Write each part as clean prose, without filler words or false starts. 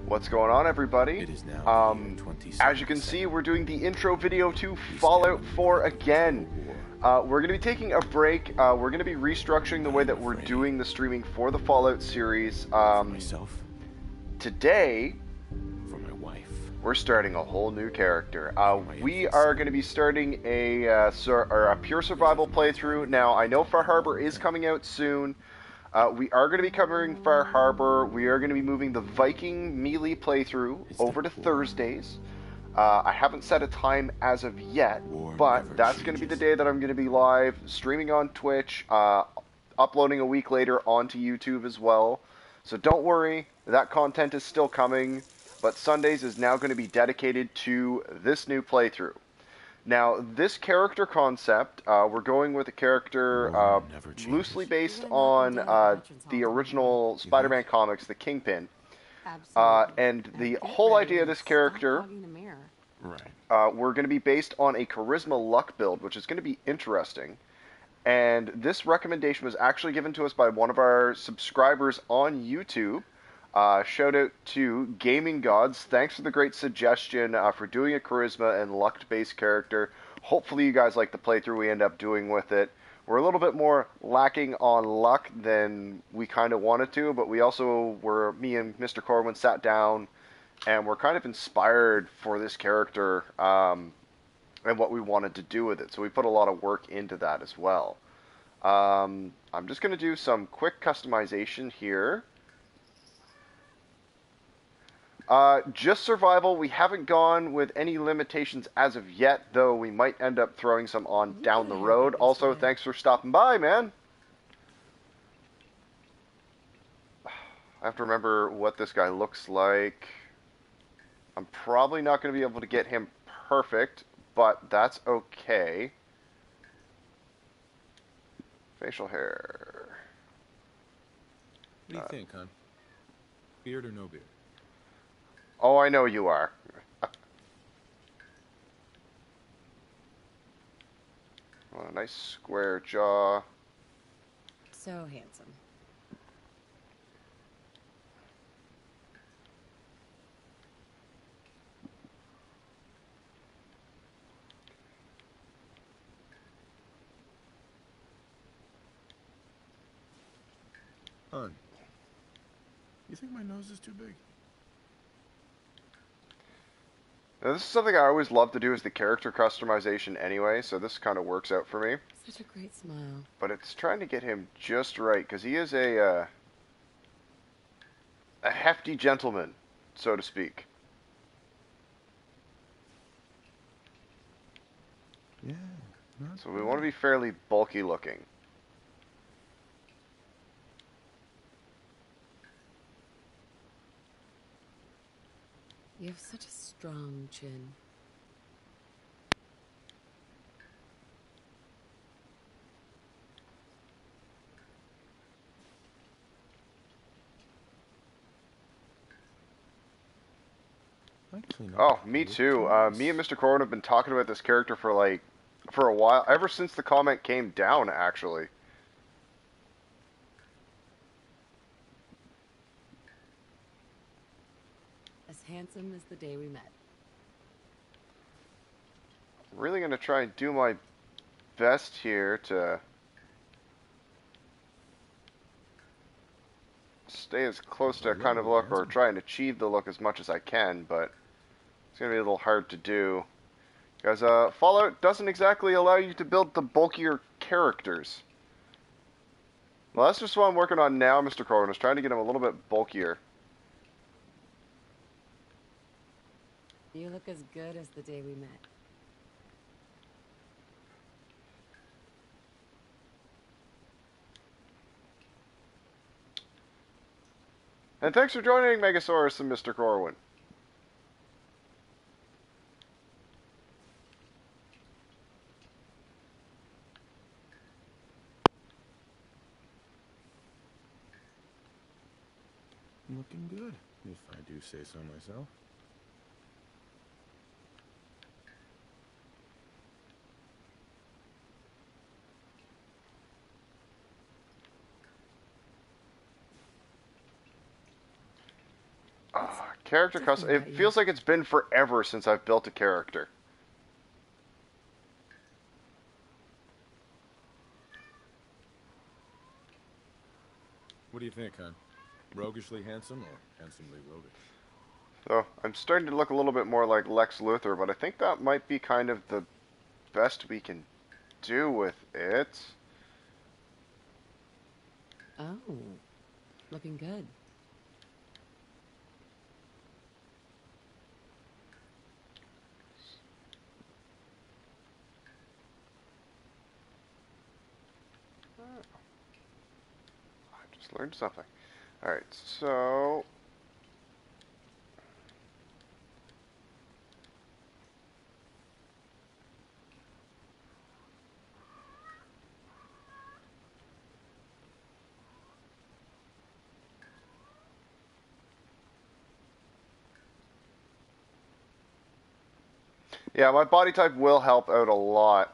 What's going on, everybody? It is now the year 27. As you can see, we're doing the intro video to Fallout 4 again. We're going to be taking a break. We're going to be restructuring the way that we're doing the streaming for the Fallout series. Myself, Today, for my wife. we're starting a whole new character. We are going to be starting a pure survival playthrough. Now, I know Far Harbor is coming out soon. We are going to be covering Far Harbor. We are going to be moving the Viking melee playthrough over to Thursdays. I haven't set a time as of yet, but that's going to be the day that I'm going to be live, streaming on Twitch, uploading a week later onto YouTube as well. So don't worry, that content is still coming, but Sundays is now going to be dedicated to this new playthrough. Now, this character concept, we're going with a character loosely based on the original Spider-Man comics, the Kingpin. And the whole idea of this character, we're going to be based on a charisma luck build, which is going to be interesting. And this recommendation was actually given to us by one of our subscribers on YouTube. Shout out to Gaming Gods. Thanks for the great suggestion for doing a charisma and luck-based character. Hopefully you guys like the playthrough we end up doing with it. We're a little bit more lacking on luck than we kind of wanted to, but we also me and Mr.Corwin sat down and we're kind of inspired for this character and what we wanted to do with it. So we put a lot of work into that as well. I'm just going to do some quick customization here. Just survival. We haven't gone with any limitations as of yet, though we might end up throwing some on down the road. Also, thanks for stopping by, man. I have to remember what this guy looks like. I'm probably not going to be able to get him perfect, but that's okay. Facial hair. What do you think, hon? Beard or no beard? Oh, I know you are. Well, a nice square jaw. So handsome. Hon, you think my nose is too big? Now, this is something I always love to do, is the character customization anyway, so this kind of works out for me. Such a great smile. But it's trying to get him just right, because he is a hefty gentleman, so to speak. Yeah. So we want to be fairly bulky looking. You have such a strong chin. Oh, me too. Me and Mr. Corwin have been talking about this character for a while, ever since the comment came down, actually. As handsome as the day we met. I'm really going to try and do my best here to stay as close to a kind of look, or try and achieve the look as much as I can, but it's going to be a little hard to do. Because Fallout doesn't exactly allow you to build the bulkier characters. Well, that's just what I'm working on now, Mr. Corwin. I was trying to get him a little bit bulkier. You look as good as the day we met. And thanks for joining, Megasaurus and Mr. Corwin. Looking good, if I do say so myself. Character custom. It feels like it's been forever since I've built a character. What do you think, hon? Roguishly handsome or handsomely roguish? So I'm starting to look a little bit more like Lex Luthor, but I think that might be kind of the best we can do with it. Oh, looking good. I just learned something. Alright, so... yeah, my body type will help out a lot.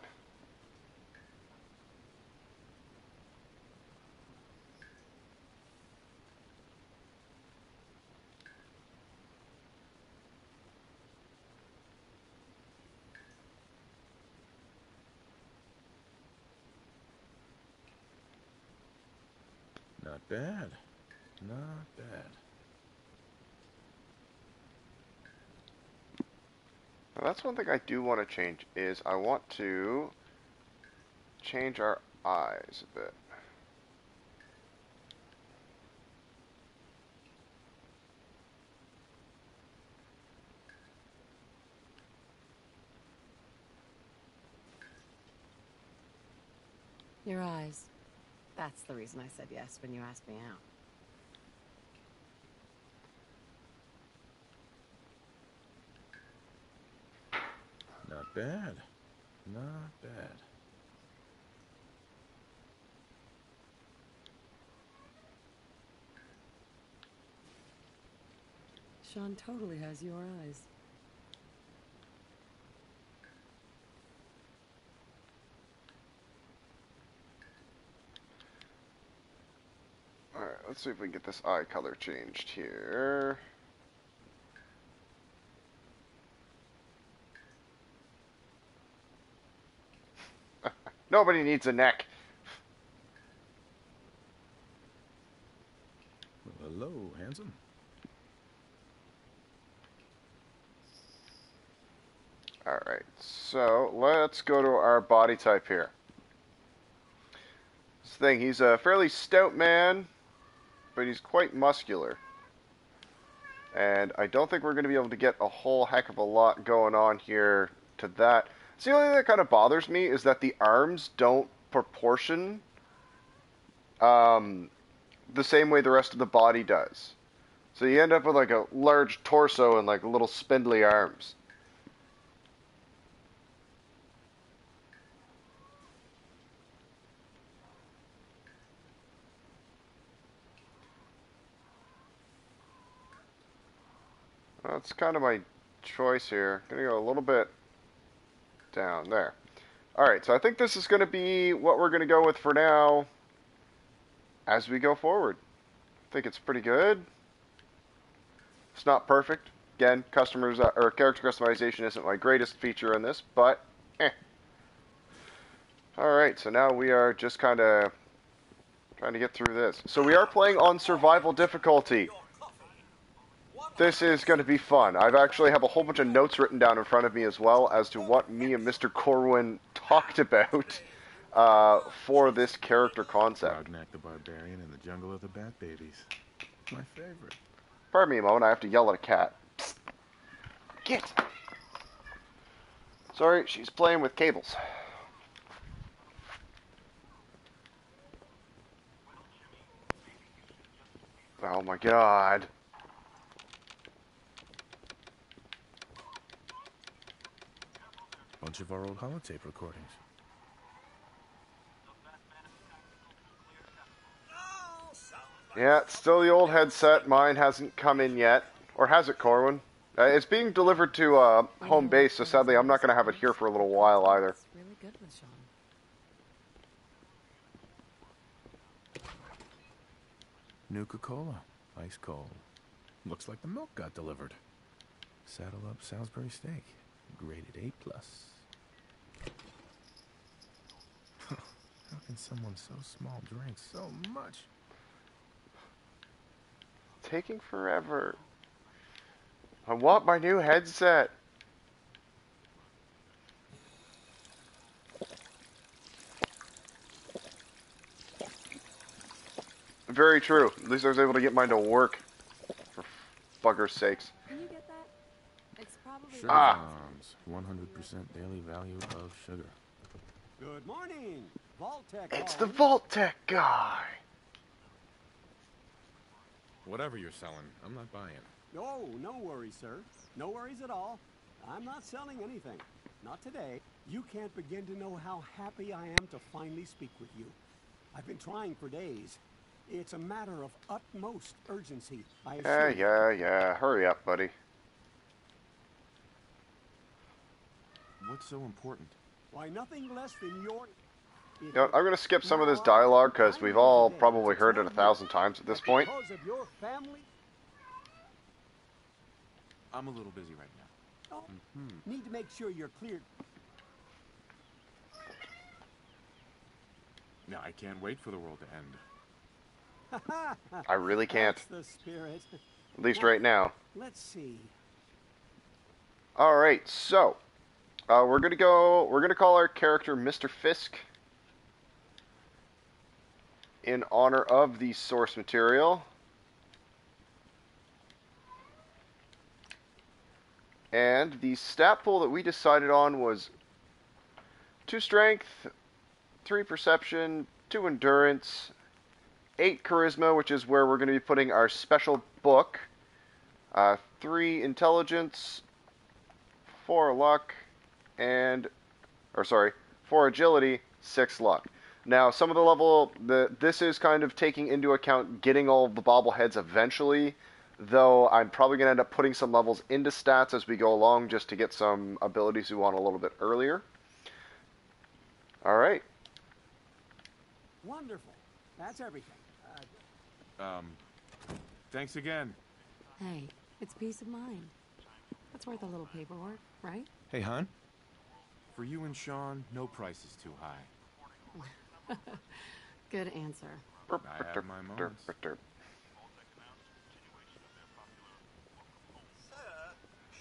Not bad. Not bad. Now, that's one thing I do want to change, is I want to change our eyes a bit. Your eyes. That's the reason I said yes when you asked me out. Not bad. Not bad. Sean totally has your eyes. Alright, let's see if we can get this eye color changed here. Nobody needs a neck. Well, hello, handsome. Alright, so let's go to our body type here. This thing, he's a fairly stout man, but he's quite muscular. And I don't think we're going to be able to get a whole heck of a lot going on here to that. So the only thing that kind of bothers me is that the arms don't proportion the same way the rest of the body does. So you end up with like a large torso and like little spindly arms. That's kind of my choice here. Gonna go a little bit down there. Alright, so I think this is going to be what we're going to go with for now as we go forward. I think it's pretty good. It's not perfect. Again, customers or character customization isn't my greatest feature in this, but Alright, so now we are just kind of trying to get through this. So we are playing on survival difficulty. This is going to be fun. I've actually have a whole bunch of notes written down in front of me as well as to what me and Mr.Corwin talked about for this character concept. Rognak the Barbarian in the Jungle of the Bat Babies. My favorite. Pardon me a moment, I have to yell at a cat. Psst. Get! Sorry, she's playing with cables. Oh my god. Bunch of our old holotape recordings. Yeah, it's still the old headset. Mine hasn't come in yet. Or has it, Corwin? It's being delivered to home base, so sadly I'm not going to have it here for a little while either. It's really good with Sean. Nuka-Cola. Ice cold. Looks like the milk got delivered. Saddle up Salisbury steak. Graded A+. How can someone so small drink so much? Taking forever. I want my new headset. Very true. At least I was able to get mine to work. For bugger's sakes. Can you get that? It's probably... Sugar Ah. bombs. 100% daily value of sugar. Good morning, Vault-Tec. It's the Vault-Tec guy. Whatever you're selling, I'm not buying. Oh, no worries, sir. No worries at all. I'm not selling anything. Not today. You can't begin to know how happy I am to finally speak with you. I've been trying for days. It's a matter of utmost urgency, I assure you. Yeah. Hurry up, buddy. What's so important? Why, nothing less than your... You know, I'm going to skip some of this dialogue because we've all probably heard it 1,000 times at this point. Because of your family... I'm a little busy right now. Oh, need to make sure you're cleared. No, I can't wait for the world to end. I really can't. That's the spirit. At least right now. Let's see. Alright, so... we're gonna call our character Mr. Fisk. In honor of the source material. And the stat pool that we decided on was 2 strength, 3 perception, 2 endurance, 8 charisma, which is where we're going to be putting our special book, 3 intelligence, 4 luck, and, 4 agility, 6 luck. Now, some of the level, this is kind of taking into account getting all of the bobbleheads eventually, though I'm probably going to end up putting some levels into stats as we go along just to get some abilities we want a little bit earlier. Alright. Wonderful. That's everything. Thanks again. Hey, it's peace of mind. That's worth a little paperwork, right? Hey, hon. For you and Sean, no price is too high. Good answer. I have my moments. Sir,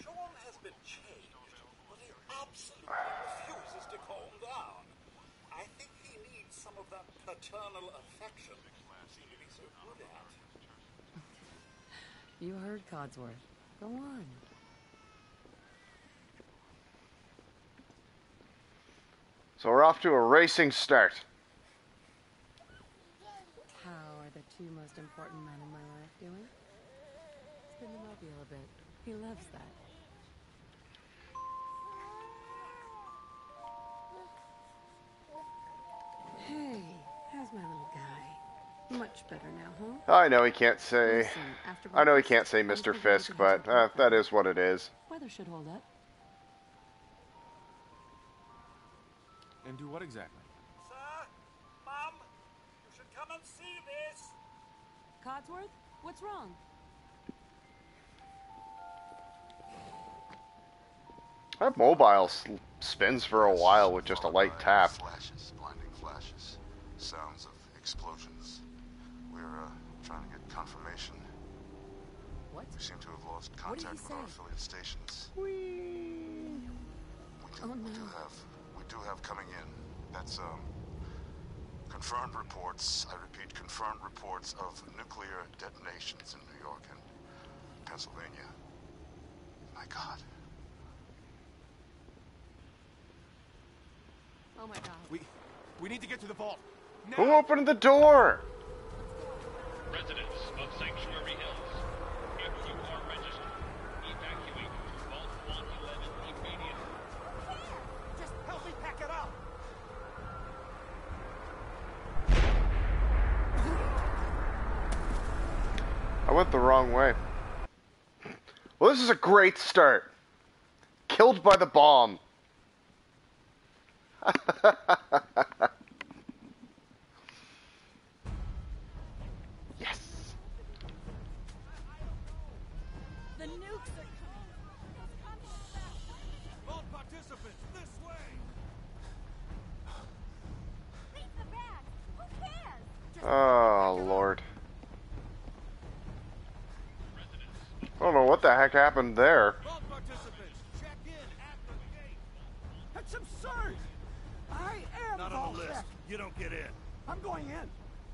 Sean has been changed, but he absolutely refuses to calm down. I think he needs some of that paternal affection you seem to be so good at. You heard Codsworth. Go on. So we're off to a racing start. How are the 2 most important men in my life doing? Spin the mobile a bit. He loves that. Hey, how's my little guy? Much better now, huh? I know he can't say... Listen, after I know he breakfast, can't say I'm Mr. thinking we Fisk, could but head to that is what it is. Weather should hold up. And do what exactly? Sir, Mum, you should come and see this. Codsworth, what's wrong? That mobile spins for a while with just a light tap. Flashes, blinding flashes, sounds of explosions. We're trying to get confirmation. What? We seem to have lost What did he contact with our say? affiliate stations. Oh, We no. do have coming in. That's confirmed reports. I repeat, confirmed reports of nuclear detonations in New York and Pennsylvania. My God. Oh my god. We need to get to the vault. Who opened the door? Residents of Sanctuary Hills, if you are registered, evacuate to Vault 111 immediately. Just help me pack it up. I went the wrong way. Well, this is a great start. Killed by the bomb. Yes. participants, this way! Leave the bag. Who cares? Oh, Lord. I don't know what the heck happened there. All participants, check in at the gate! That's absurd! I am Not on the list. You don't get in. I'm going in.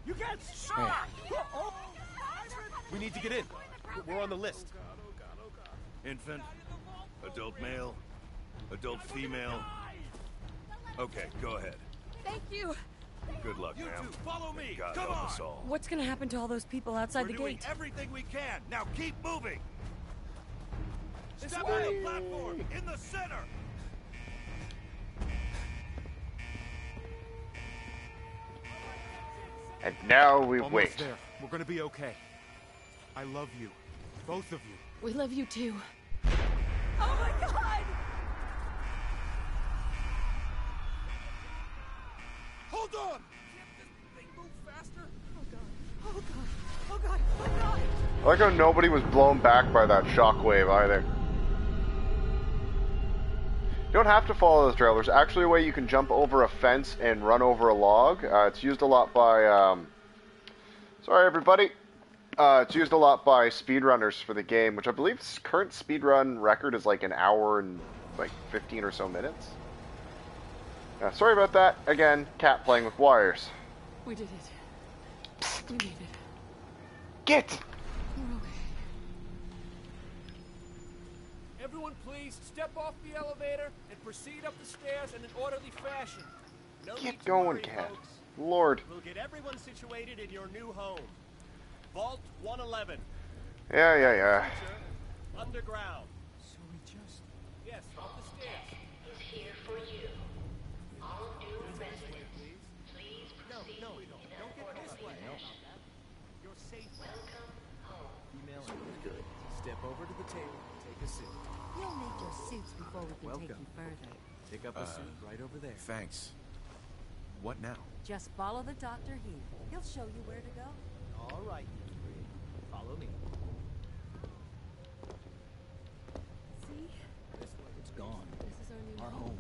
You can't stop! Oh, We need to get in. We're on the list. Infant, adult male, adult female. Okay, go ahead. Thank you. Good luck, You ma'am. two, follow me. God Come help on. us all. What's gonna happen to all those people outside We're the doing gate? everything we can. Now keep moving. Step way. on the platform in the center. And now we Almost wait. there. We're gonna be okay. I love you. Both of you. We love you too. Oh my god! Hold on! Oh god. Oh god. Oh god. Oh god. I like how nobody was blown back by that shockwave either. You don't have to follow the trail. There's actually a way you can jump over a fence and run over a log. It's used a lot by... Sorry, everybody. It's used a lot by speedrunners for the game, which I believe its current speedrun record is like an hour and like 15 or so minutes. Sorry about that. Again, cat playing with wires. We did it. We made it. Get! We're okay. Everyone please step off the elevator and proceed up the stairs in an orderly fashion. No need Get to going, worry, cat. folks. Lord. We'll get everyone situated in your new home. Vault 111. Yeah. Future, underground. So we just... Yes, up the stairs. Is here for you. All new residents, please proceed No, in don't an get this orderly way. fashion. You're safe. Welcome home. Email is good. Step over to the table, take a seat. You'll need your suits before we can take Welcome. you further. Pick up a seat right over there. Thanks. What now? Just follow the doctor here. He'll show you where to go. All right, you three. Follow me. See? It's gone. This is our new Our home.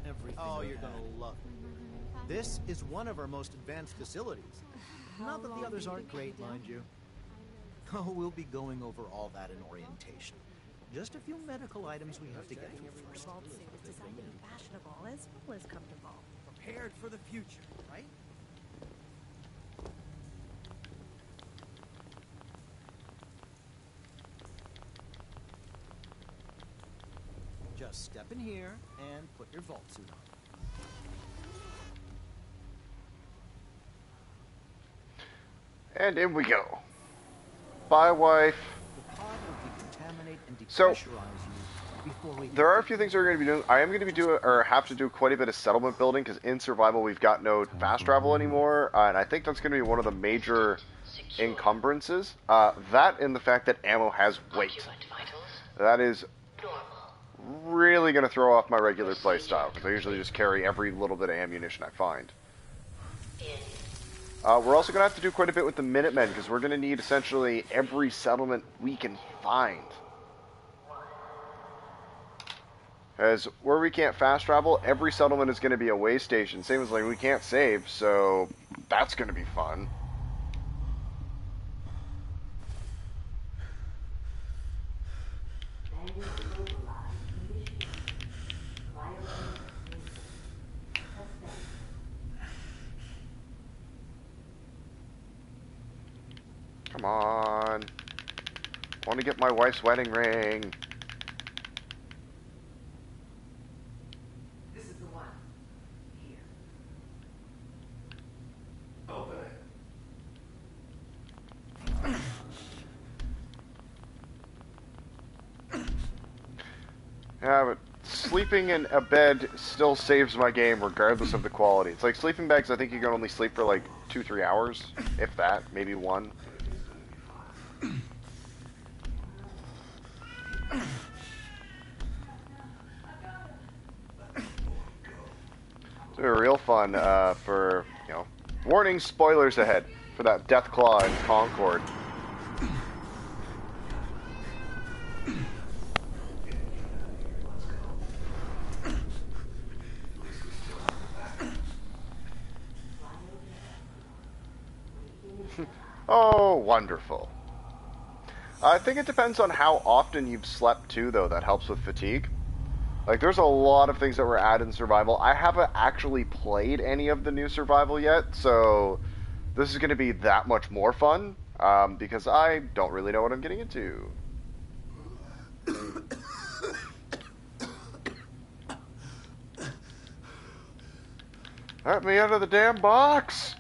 Everything. Oh, we you're had. gonna love it. This is one of our most advanced facilities. Not that the others aren't great, mind you. Oh, we'll be going over all that in orientation. Just a few medical items we have to get through first. Vault suit is designed to be fashionable as well as comfortable. Prepared for the future, right? Just step in here and put your vault suit on. And in we go. Bye, wife. The pod will decontaminate and So, depressurize you before we... There are a few things we're going to be doing. I am going to be doing, or have to do quite a bit of settlement building, because in survival we've got no fast travel anymore, and I think that's going to be one of the major encumbrances. That and the fact that ammo has weight. Occupant vitals, That is normal. really going to throw off my regular playstyle, because I usually just carry every little bit of ammunition I find. In. We're also going to have to do quite a bit with the Minutemen, because we're going to need essentially every settlement we can find. As where we can't fast travel, every settlement is going to be a way station. Same as like we can't save, so that's going to be fun. Come on. I want to get my wife's wedding ring. This is the one. Here. Open it. Yeah, but sleeping in a bed still saves my game regardless of the quality. It's like sleeping bags, I think you can only sleep for like 2-3 hours, if that, maybe 1. It's been real fun for, you know, warning, spoilers ahead for that Deathclaw in Concord. Oh, wonderful. I think it depends on how often you've slept too, though. That helps with fatigue. Like, there's a lot of things that were added in survival. I haven't actually played any of the new survival yet, so this is going to be that much more fun, because I don't really know what I'm getting into. Let me out of the damn box!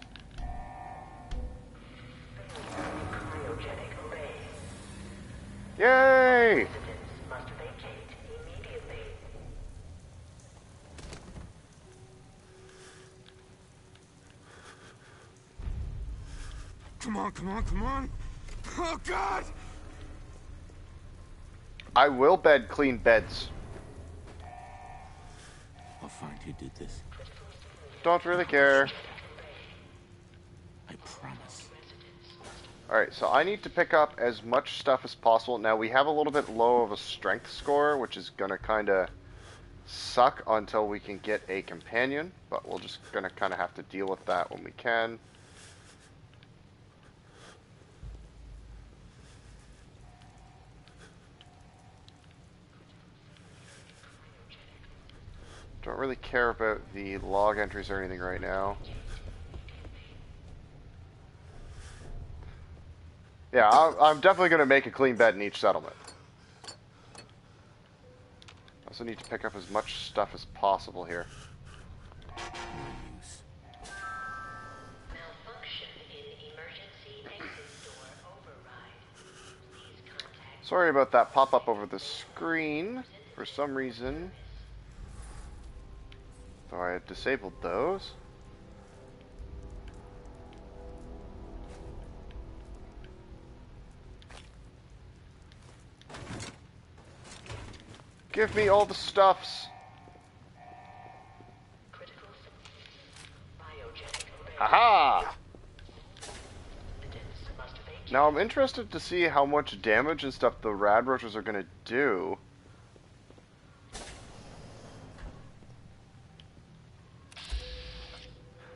Yay! Must vacate immediately. Come on, come on, come on! Oh, God! I will bed clean beds. I'll find who did this. Don't really care. I promise. Alright, so I need to pick up as much stuff as possible. Now, we have a little bit low of a strength score, which is going to kind of suck until we can get a companion, but we're just going to kind of have to deal with that when we can. Don't really care about the log entries or anything right now. Yeah, I'm definitely going to make a clean bed in each settlement. I also need to pick up as much stuff as possible here. Malfunction in emergency exit door override. Please contact. Sorry about that pop-up over the screen. For some reason, though I had disabled those. Give me all the stuffs. Aha! Now I'm interested to see how much damage and stuff the rad roaches are going to do.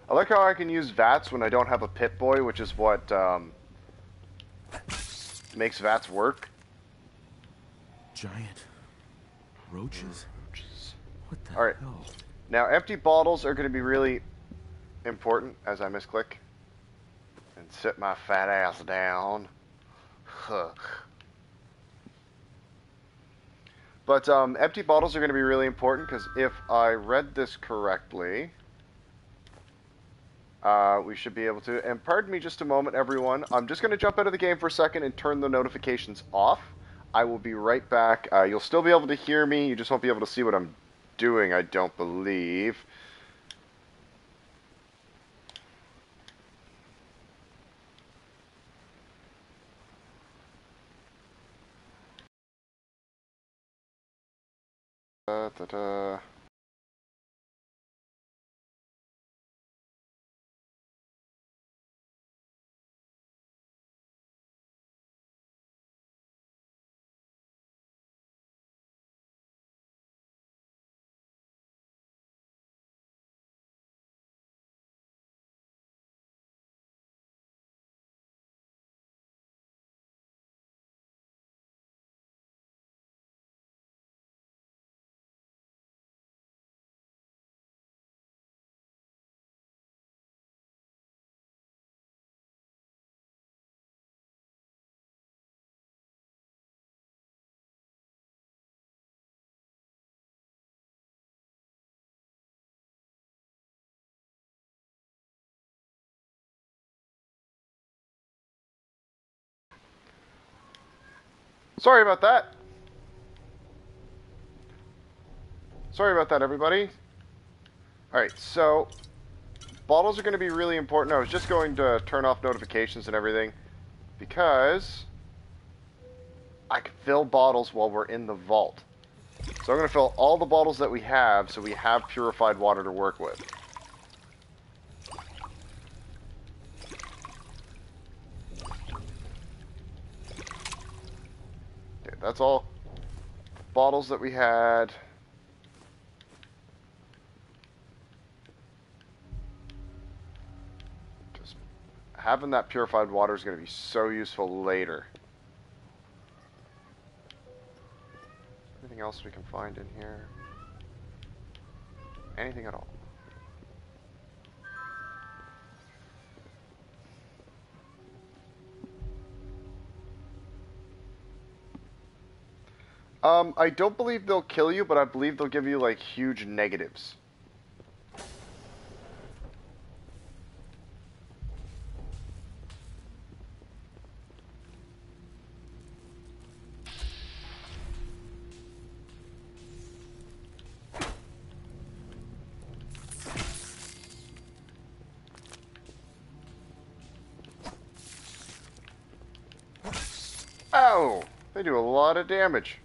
I like how I can use VATS when I don't have a Pip-Boy, which is what makes VATS work. Giant roaches? What the Alright. hell? Now, empty bottles are going to be really important as I misclick and sit my fat ass down. But empty bottles are going to be really important because if I read this correctly, we should be able to. And pardon me just a moment, everyone. I'm just going to jump out of the game for a second and turn the notifications off. I will be right back. You'll still be able to hear me. You just won't be able to see what I'm doing, I don't believe. Da-da-da. Sorry about that. Sorry about that, everybody. Alright, so bottles are going to be really important. I was just going to turn off notifications and everything because I can fill bottles while we're in the vault. So I'm going to fill all the bottles that we have so we have purified water to work with. Okay, that's all bottles that we had. having that purified water is going to be so useful later. Anything else we can find in here? Anything at all? I don't believe they'll kill you, but I believe they'll give you, like, huge negatives. Ow! They do a lot of damage.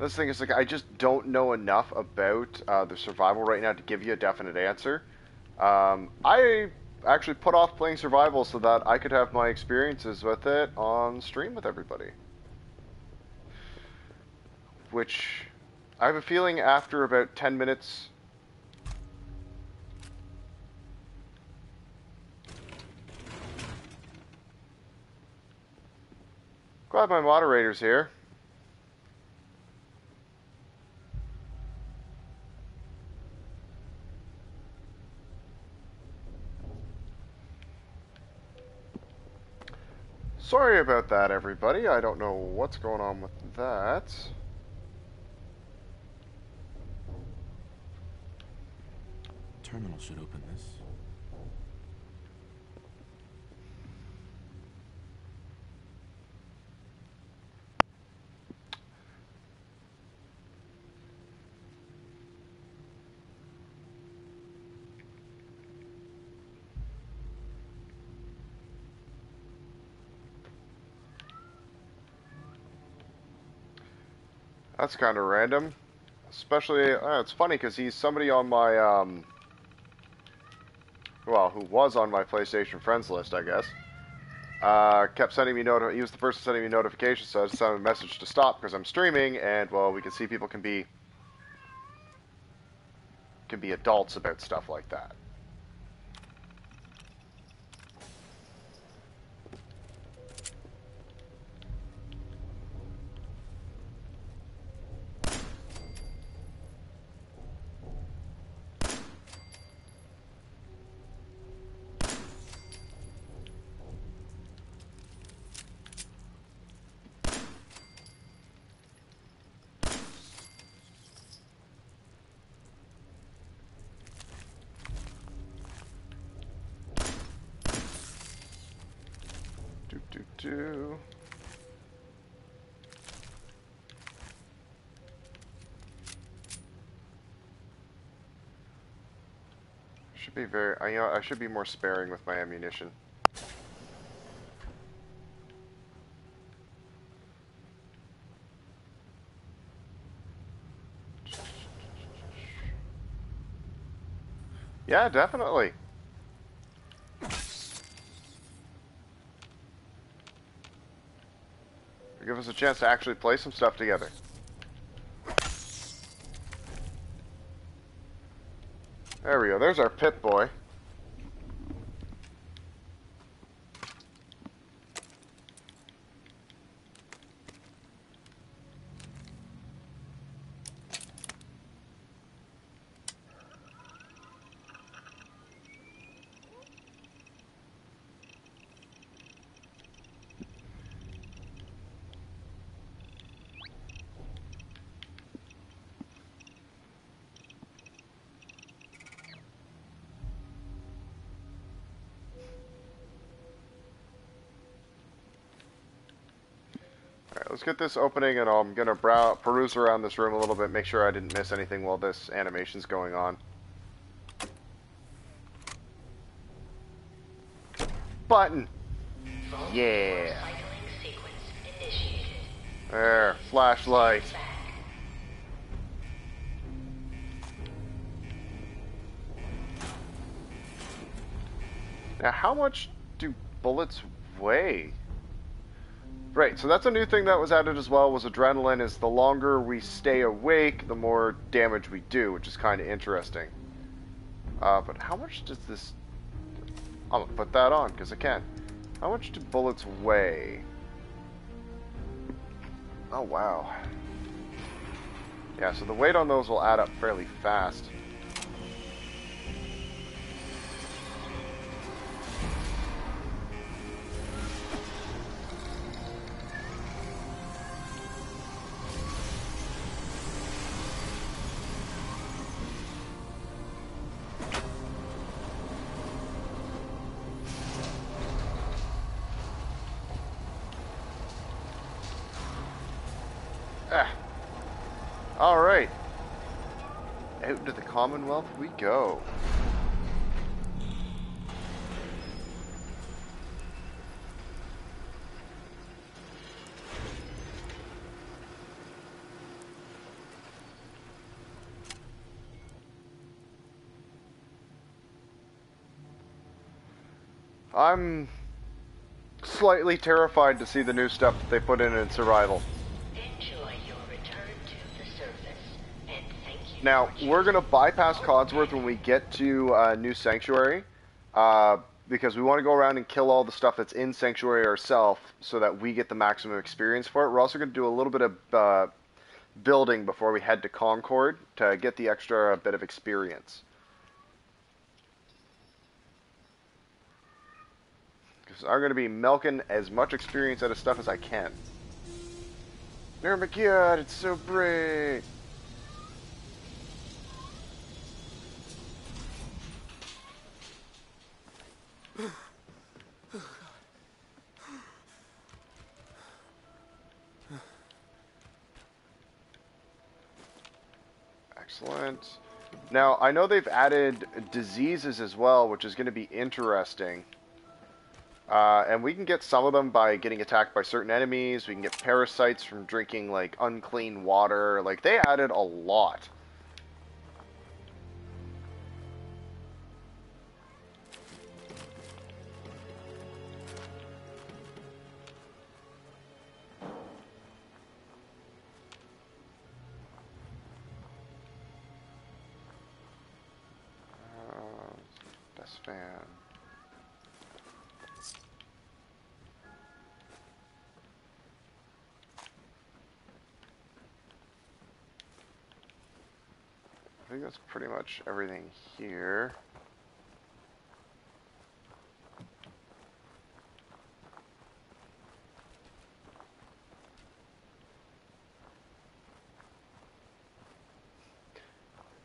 This thing is like, I just don't know enough about the survival right now to give you a definite answer. I actually put off playing survival so that I could have my experiences with it on stream with everybody. Which, I have a feeling after about 10 minutes... Glad my moderator's here. Sorry about that, everybody. I don't know what's going on with that. Terminal should open this. That's kind of random. Especially, it's funny because he's somebody on my, well, who was on my PlayStation friends list, I guess. Kept sending me he was the person sending me notifications, so I just sent him a message to stop because I'm streaming, and, well, we can see people can be adults about stuff like that. Should be I should be more sparing with my ammunition. Yeah, definitely. Give us a chance to actually play some stuff together. There we go. There's our Pip-Boy. Let's get this opening, and I'm going to peruse around this room a little bit, make sure I didn't miss anything while this animation's going on. Button! Yeah! There, flashlight. Now, how much do bullets weigh? Right, so that's a new thing that was added as well, was adrenaline. Is the longer we stay awake, the more damage we do, which is kind of interesting. But how much does this... I'm going to put that on, because I can. How much do bullets weigh? Oh, wow. Yeah, so the weight on those will add up fairly fast. Alright. Out into the Commonwealth we go. I'm slightly terrified to see the new stuff that they put in survival. Enjoy your return to the surface, and thank you. Now, we're going to bypass Codsworth when we get to New Sanctuary, because we want to go around and kill all the stuff that's in Sanctuary ourselves so that we get the maximum experience for it. We're also going to do a little bit of building before we head to Concord to get the extra bit of experience. Because I'm going to be milking as much experience out of stuff as I can. Oh my god, it's so bright! Excellent. Now, I know they've added diseases as well, which is going to be interesting. And we can get some of them by getting attacked by certain enemies. We can get parasites from drinking, like, unclean water. Like, they added a lot. Desk fan. I think that's pretty much everything here.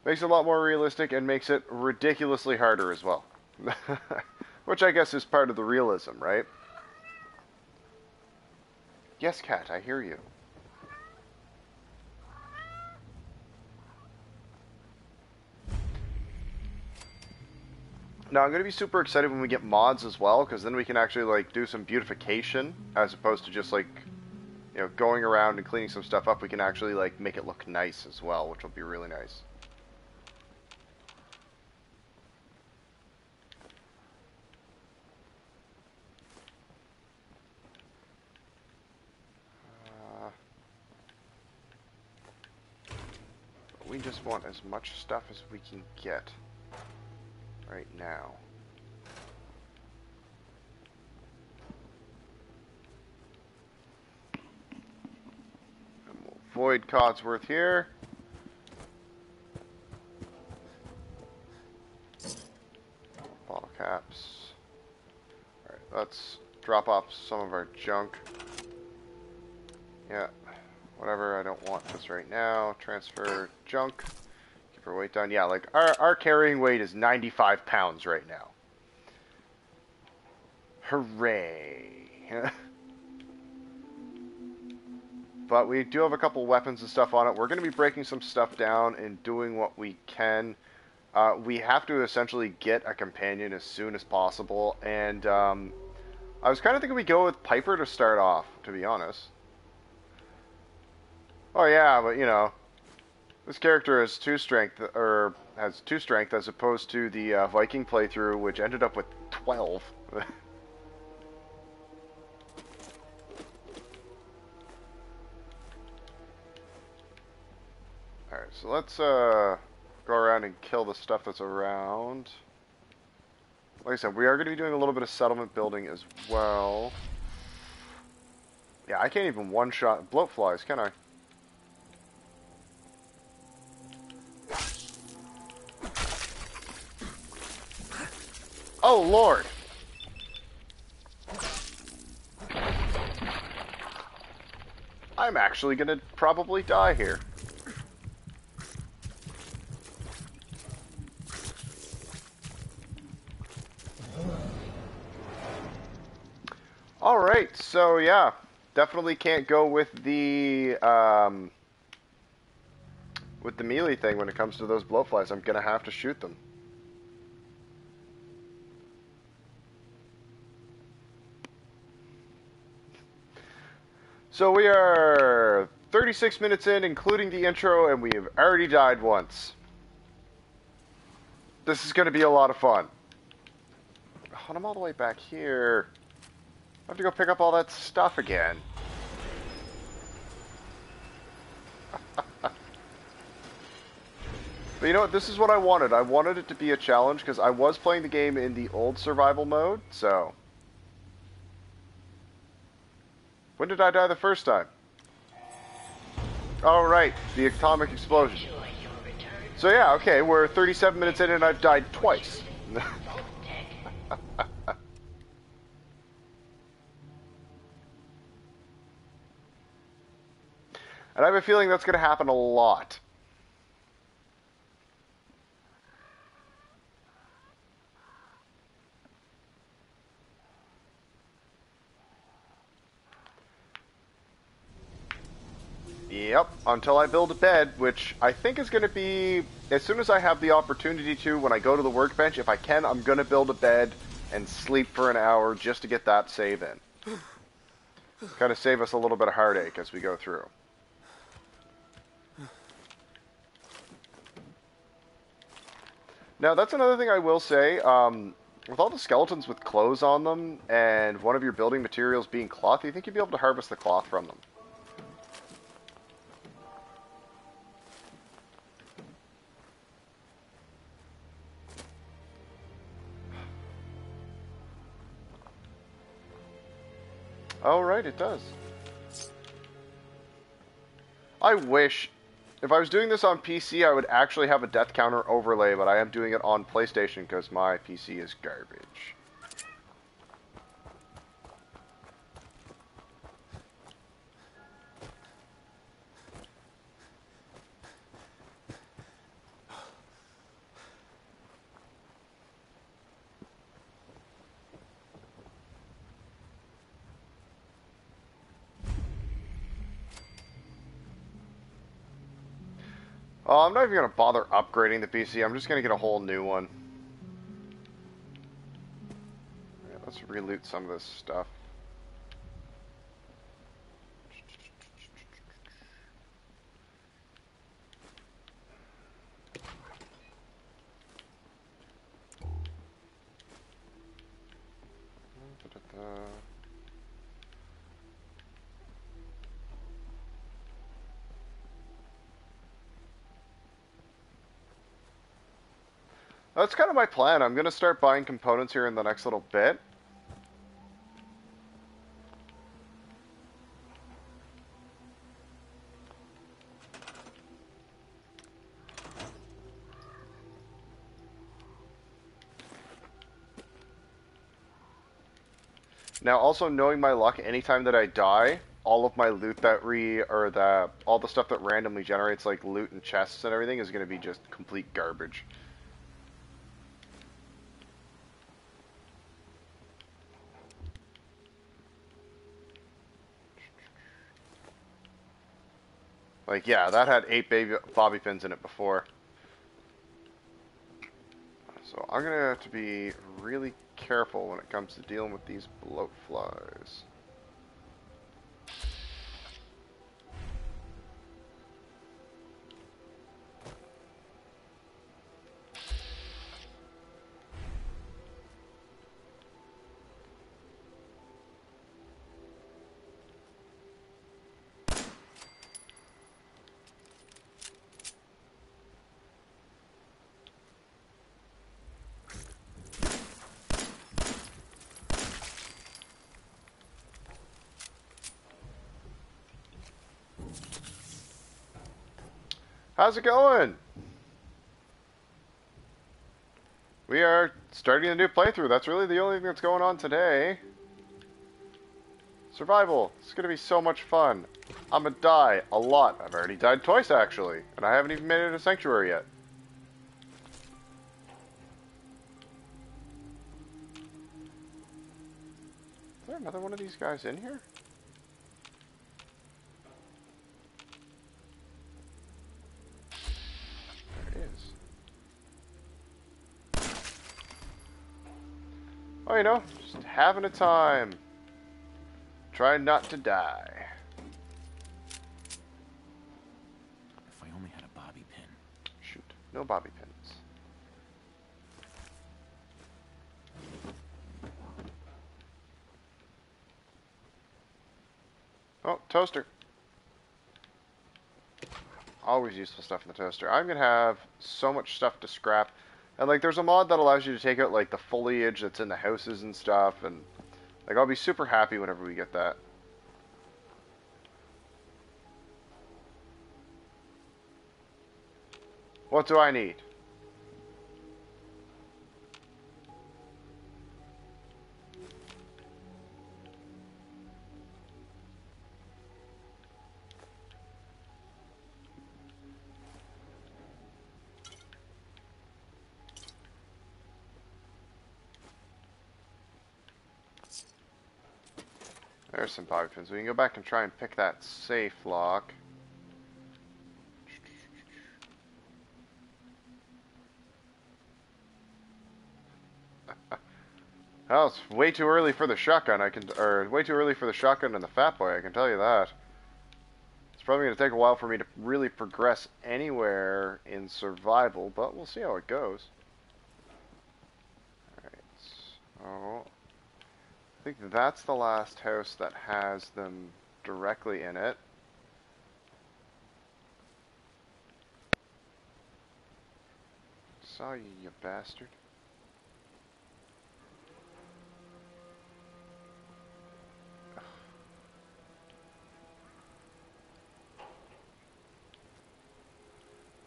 Makes it a lot more realistic and makes it ridiculously harder as well. Which I guess is part of the realism, right? Yes, cat, I hear you. Now, I'm going to be super excited when we get mods as well, because then we can actually, like, do some beautification, as opposed to just, like, you know, going around and cleaning some stuff up. We can actually, like, make it look nice as well, which will be really nice. We just want as much stuff as we can get right now. And we'll void Codsworth here. Bottle caps. Alright, let's drop off some of our junk. Yeah. Whatever, I don't want this right now. Transfer junk. Keep our weight down. Yeah, like, our carrying weight is 95 pounds right now. Hooray. But we do have a couple weapons and stuff on it. We're going to be breaking some stuff down and doing what we can. We have to essentially get a companion as soon as possible. And I was kind of thinking we go with Piper to start off, to be honest. Oh yeah, but you know, this character has 2 strength, or has 2 strength, as opposed to the Viking playthrough, which ended up with 12. Alright, so let's go around and kill the stuff that's around. Like I said, we are going to be doing a little bit of settlement building as well. Yeah, I can't even one-shot bloat flies, can I? Oh, Lord! I'm actually going to probably die here. Alright, so yeah, definitely can't go with the melee thing when it comes to those blowflies. I'm gonna have to shoot them. So we are 36 minutes in, including the intro, and we have already died once. This is gonna be a lot of fun. Oh, and I'm all the way back here. I have to go pick up all that stuff again. But you know what? This is what I wanted. I wanted it to be a challenge because I was playing the game in the old survival mode, so... When did I die the first time? Oh, right. The atomic explosion. So yeah, okay, we're 37 minutes in and I've died twice. And I have a feeling that's going to happen a lot. Yep, until I build a bed, which I think is going to be, as soon as I have the opportunity to, when I go to the workbench, if I can, I'm going to build a bed and sleep for an hour just to get that save in. Kind of save us a little bit of heartache as we go through. Now, that's another thing I will say. With all the skeletons with clothes on them, and one of your building materials being cloth, do you think you'd be able to harvest the cloth from them? Oh, right, it does. I wish... If I was doing this on PC, I would actually have a death counter overlay, but I am doing it on PlayStation because my PC is garbage. Oh, I'm not even going to bother upgrading the PC. I'm just going to get a whole new one. Right, let's re-loot some of this stuff. That's kind of my plan. I'm going to start buying components here in the next little bit. Now, also knowing my luck, anytime that I die, all of my loot that all the stuff that randomly generates like loot and chests and everything is going to be just complete garbage. Like, yeah, that had 8 bobby pins in it before. So I'm going to have to be really careful when it comes to dealing with these bloat flies. How's it going? We are starting a new playthrough. That's really the only thing that's going on today. Survival. It's going to be so much fun. I'm going to die a lot. I've already died twice, actually. And I haven't even made it a sanctuary yet. Is there another one of these guys in here? There is. Oh, you know, just having a time. Trying not to die. If I only had a bobby pin. Shoot, no bobby pins. Oh, toaster. Always useful stuff in the toaster. I'm going to have so much stuff to scrap. And, like, there's a mod that allows you to take out, like, the foliage that's in the houses and stuff. And, like, I'll be super happy whenever we get that. What do I need? There's some bobby pins. We can go back and try and pick that safe lock. Oh, it's way too early for the shotgun. Or way too early for the shotgun and the Fat Boy. I can tell you that. It's probably going to take a while for me to really progress anywhere in survival, but we'll see how it goes. Alright, so I think that's the last house that has them directly in it. Saw you, you bastard.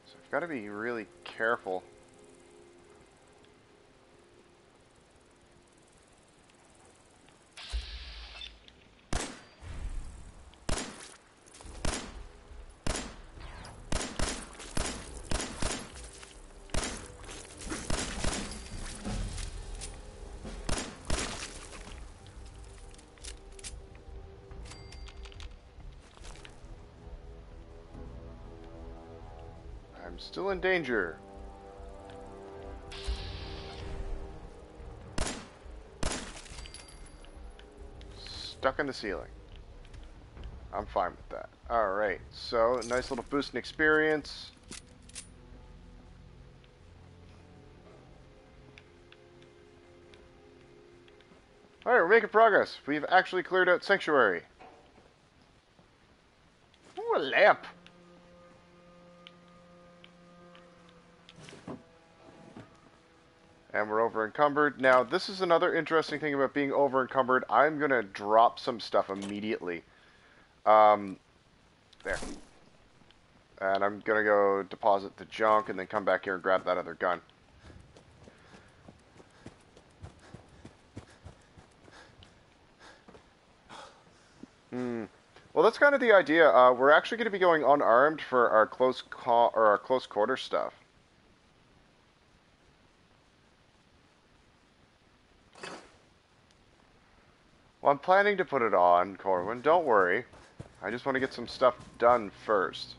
So I've got to be really careful. I'm still in danger. Stuck in the ceiling. I'm fine with that. Alright, so nice little boost in experience. Alright, we're making progress. We've actually cleared out Sanctuary. Ooh, a lamp. And we're over encumbered. Now, this is another interesting thing about being over encumbered. I'm going to drop some stuff immediately. There. And I'm going to go deposit the junk and then come back here and grab that other gun. Well, that's kind of the idea. We're actually going to be going unarmed for our close quarter stuff. Well, I'm planning to put it on, Corwin. Don't worry. I just want to get some stuff done first.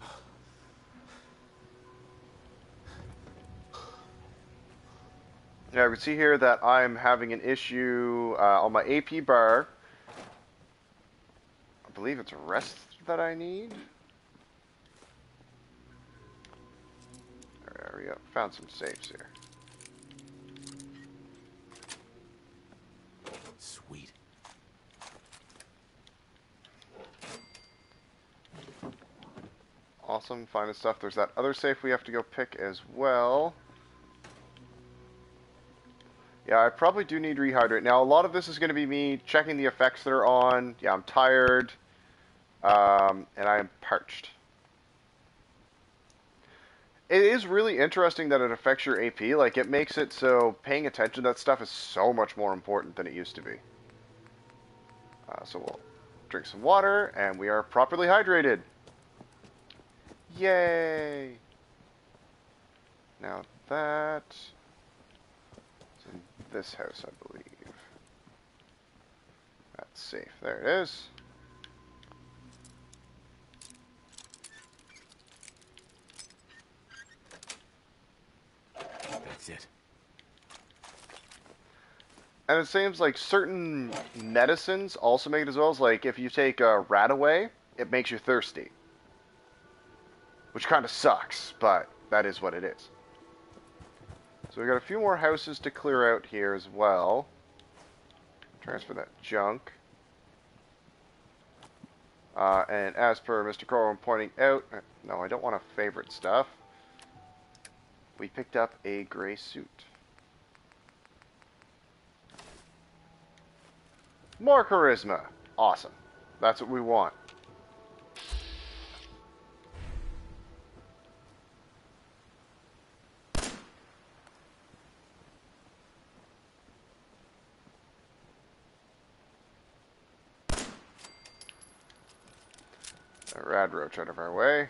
Now, you can see here that I'm having an issue on my AP bar. I believe it's rest that I need. There we go. Found some safes here. Sweet. Awesome, finding stuff. There's that other safe we have to go pick as well. Yeah, I probably do need rehydrate. Now, a lot of this is going to be me checking the effects that are on. Yeah, I'm tired. And I am parched. It is really interesting that it affects your AP. Like, it makes it so paying attention to that stuff is so much more important than it used to be. So we'll drink some water, and we are properly hydrated. Yay! Now that's in this house, I believe. That's safe. There it is. That's it. And it seems like certain medicines also make it as well. As like if you take a rat away, it makes you thirsty. Which kind of sucks, but that is what it is. So we got a few more houses to clear out here as well. Transfer that junk. And as per Mr. Corwin pointing out, no, I don't want to favorite stuff. We picked up a gray suit. More charisma. Awesome. That's what we want. A rad roach out of our way.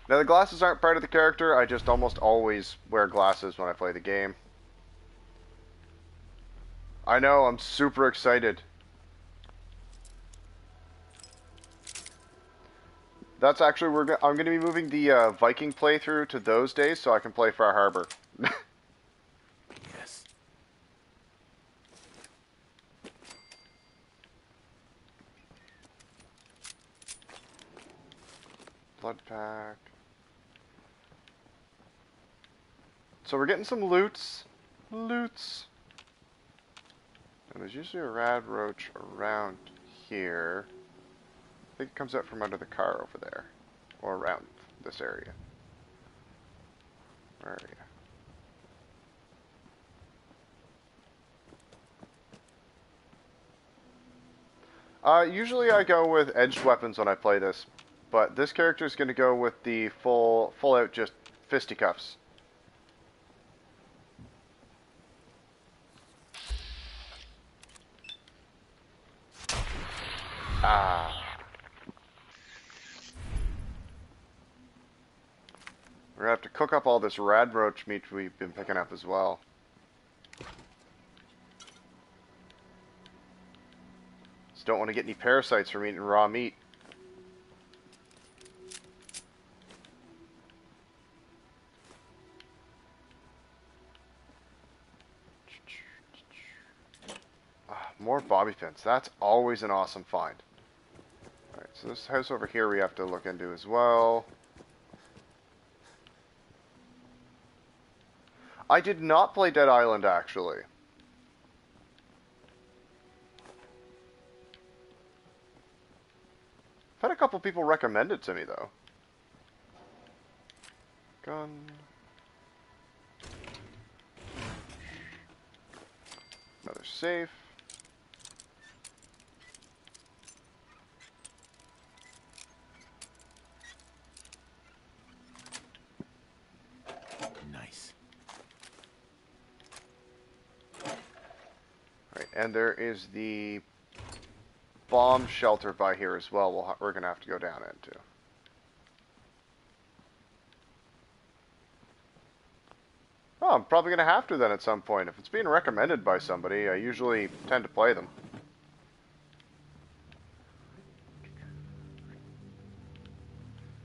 Now the glasses aren't part of the character, I just almost always wear glasses when I play the game. I know, I'm super excited. That's actually, I'm going to be moving the Viking playthrough to those days so I can play Far Harbor. Yes. Blood pack. So we're getting some loots. Loots. And there's usually a rad roach around here. I think it comes out from under the car over there. Or around this area. Where are you? Usually I go with edged weapons when I play this. But this character is going to go with the full out just fisticuffs. Ah. We're going to have to cook up all this rad roach meat we've been picking up as well. Just don't want to get any parasites from eating raw meat. More bobby pins. That's always an awesome find. Alright, so this house over here we have to look into as well. I did not play Dead Island, actually. I've had a couple people recommend it to me, though. Gun. Another safe. Nice. Right, and there is the bomb shelter by here as well. We're gonna have to go down into. Oh, I'm probably gonna have to then at some point. If it's being recommended by somebody, I usually tend to play them.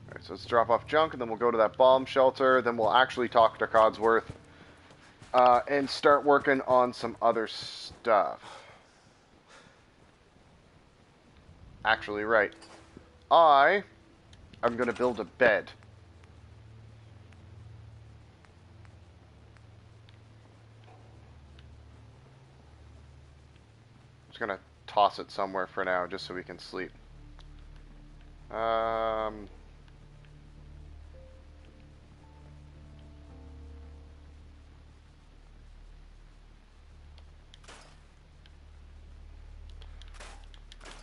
Alright, so let's drop off junk, and then we'll go to that bomb shelter. Then we'll actually talk to Codsworth and start working on some other stuff. Actually, right. I'm gonna build a bed. Just gonna toss it somewhere for now, just so we can sleep.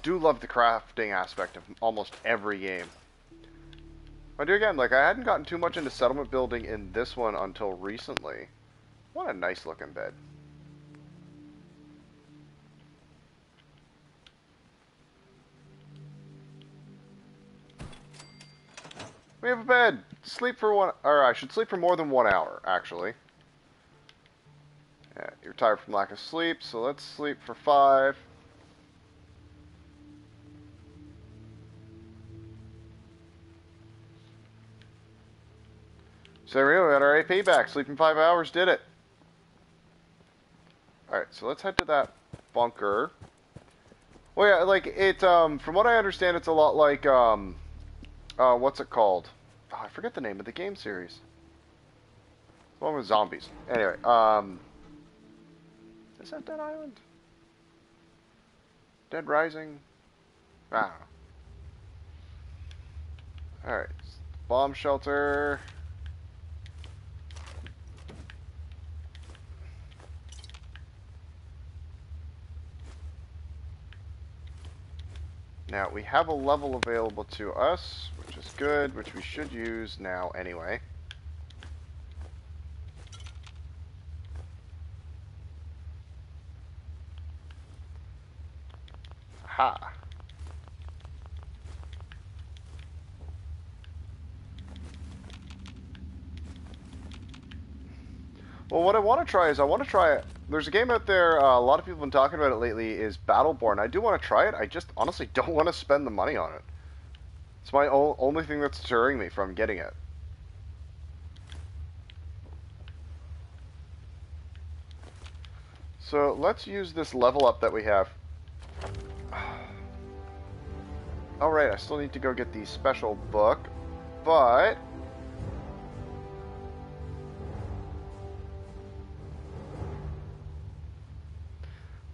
do love the crafting aspect of almost every game. I do again, like, I hadn't gotten too much into settlement building in this one until recently. What a nice looking bed. We have a bed. Sleep for one, or I should sleep for more than 1 hour, actually. Yeah, you're tired from lack of sleep, so let's sleep for 5. So there we go, we got our AP back. Sleeping 5 hours did it. Alright, so let's head to that bunker. Well, yeah, like, it, from what I understand, it's a lot like, what's it called? Oh, I forget the name of the game series. The one with zombies. Anyway, is that Dead Island? Dead Rising? I don't know. Alright, bomb shelter. Now, we have a level available to us, which is good, which we should use now anyway. Aha. Well, what I want to try is, there's a game out there, a lot of people have been talking about it lately, is Battleborn. I do want to try it, I just honestly don't want to spend the money on it. It's my only thing that's deterring me from getting it. So, let's use this level up that we have. Alright, I still need to go get the special book, but...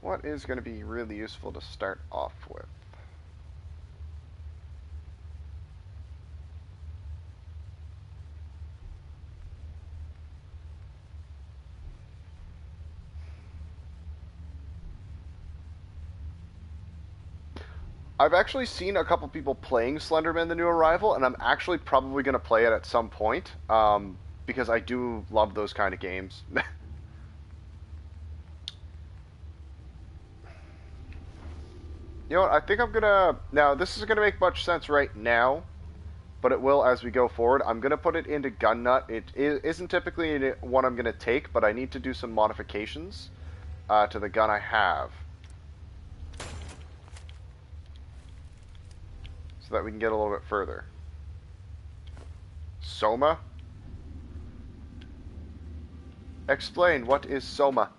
what is going to be really useful to start off with? I've actually seen a couple people playing Slenderman: The New Arrival, and I'm actually probably going to play it at some point, because I do love those kind of games. You know what, I think I'm going to... now, this isn't going to make much sense right now, but it will as we go forward. I'm going to put it into Gun Nut. It isn't typically one I'm going to take, but I need to do some modifications to the gun I have, so that we can get a little bit further. Soma? Explain, what is Soma?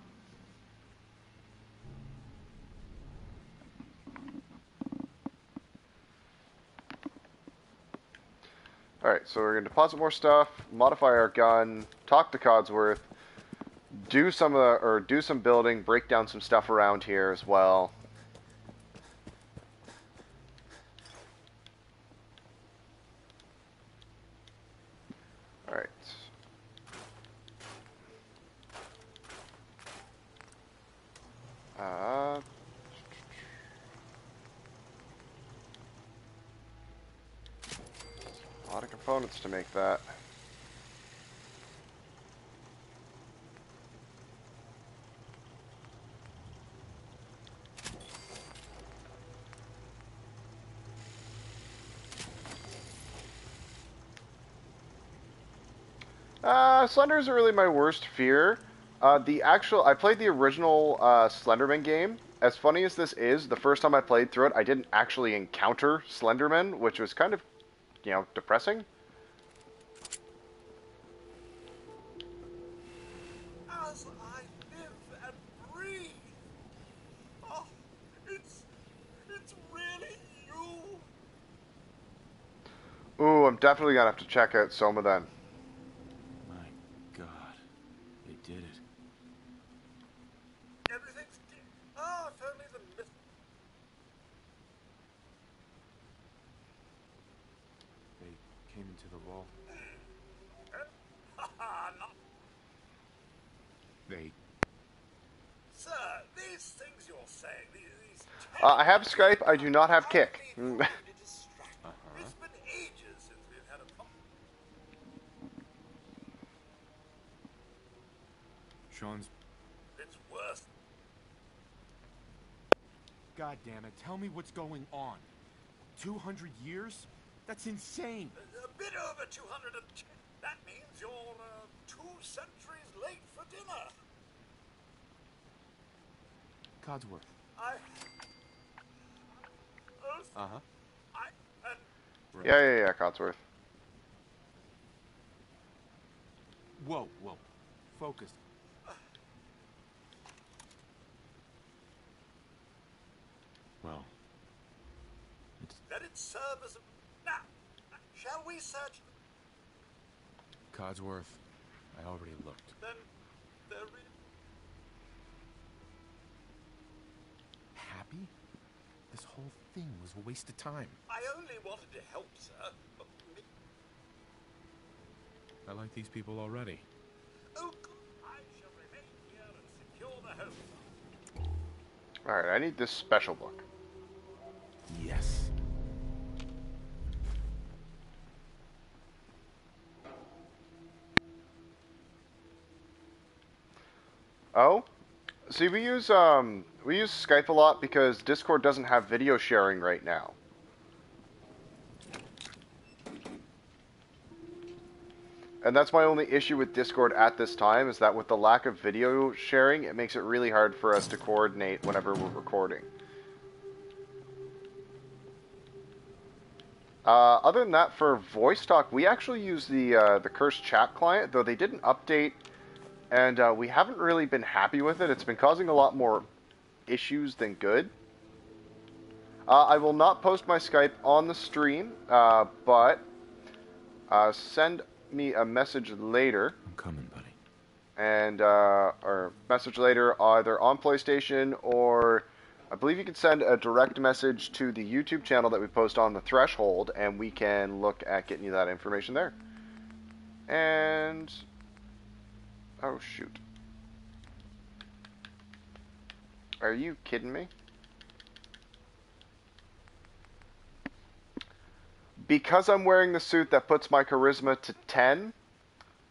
Alright, so we're going to deposit more stuff, modify our gun, talk to Codsworth, do some building, break down some stuff around here as well. Alright. A lot of components to make that. Slender isn't really my worst fear. I played the original Slenderman game. As funny as this is, the first time I played through it, I didn't actually encounter Slenderman, which was kind of, depressing. As I live and breathe. Oh, it's really you. Ooh, I'm definitely gonna have to check out Soma then. My God, they did it. Everything's oh, if only the myth. They came into the wall. Not. They... Sir, these things you're saying, these I have Skype. I do not have Kick. It's been ages since we've had a Sean's... It's worse. God damn it, tell me what's going on. 200 years? That's insane. A bit over 200. That means you're 2 centuries late for dinner. Codsworth. Uh-huh. Yeah, Cotsworth. Whoa. Focus. Well... Let it serve as a... Now, shall we search... Codsworth, I already looked. Then there is... Happy? This whole thing was a waste of time. I only wanted to help, sir. I like these people already. Oh, good. I shall remain here and secure the home. Alright, I need this special book. Yes. Oh? See, we use Skype a lot because Discord doesn't have video sharing right now. And that's my only issue with Discord at this time, is that with the lack of video sharing, it makes it really hard for us to coordinate whenever we're recording. Other than that, for voice talk, we actually use the Cursed Chat client, though they didn't update, and we haven't really been happy with it. It's been causing a lot more issues than good. I will not post my Skype on the stream, but send me a message later. I'm coming, buddy. And, or message later either on PlayStation, or I believe you can send a direct message to the YouTube channel that we post on the Threshold, and we can look at getting you that information there. And, oh shoot. Are you kidding me? Because I'm wearing the suit that puts my charisma to 10,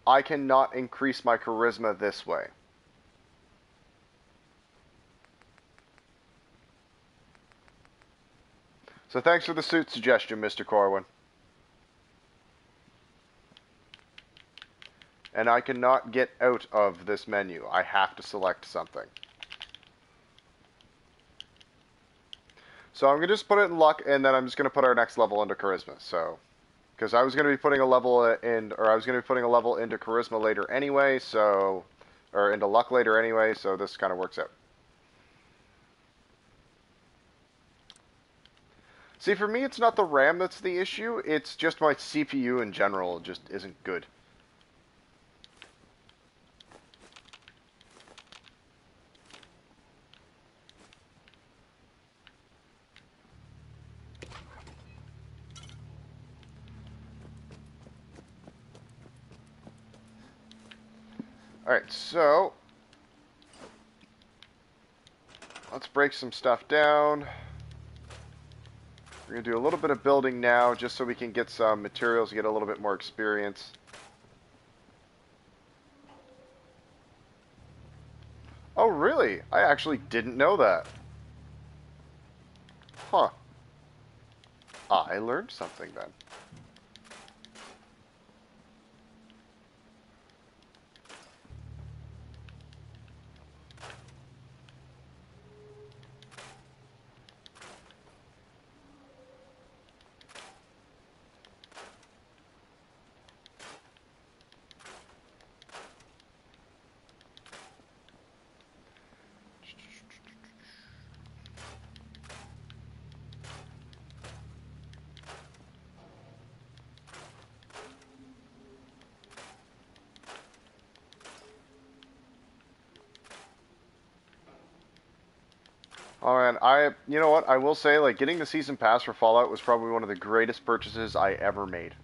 I cannot increase my charisma this way. So thanks for the suit suggestion, Mr. Corwin. And I cannot get out of this menu. I have to select something. So I'm going to just put it in luck, and then I'm just going to put our next level into charisma. So, because I was going to be putting a level in, or I was going to be putting a level into charisma later anyway, so, or into luck later anyway, so this kind of works out. See, for me, it's not the RAM that's the issue, it's just my CPU in general just isn't good. Alright, so let's break some stuff down. We're going to do a little bit of building now just so we can get some materials, get a little bit more experience. Oh, really? I actually didn't know that. Huh. I learned something then. Oh man, you know what, I will say, like, getting the season pass for Fallout was probably one of the greatest purchases I ever made.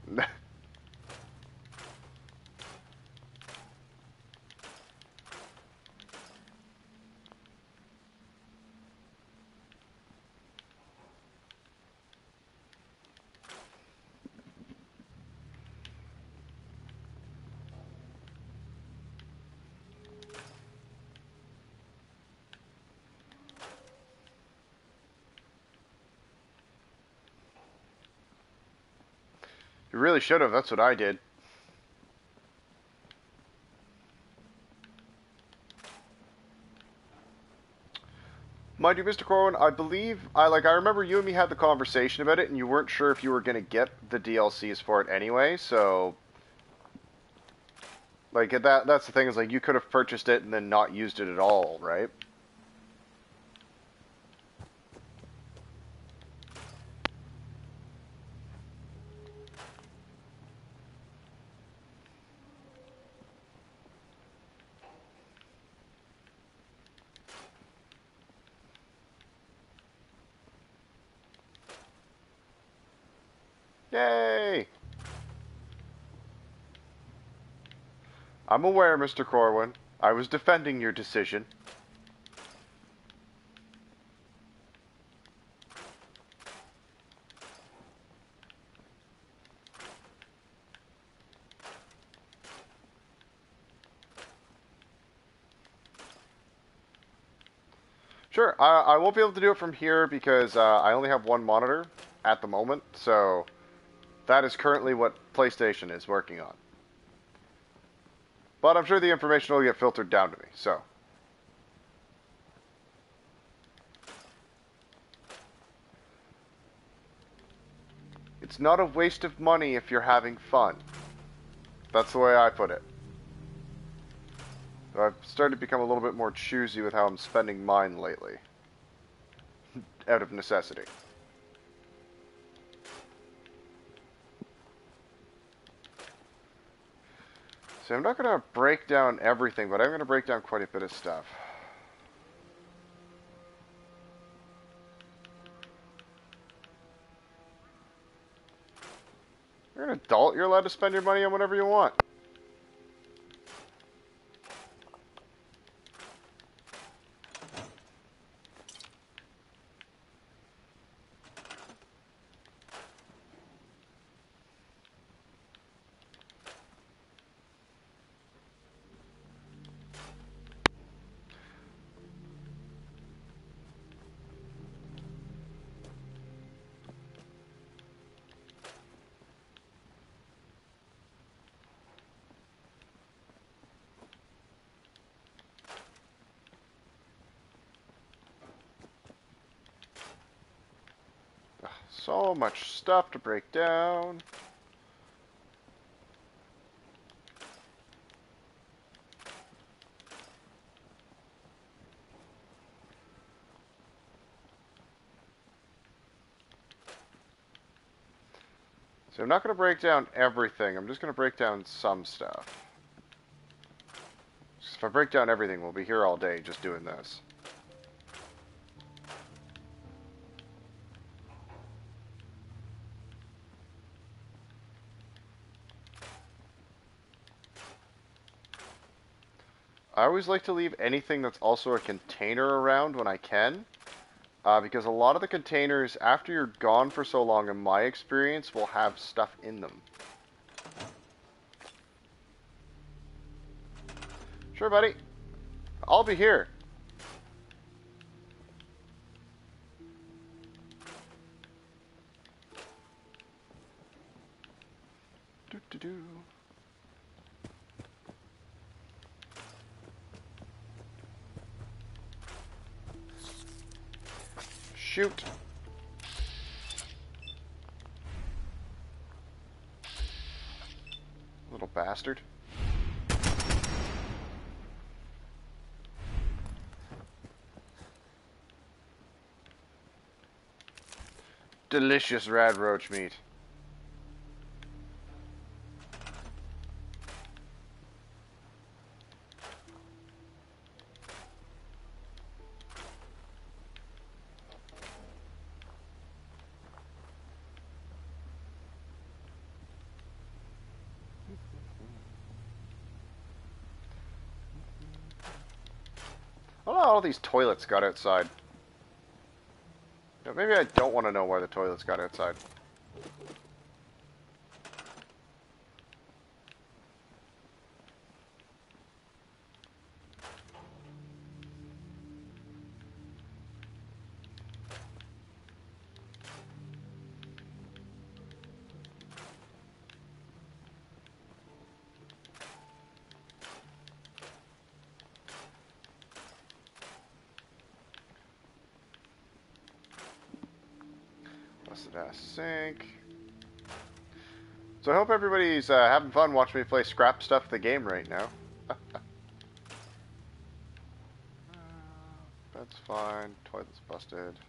You really should have. That's what I did. Mind you, Mr. Corwin, I believe I remember you and me had the conversation about it, and you weren't sure if you were gonna get the DLCs for it anyway. So, like that's the thing is like you could have purchased it and then not used it at all, right? Yay! I'm aware, Mr. Corwin. I was defending your decision. Sure, I won't be able to do it from here because I only have one monitor at the moment, so that is currently what PlayStation is working on. But I'm sure the information will get filtered down to me, so. It's not a waste of money if you're having fun. That's the way I put it. I've started to become a little bit more choosy with how I'm spending mine lately. Out of necessity. So I'm not going to break down everything, but I'm going to break down quite a bit of stuff. You're an adult. You're allowed to spend your money on whatever you want. So much stuff to break down. So I'm not going to break down everything. I'm just going to break down some stuff. If I break down everything, we'll be here all day just doing this. I always like to leave anything that's also a container around when I can. Because a lot of the containers, after you're gone for so long, in my experience, will have stuff in them. Sure, buddy. I'll be here. Do-do-do. Shoot. Little bastard. Delicious rad roach meat. I don't know how all these toilets got outside. Maybe I don't want to know why the toilets got outside. Busted ass sink. So I hope everybody's having fun watching me play scrap stuff the game right now. That's fine. Toilet's busted.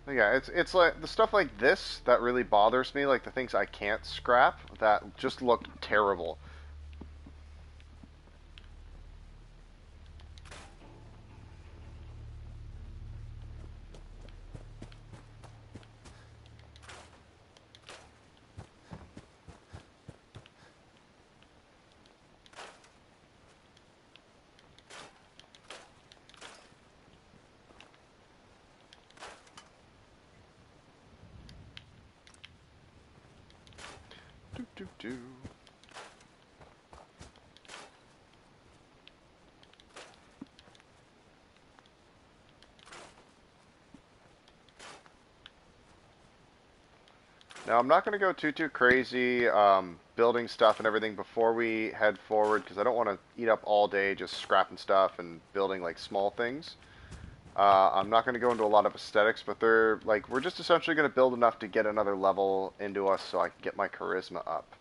Yeah, it's like the stuff like this that really bothers me, like the things I can't scrap that just look terrible. Do do do. Now, I'm not going to go too crazy building stuff and everything before we head forward, because I don't want to eat up all day just scrapping stuff and building like small things. I'm not going to go into a lot of aesthetics, but they're like we're just essentially going to build enough to get another level into us so I can get my charisma up.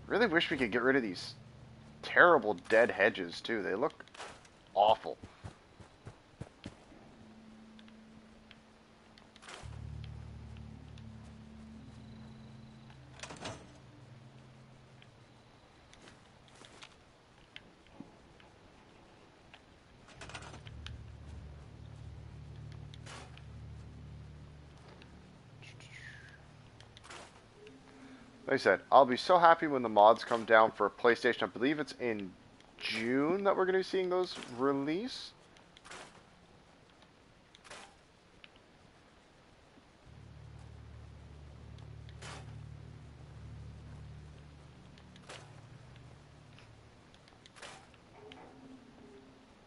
Really wish we could get rid of these terrible dead hedges too. They look awful. Like I said, I'll be so happy when the mods come down for PlayStation. I believe it's in June that we're going to be seeing those release.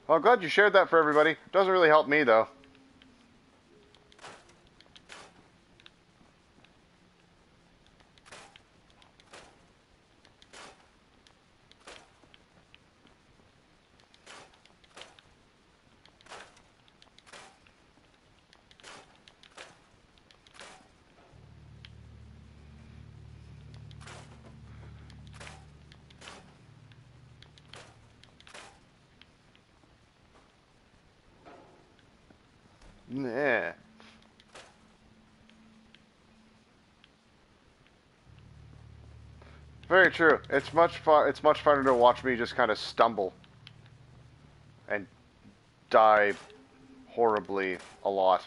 Well, I'm glad you shared that for everybody. Doesn't really help me, though. Nah. Very true. It's much fun. It's much funner to watch me just kind of stumble and die horribly a lot.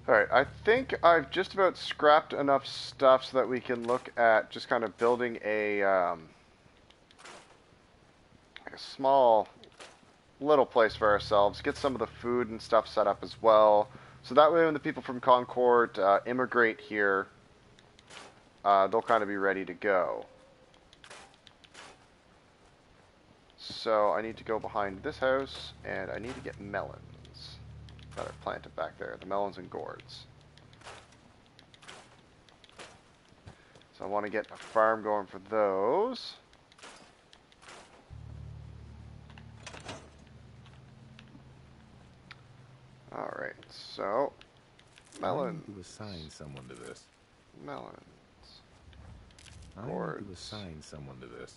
Alright, I think I've just about scrapped enough stuff so that we can look at just kind of building like a small little place for ourselves, get some of the food and stuff set up as well. So that way when the people from Concord immigrate here, they'll kind of be ready to go. So I need to go behind this house, and I need to get melons that are planted back there, the melons and gourds. So I want to get a farm going for those. Alright, so melons. I need to assign someone to this. Melons. I need to assign someone to this.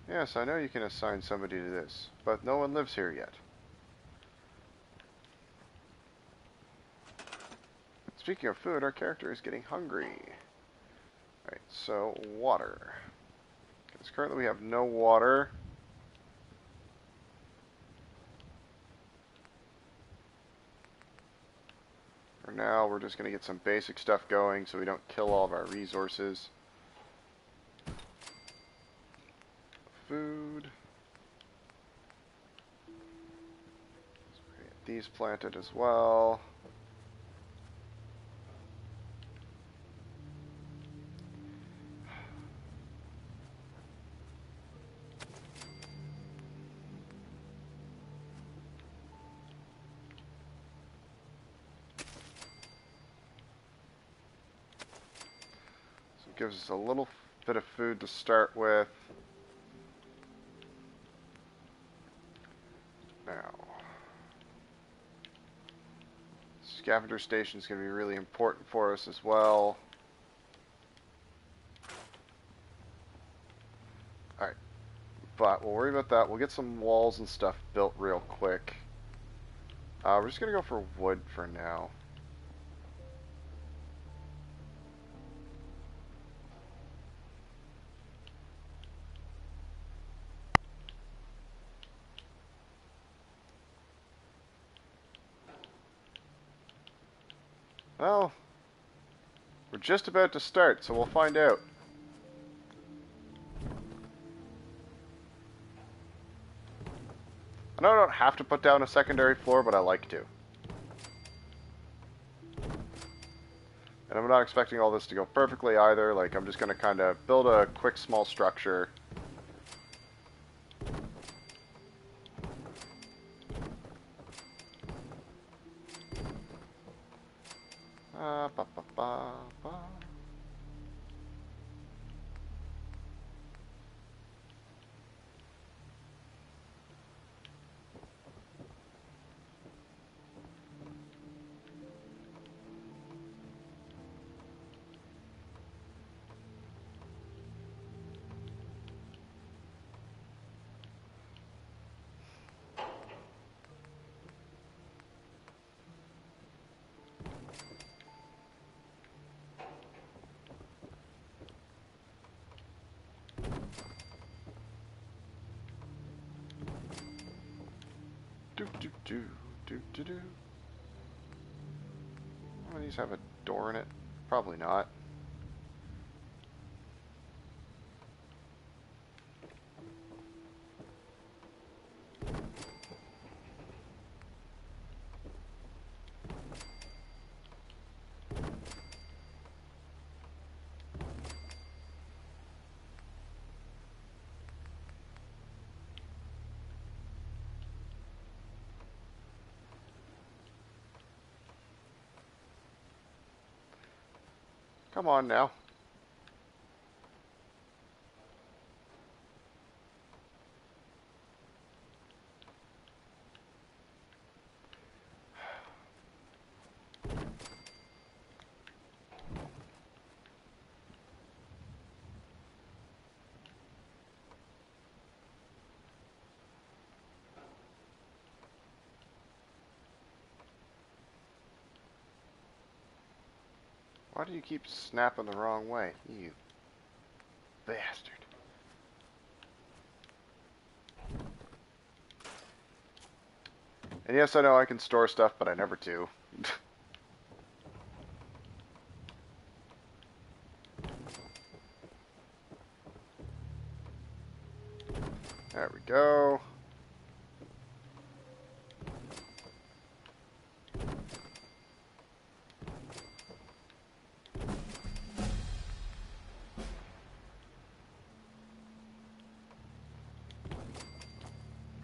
Yes, I know you can assign somebody to this, but no one lives here yet. Speaking of food, our character is getting hungry. Alright, so water. Because currently we have no water. For now, we're just going to get some basic stuff going so we don't kill all of our resources. Food. Get these planted as well. gives us a little bit of food to start with. Now, scavenger station is going to be really important for us as well. Alright, but we'll worry about that. We'll get some walls and stuff built real quick. We're just going to go for wood for now. Well, we're just about to start, so we'll find out. I know I don't have to put down a secondary floor, but I like to. And I'm not expecting all this to go perfectly either. Like, I'm just going to kind of build a quick, small structure. Ba, ba, ba, ba. Do. How many of these have a door in it? Probably not. Come on now. Why do you keep snapping the wrong way? You bastard. And yes, I know I can store stuff, but I never do. There we go.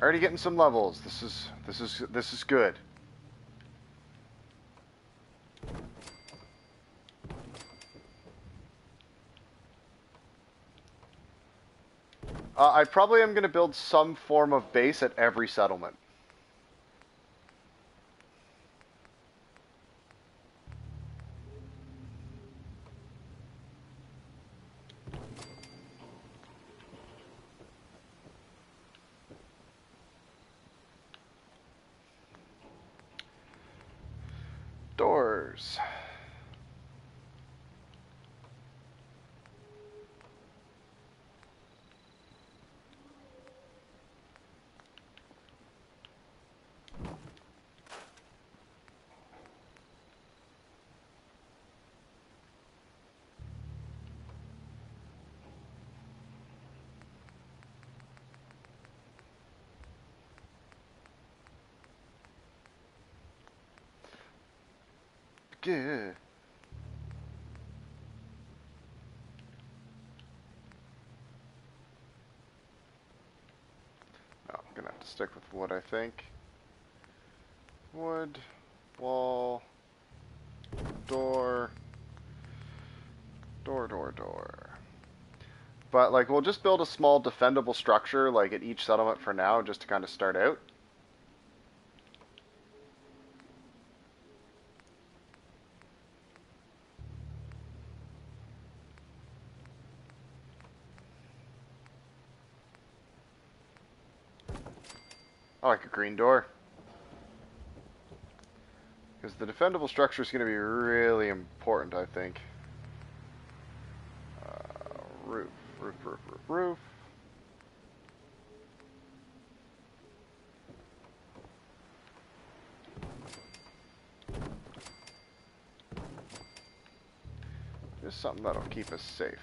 Already getting some levels. This is good. I probably am going to build some form of base at every settlement. Doors. Good. No, I'm gonna have to stick with wood, I think. Wood, wall, door, Door. But, like, we'll just build a small defendable structure, like, at each settlement for now, just to kind of start out. I like a green door. Because the defendable structure is going to be really important, I think. Roof. Just something that'll keep us safe.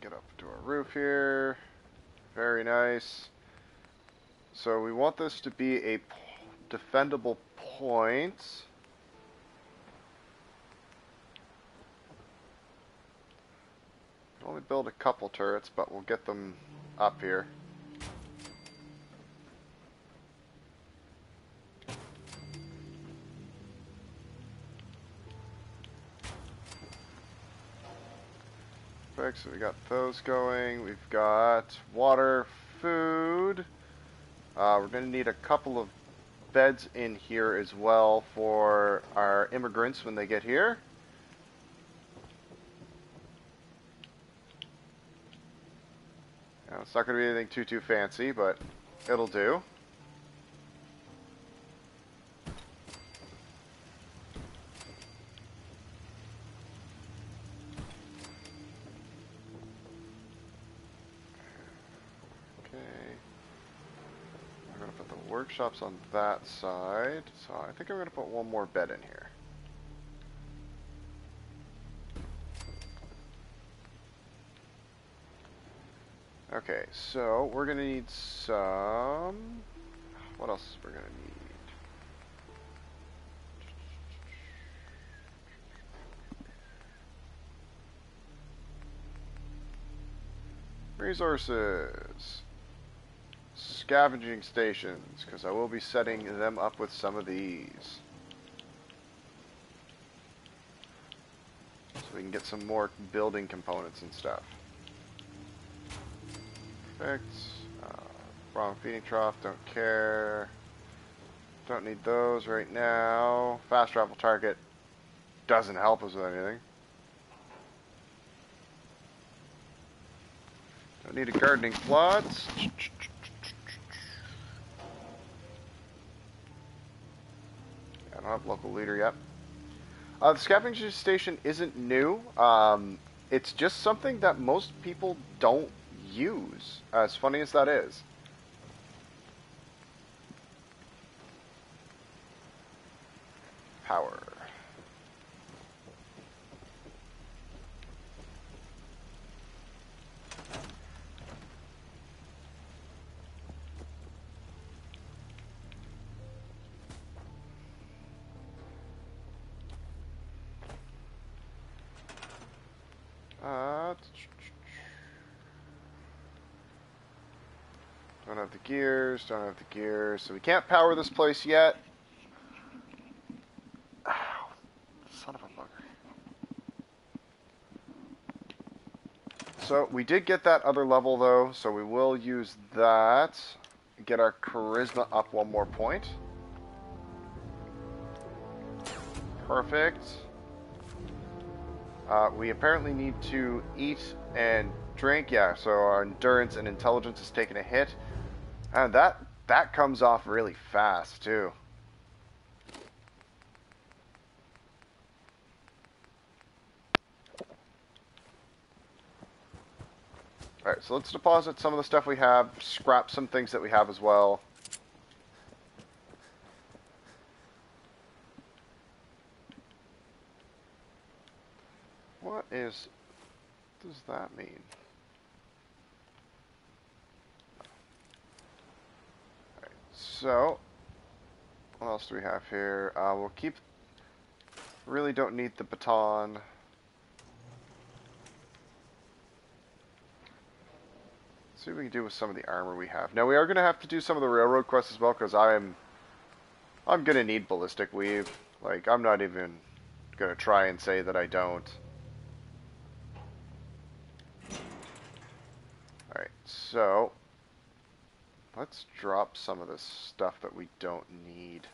Get up to our roof here. Very nice. So we want this to be a defendable point. We'll only build a couple turrets, but we'll get them up here. So we got those going. We've got water, food. We're going to need a couple of beds in here as well for our immigrants when they get here. Now, it's not going to be anything too fancy, but it'll do. Workshops on that side, so I think I'm going to put one more bed in here. Okay, so we're going to need some... What else we're going to need? Resources. Scavenging stations, because I will be setting them up with some of these. So we can get some more building components and stuff. Perfect. Wrong feeding trough, don't care. Don't need those right now. Fast travel target doesn't help us with anything. Don't need a gardening plot. I don't have local leader yet. The scavenging station isn't new. It's just something that most people don't use, as funny as that is. Power. Don't have the gears, so we can't power this place yet. Ow, son of a bugger. So we did get that other level though, so we will use that. Get our charisma up one more point. Perfect. We apparently need to eat and drink, yeah, so our endurance and intelligence is taking a hit. And that comes off really fast, too. Alright, so let's deposit some of the stuff we have, scrap some things that we have as well. What does that mean? Alright, so, what else do we have here? We'll keep, really don't need the baton. See what we can do with some of the armor we have. Now we are going to have to do some of the railroad quests as well, because I'm going to need ballistic weave. Like, I'm not even going to try and say that I don't. Alright, so let's drop some of this stuff that we don't need.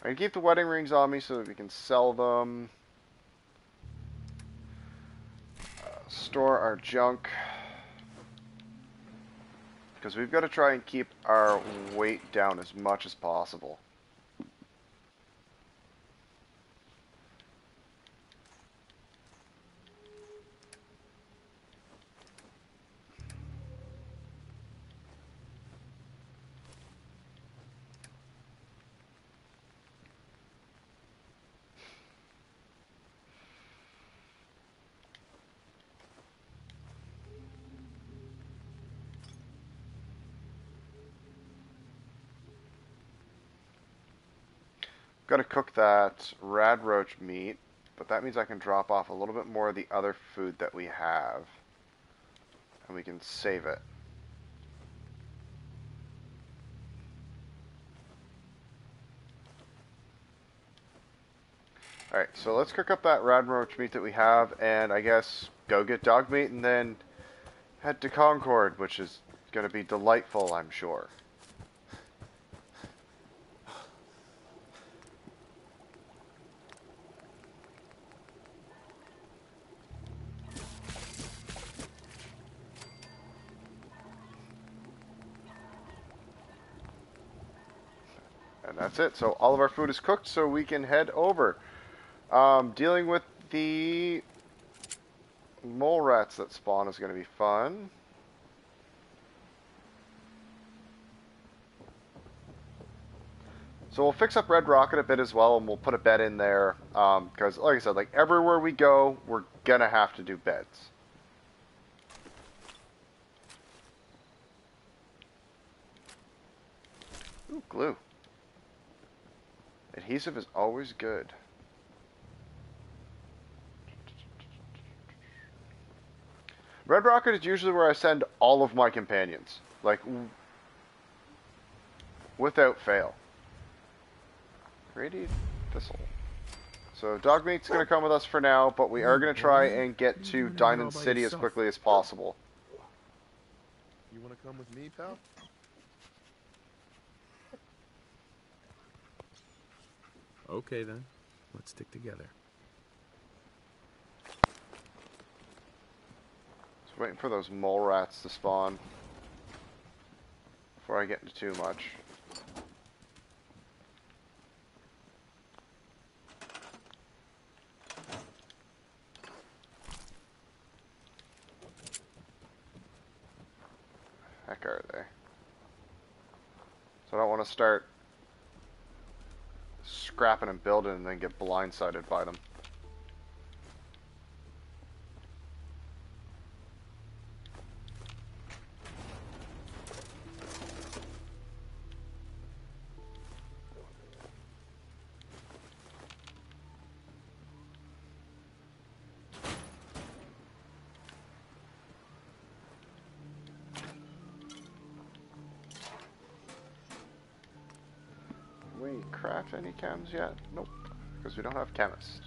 I'm going to keep the wedding rings on me so that we can sell them. Store our junk. Because we've got to try and keep our weight down as much as possible. Got to cook that rad roach meat, but that means I can drop off a little bit more of the other food that we have, and we can save it. Alright, so let's cook up that rad roach meat that we have, and I guess go get dog meat and then head to Concord, which is going to be delightful, I'm sure. And that's it. So all of our food is cooked, so we can head over. Dealing with the mole rats that spawn is going to be fun. So we'll fix up Red Rocket a bit as well, and we'll put a bed in there. Because, like I said, like everywhere we go, we're going to have to do beds. Ooh, glue. Adhesive is always good. Red Rocket is usually where I send all of my companions. Like, without fail. Radiate Thistle. So dog meat's going to come with us for now, but we are going to try and get to Diamond City as quickly as possible. You want to come with me, pal? Okay then, let's stick together. Just waiting for those mole rats to spawn before I get into too much. Heck are they? So I don't want to start scrapping and building and then get blindsided by them. We craft any chems yet? Nope, because we don't have chemist.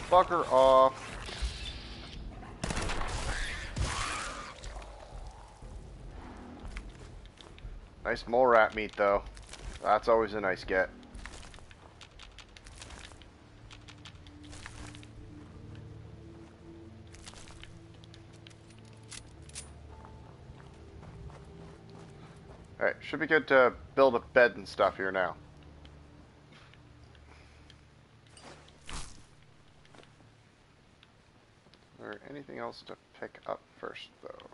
Bugger off. Nice mole rat meat, though. That's always a nice get. Alright, should be good to build a bed and stuff here now. Or anything else to pick up first, though?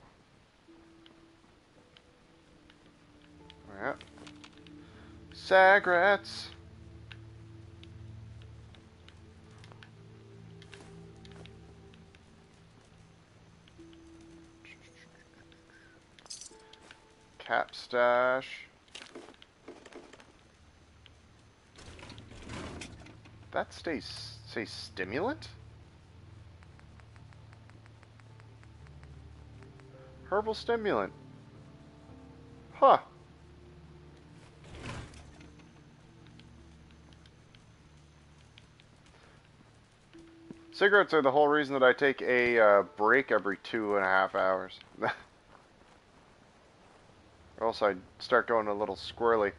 Alright. Sagrats! Cap stash. That say stimulant? Herbal stimulant. Huh. Cigarettes are the whole reason that I take a break every 2.5 hours. Or else I'd start going a little squirrely.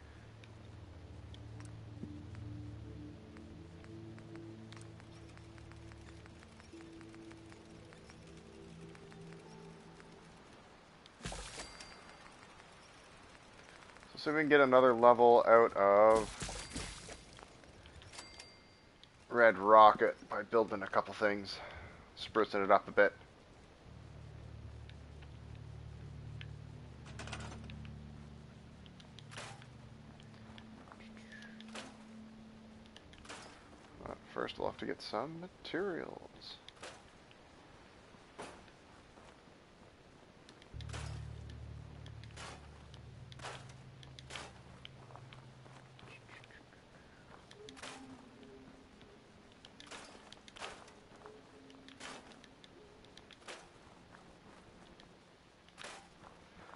So see if we can get another level out of Red Rocket by building a couple things, sprucing it up a bit. First, we'll have to get some materials.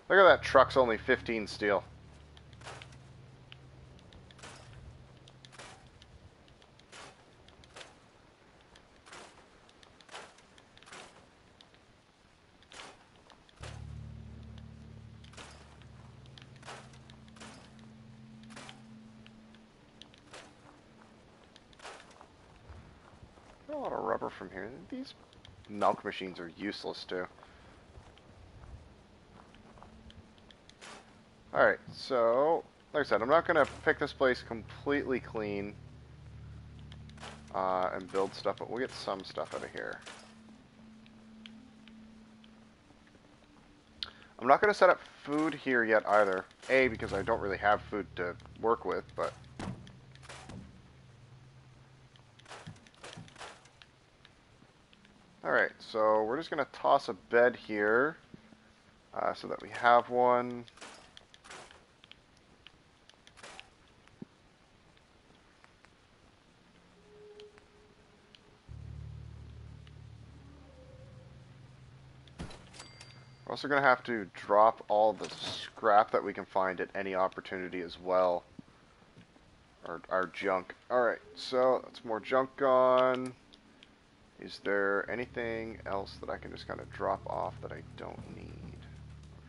Look at that, truck's only 15 steel. A lot of rubber from here. These milk machines are useless too. Alright, so, like I said, I'm not going to pick this place completely clean and build stuff, but we'll get some stuff out of here. I'm not going to set up food here yet either. A, because I don't really have food to work with, but... Alright, so we're just going to toss a bed here so that we have one. We're also going to have to drop all the scrap that we can find at any opportunity as well. Or our junk. Alright, so that's more junk gone. Is there anything else that I can just kind of drop off that I don't need?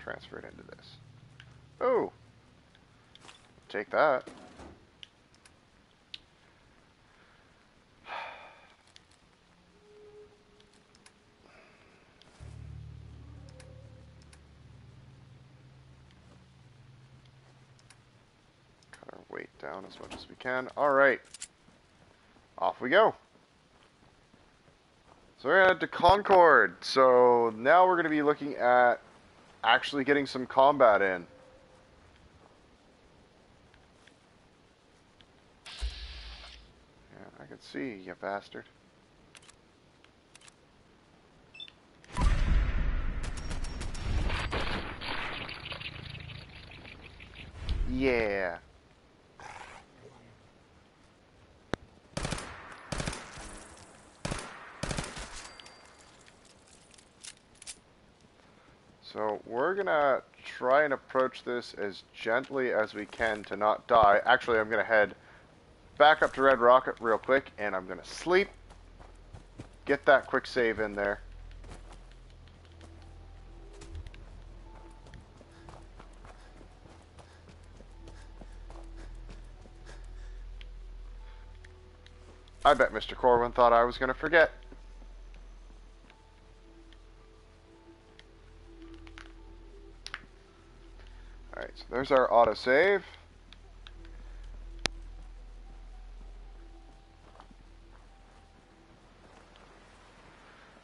Transfer it into this. Oh! Take that. Cut our weight down as much as we can. Alright. Off we go. So we're headed to Concord. So now we're going to be looking at actually getting some combat in. Yeah, I can see, you bastard. Yeah. So we're gonna try and approach this as gently as we can to not die. Actually, I'm gonna head back up to Red Rocket real quick, and I'm gonna sleep. get that quick save in there. I bet Mr. Corwin thought I was going to forget. Alright, so there's our autosave.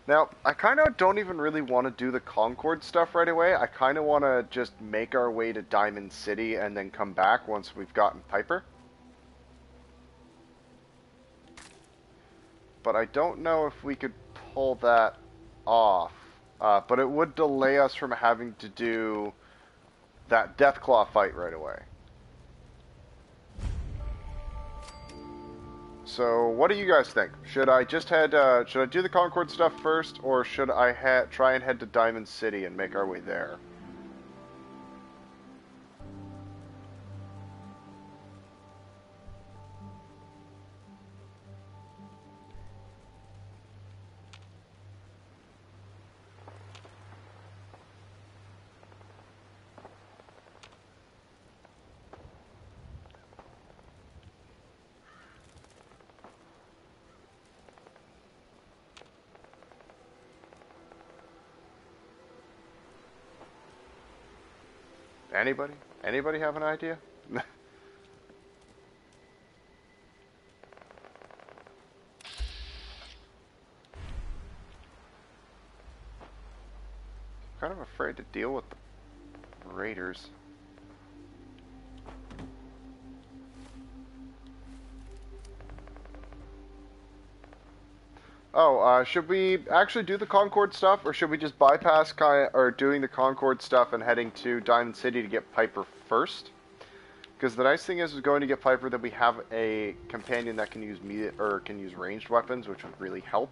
Now, I kind of don't even really want to do the Concord stuff right away. I kind of want to just make our way to Diamond City and then come back once we've gotten Piper. But I don't know if we could pull that off. But it would delay us from having to do that Deathclaw fight right away. So, what do you guys think? Should I just head, should I do the Concord stuff first, or should I try and head to Diamond City and make our way there? Anybody? Anybody have an idea? Kind of afraid to deal with the raiders. Oh, should we actually do the Concord stuff, or should we just bypass doing the Concord stuff and heading to Diamond City to get Piper first? Because the nice thing is going to get Piper that we have a companion that can use ranged weapons, which would really help.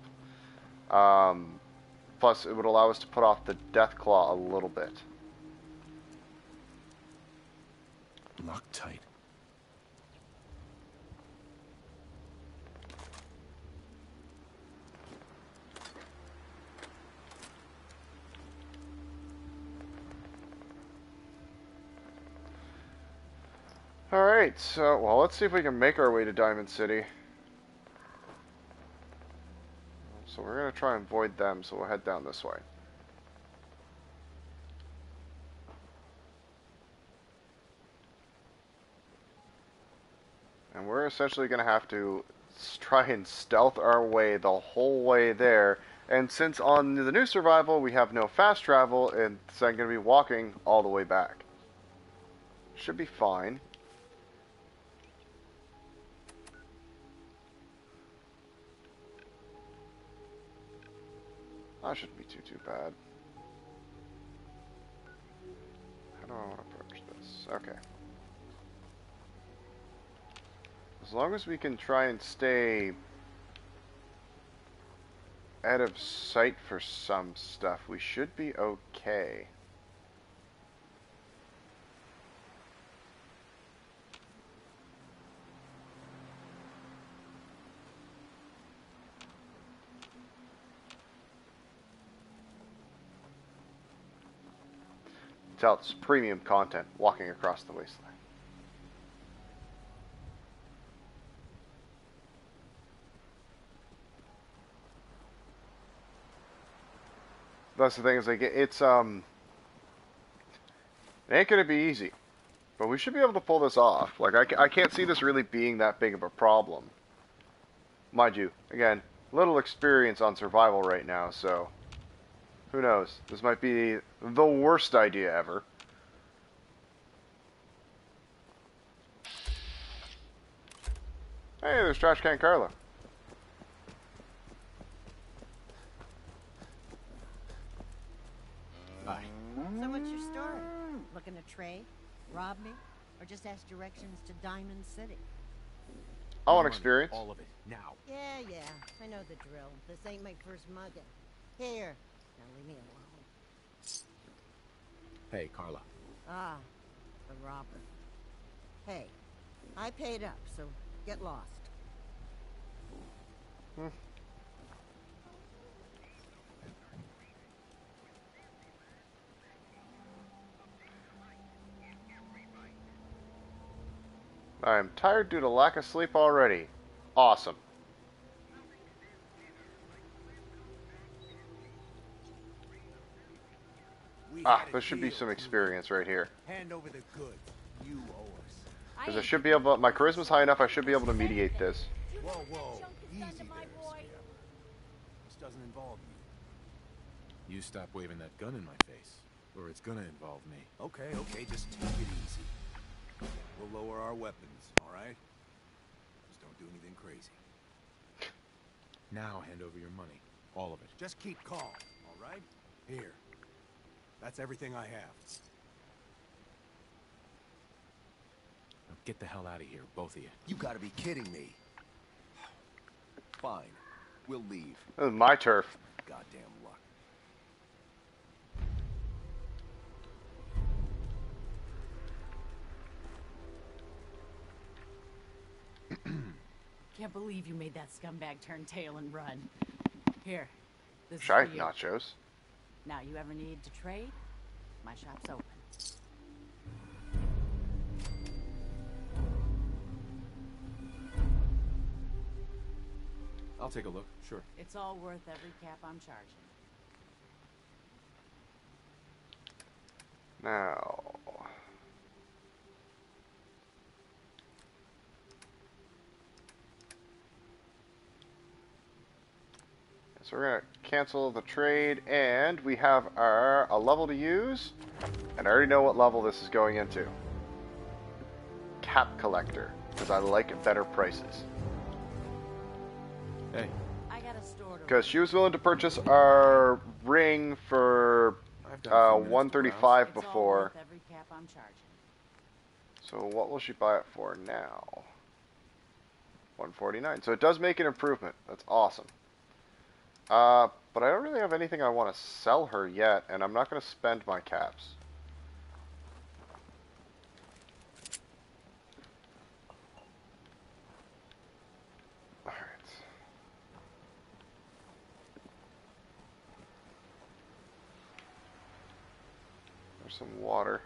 Plus, it would allow us to put off the Deathclaw a little bit. Loctite. Alright, so, well, let's see if we can make our way to Diamond City. So we're going to try and avoid them, so we'll head down this way. And we're essentially going to have to try and stealth our way the whole way there. And since on the new survival we have no fast travel, it's going to be walking all the way back. Should be fine. That shouldn't be too bad. How do I want to approach this? Okay. As long as we can try and stay out of sight for some stuff, we should be okay. Tell it's premium content walking across the wasteland. That's the thing, is like it ain't gonna be easy, but we should be able to pull this off. Like I can't see this really being that big of a problem. Mind you, again, little experience on survival right now, so who knows? This might be the worst idea ever. Hey, there's Trash Can Carla. Hi. So what's your story? Looking to trade? Rob me? Or just ask directions to Diamond City? I want experience. All of it, now. Yeah, I know the drill. This ain't my first mugging. Here. Now leave me alone. Hey, Carla. Ah, the robber. Hey, I paid up, so get lost. I am tired due to lack of sleep already. Awesome. There should be some experience right here. Hand over the goods. You owe us. Because I should be able, my charisma's high enough, I should be able to mediate this. Whoa, whoa. Easy there, Scale. This doesn't involve you. You stop waving that gun in my face, or it's gonna involve me. Okay, just take it easy. We'll lower our weapons, all right? Just don't do anything crazy. Now hand over your money. All of it. Just keep calm, all right? Here. That's everything I have. Now get the hell out of here, both of you. You gotta be kidding me. Fine. We'll leave. This is my turf. Goddamn luck. Can't believe you made that scumbag turn tail and run. Here, this is Shy for you. nachos. Now, you ever need to trade? My shop's open. I'll take a look, sure. It's all worth every cap I'm charging. Now... So we're going to cancel the trade, and we have a level to use, and I already know what level this is going into. Cap Collector, because I like better prices. Hey. I got a store to Because she was willing to purchase our ring for 135 before. every cap I'm charging. So what will she buy it for now? 149. So it does make an improvement. That's awesome. But I don't really have anything I want to sell her yet, and I'm not going to spend my caps. Alright. There's some water.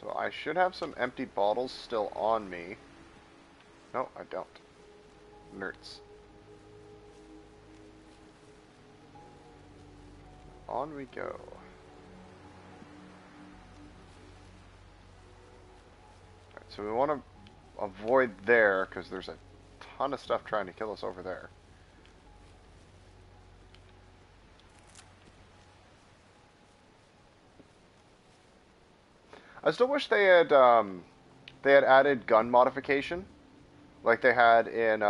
So I should have some empty bottles still on me. No, I don't. Nerds. On we go. Right, so we want to avoid there because there's a ton of stuff trying to kill us over there. I still wish they had added gun modification. Like they had in,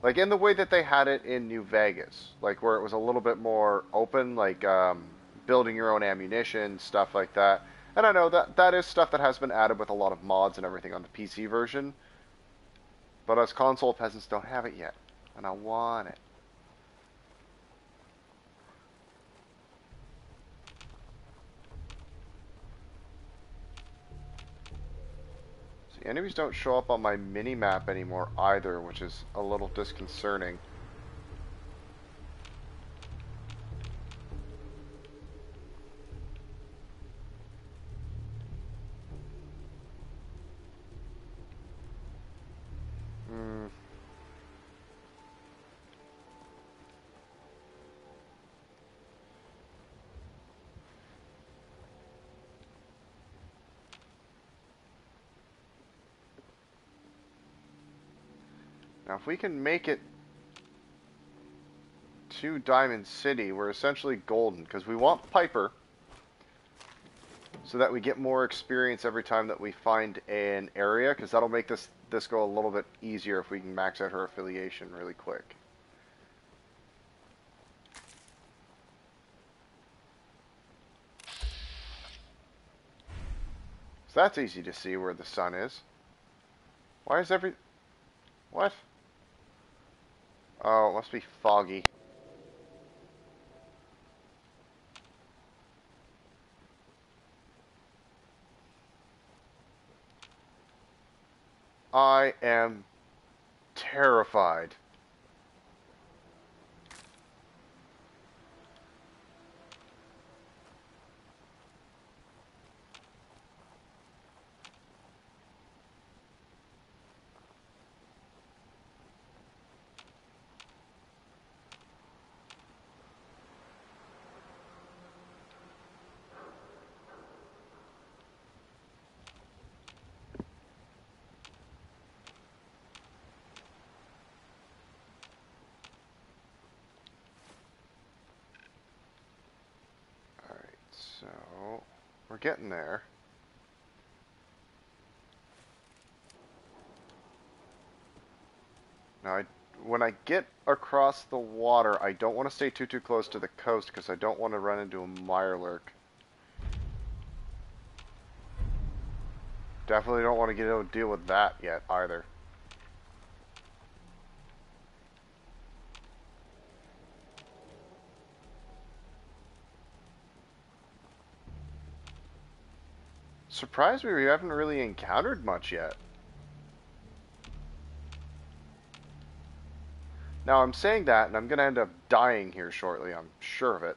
like in the way that they had it in New Vegas, like where it was a little bit more open, like building your own ammunition, stuff like that. And I know that is stuff that has been added with a lot of mods and everything on the PC version. But us console peasants don't have it yet, and I want it. Enemies don't show up on my mini-map anymore either, which is a little disconcerting. Now, if we can make it to Diamond City, we're essentially golden, because we want Piper, so that we get more experience every time that we find an area, because that'll make this go a little bit easier if we can max out her affiliation really quick. So that's easy to see where the sun is. Why is what? Oh, it must be foggy. I am terrified. We're getting there. Now, when I get across the water, I don't want to stay too close to the coast because I don't want to run into a mirelurk. Definitely don't want to get to deal with that yet either. Surprised me we haven't really encountered much yet. Now I'm saying that and I'm going to end up dying here shortly, I'm sure of it.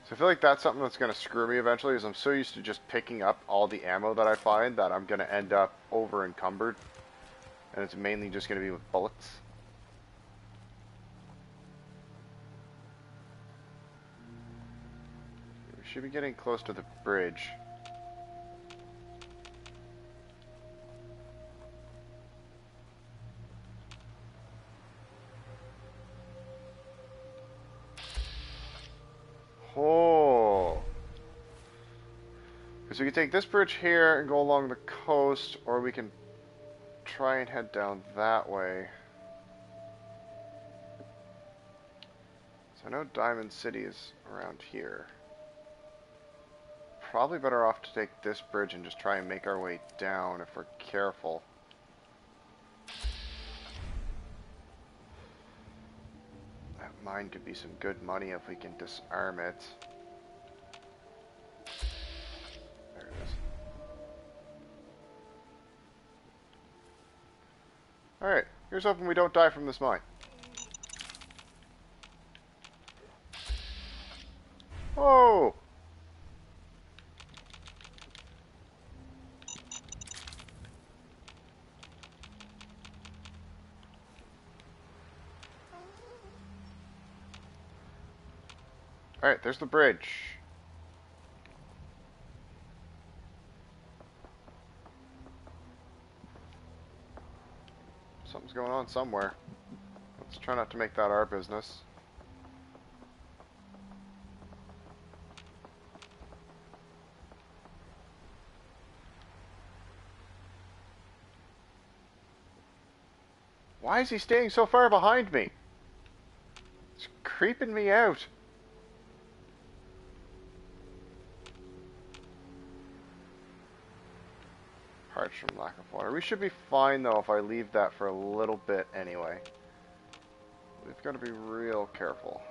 So I feel like that's something that's going to screw me eventually, is I'm so used to just picking up all the ammo that I find that I'm going to end up over encumbered. And it's mainly just going to be with bullets. We should be getting close to the bridge. Oh. Because we can take this bridge here and go along the coast, or we can try and head down that way. So I know Diamond City is around here. Probably better off to take this bridge and just try and make our way down if we're careful. That mine could be some good money if we can disarm it. There it is. Alright, here's hoping we don't die from this mine. Oh! Alright, there's the bridge. Something's going on somewhere. Let's try not to make that our business. Why is he staying so far behind me? It's creeping me out. Parched from lack of water. We should be fine though if I leave that for a little bit anyway. We've got to be real careful.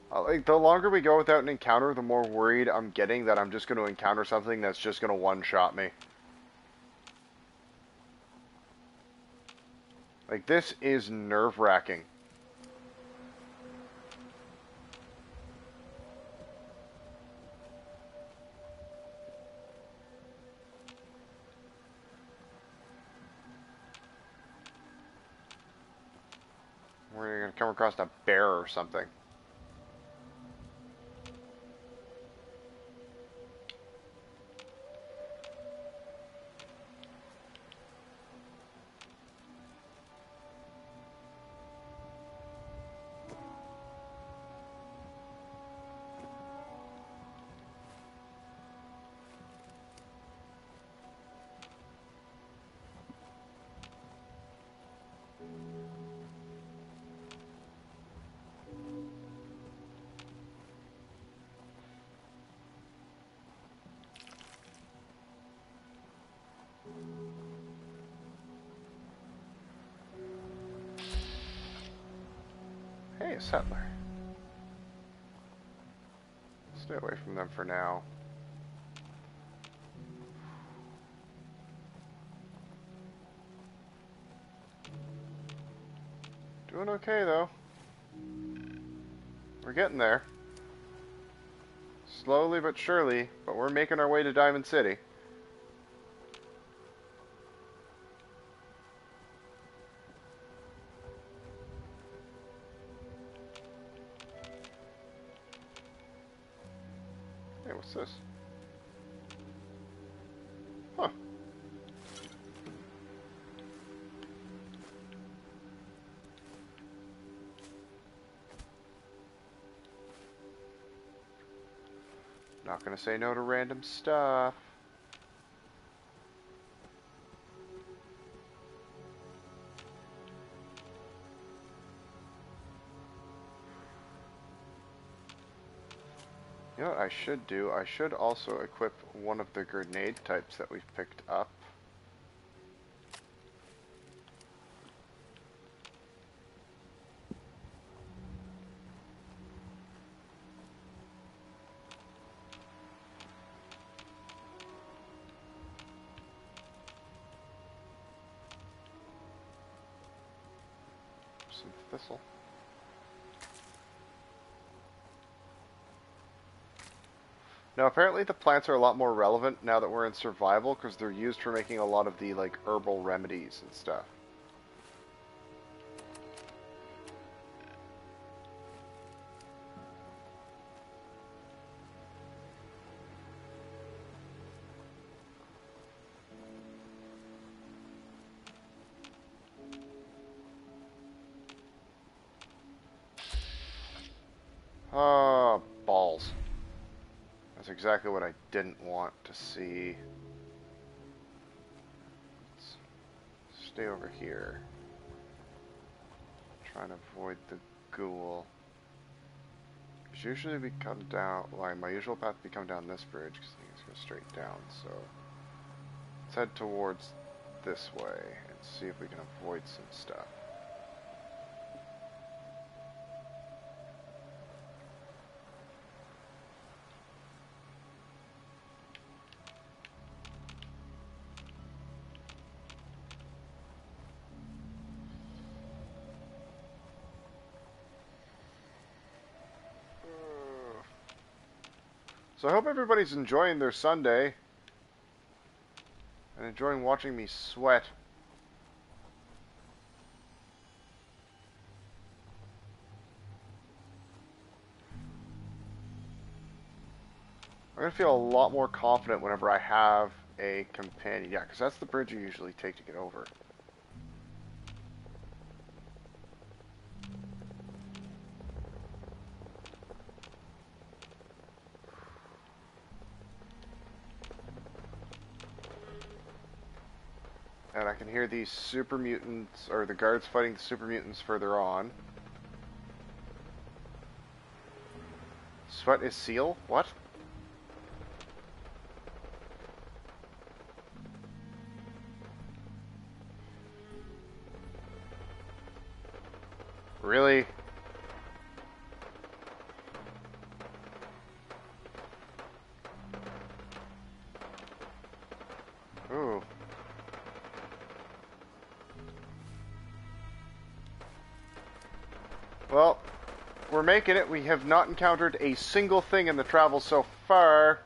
Like, the longer we go without an encounter, the more worried I'm getting that I'm just going to encounter something that's just going to one-shot me. Like, this is nerve-wracking. We're going to come across a bear or something. a settler. Stay away from them for now. Doing okay, though. We're getting there. Slowly but surely, but we're making our way to Diamond City. Hey, what's this? Huh. Not gonna say no to random stuff. You know what I should do? I should also equip one of the grenade types that we've picked up. Some thistle. Now, apparently the plants are a lot more relevant now that we're in survival because they're used for making a lot of the, like, herbal remedies and stuff. Oh, balls. That's exactly what I didn't want to see. Let's stay over here. Trying to avoid the ghoul. Because usually we come down, well, my usual path we come down this bridge because I think it's going straight down, so let's head towards this way and see if we can avoid some stuff. So I hope everybody's enjoying their Sunday and enjoying watching me sweat. I'm going to feel a lot more confident whenever I have a companion. Yeah, because that's the bridge you usually take to get over. And I can hear these super mutants, or the guards fighting the super mutants further on. Sweat is seal? What? Really? Ooh. Well, we're making it. We have not encountered a single thing in the travel so far.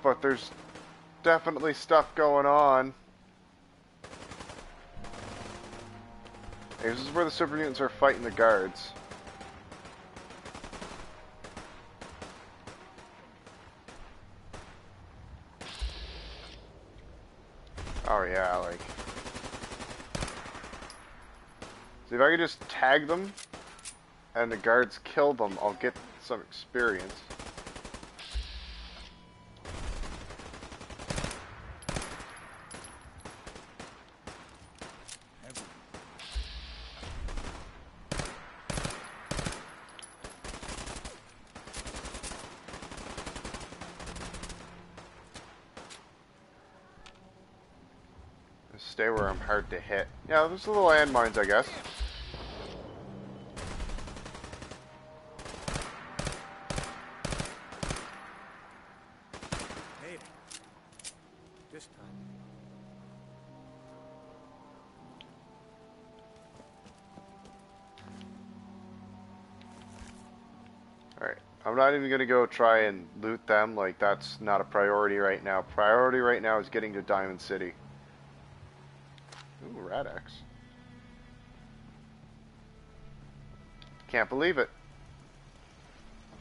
But there's definitely stuff going on. Hey, this is where the super mutants are fighting the guards. Oh yeah, like... See, if I could just tag them, and the guards kill them, I'll get some experience. stay where I'm hard to hit. Yeah, there's little landmines, I guess. Hey, this time. Alright, I'm not even gonna go try and loot them, like that's not a priority right now. Priority right now is getting to Diamond City. Ooh, Rad-X. Can't believe it.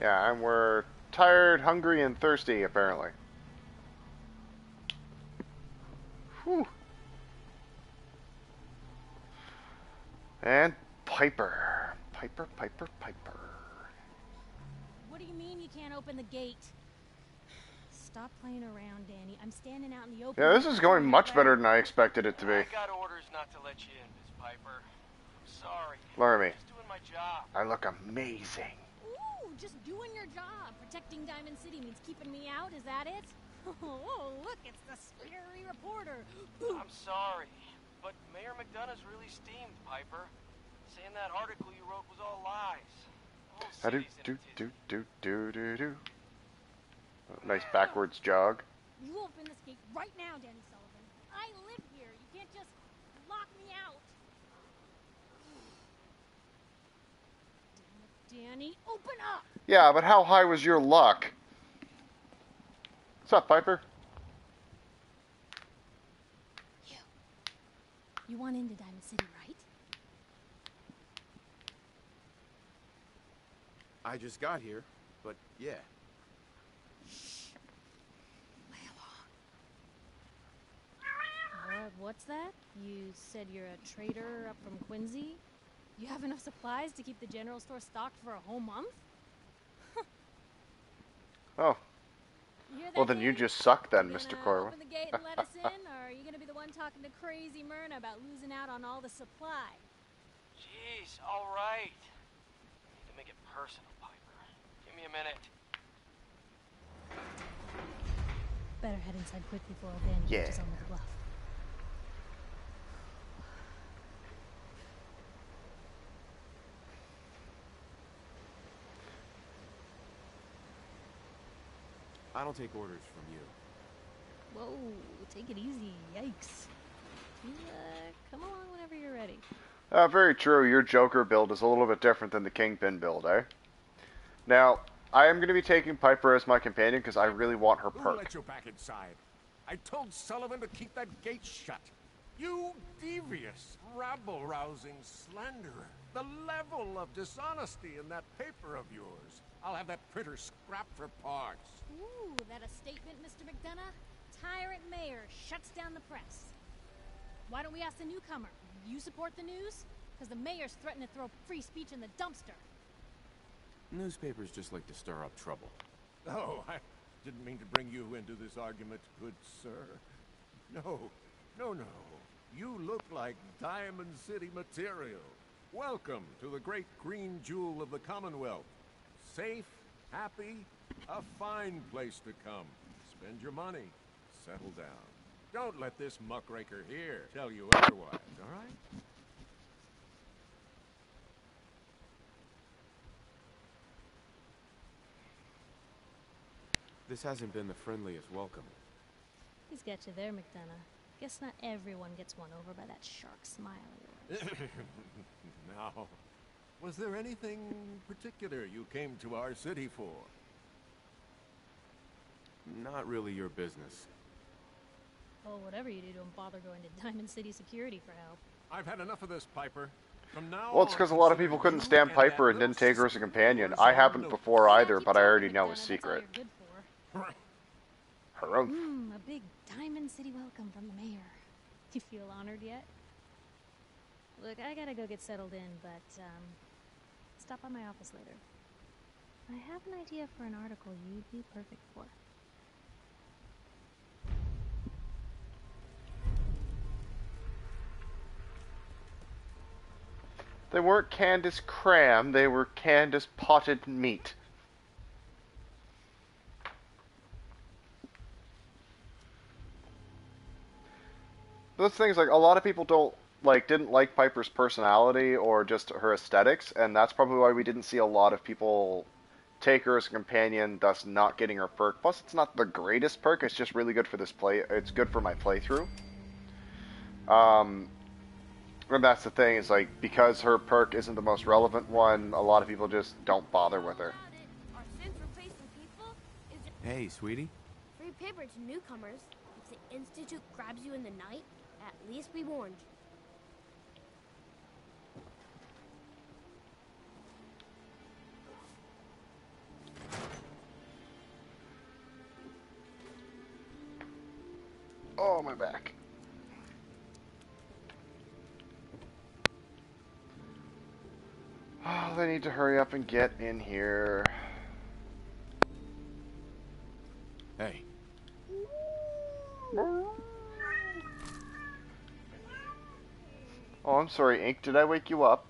Yeah, and we're tired, hungry, and thirsty, apparently. Whew. And Piper. Piper. What do you mean you can't open the gate? Stop playing around, Danny. I'm standing out in the open. Yeah, this is going much better than I expected it to be. I got orders not to let you in, Miss Piper. I'm sorry. Laramie, Just doing my job. I look amazing. Ooh, just doing your job. Protecting Diamond City means keeping me out, is that it? Oh, look, it's the scary reporter. I'm sorry, but Mayor McDonough's really steamed, Piper. Saying that article you wrote was all lies. The whole How do city's do. Nice backwards jog. You open this gate right now, Danny Sullivan. I live here. You can't just lock me out. Damn it, Danny, open up! Yeah, but how high was your luck? What's up, Piper? You want into Diamond City, right? I just got here, but yeah. What's that? You said you're a trader up from Quincy? You have enough supplies to keep the general store stocked for a whole month? Oh. Well, then you Danny? just suck then, You Mr. gonna Corwin. open the gate and let us in, or are you gonna be the one talking to crazy Myrna about losing out on all the supply? Jeez, all right. I need to make it personal, Piper. Give me a minute. Better head inside quick before old Danny catches on with the bluff. I don't take orders from you. Whoa, take it easy. Yikes. You, come along whenever you're ready. Very true. Your Joker build is a little bit different than the Kingpin build, eh? Now, I am going to be taking Piper as my companion because I really want her Who perk. let you back inside? I told Sullivan to keep that gate shut. You devious, rabble-rousing slanderer. The level of dishonesty in that paper of yours. I'll have that printer scrapped for parts. Ooh, that a statement, Mr. McDonough? Tyrant mayor shuts down the press. Why don't we ask the newcomer? You support the news? Because the mayor's threatened to throw free speech in the dumpster. Newspapers just like to stir up trouble. Oh, I didn't mean to bring you into this argument, good sir. No. You look like Diamond City material. Welcome to the great green jewel of the Commonwealth. Safe, happy, a fine place to come. Spend your money. Settle down. Don't let this muckraker here tell you otherwise, all right? This hasn't been the friendliest welcome. He's got you there, McDonough. Guess not everyone gets won over by that shark smile of yours. Now, was there anything particular you came to our city for? Not really your business. Well, whatever you do, don't bother going to Diamond City Security for help. I've had enough of this, Piper. From now Well, it's because a lot of people couldn't stand Piper and didn't take her as a companion. I haven't before either, but I already know his secret. Her own. A big Diamond City welcome from the mayor. You feel honored yet? Look, I gotta go get settled in, but, stop by my office later. I have an idea for an article you'd be perfect for. They weren't canned as cram, they were canned as potted meat. those things, like, a lot of people didn't like Piper's personality or just her aesthetics, and that's probably why we didn't see a lot of people take her as a companion, thus not getting her perk. Plus, it's not the greatest perk, it's just really good for this play. It's good for my playthrough. And that's the thing, is like, because her perk isn't the most relevant one, a lot of people just don't bother with her. Hey, sweetie. Free paper to newcomers. If the Institute grabs you in the night, at least be warned. Oh, my back. Oh, they need to hurry up and get in here. Hey. Oh, I'm sorry, Ink. Did I wake you up?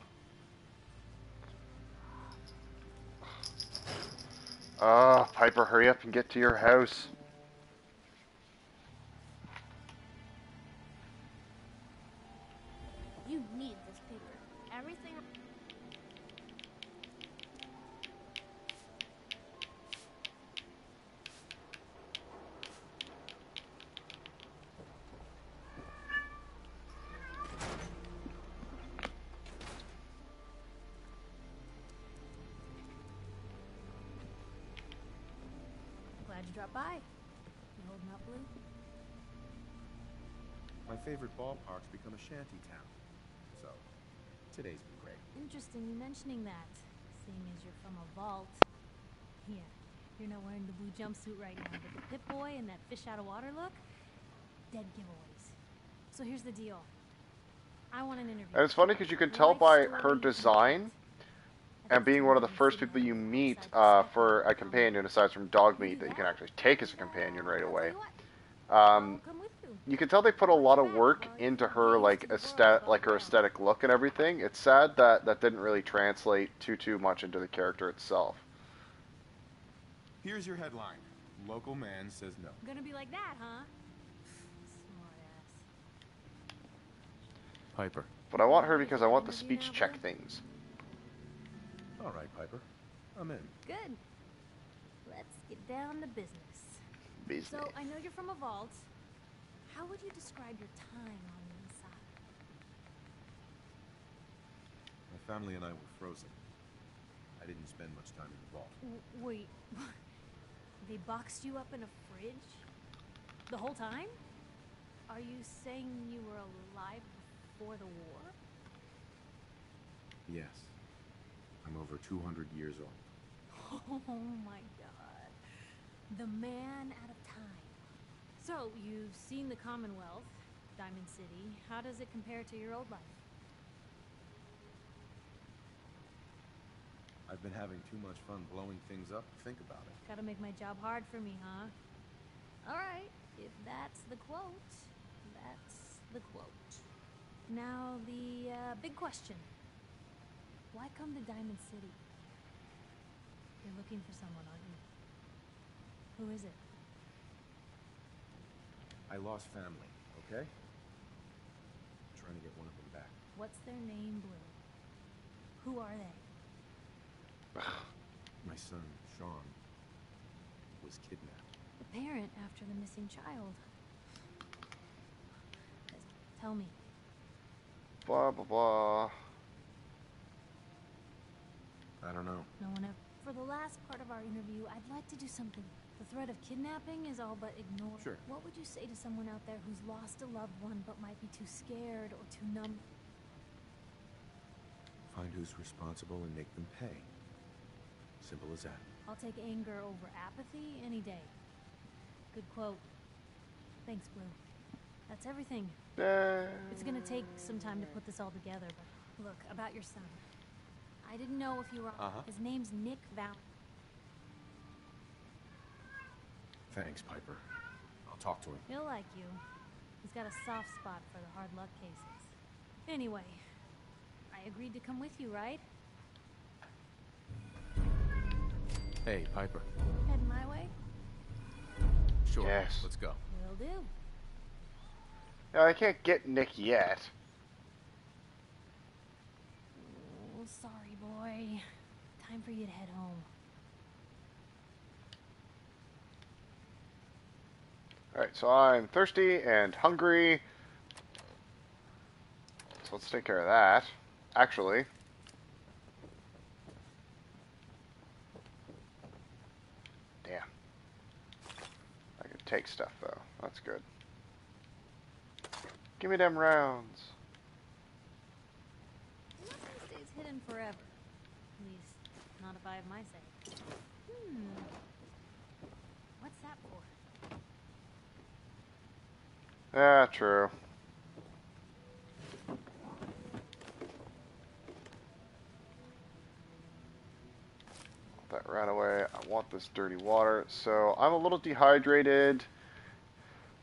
Ah, Piper, hurry up and get to your house. You need this paper. Everything. Glad you dropped by. You holding up, Blue? My favorite ballpark's become a shanty town. So, today's been great. Interesting you mentioning that, seeing as you're from a vault. Yeah, you're not wearing the blue jumpsuit right now, but the Pip-Boy and that fish out of water look? Dead giveaways. So here's the deal. I want an interview. And it's funny because you can tell by her design and being one of the first people you meet for a companion, aside from Dogmeat, that you can actually take as a companion right away. You can tell they put a lot of work into her, like her aesthetic look and everything. It's sad that that didn't really translate too much into the character itself. Here's your headline. Local man says no. Gonna be like that, huh? Smart ass. Piper. But I want her because I want the speech check things. All right, Piper. I'm in. Good. Let's get down to business. So, I know you're from a vault. How would you describe your time on the inside? My family and I were frozen. I didn't spend much time in the vault. Wait. They boxed you up in a fridge? The whole time? Are you saying you were alive before the war? Yes. I'm over 200 years old. Oh my god. The man out of time. So, you've seen the Commonwealth, Diamond City. How does it compare to your old life? I've been having too much fun blowing things up. Think about it. Gotta make my job hard for me, huh? Alright, if that's the quote, that's the quote. Now, the big question. Why come to Diamond City? You're looking for someone, aren't you? Who is it? I lost family, okay? I'm trying to get one of them back. What's their name, Blue? Who are they? My son, Sean, was kidnapped. The parent after the missing child. Tell me. Blah, blah, blah. I don't know. No one ever. For the last part of our interview, I'd like to do something. The threat of kidnapping is all but ignored. Sure. What would you say to someone out there who's lost a loved one but might be too scared or too numb? Find who's responsible and make them pay. Simple as that. I'll take anger over apathy any day. Good quote. Thanks, Blue. That's everything. It's gonna take some time to put this all together, but look, about your son. I didn't know if you were... His name's Nick Val... Thanks, Piper. I'll talk to him. He'll like you. He's got a soft spot for the hard luck cases. Anyway, I agreed to come with you, right? Hey, Piper. Heading my way? Sure. Yes. Let's go. Will do. Yeah, I can't get Nick yet. Oh, sorry, boy. Time for you to head home. Alright, so I'm thirsty and hungry. So let's take care of that. Actually. Damn. I can take stuff, though. That's good. Give me them rounds. Nothing stays hidden forever. At least, not if I have my say. What's that for? Yeah, true. That ran away. I want this dirty water. So I'm a little dehydrated,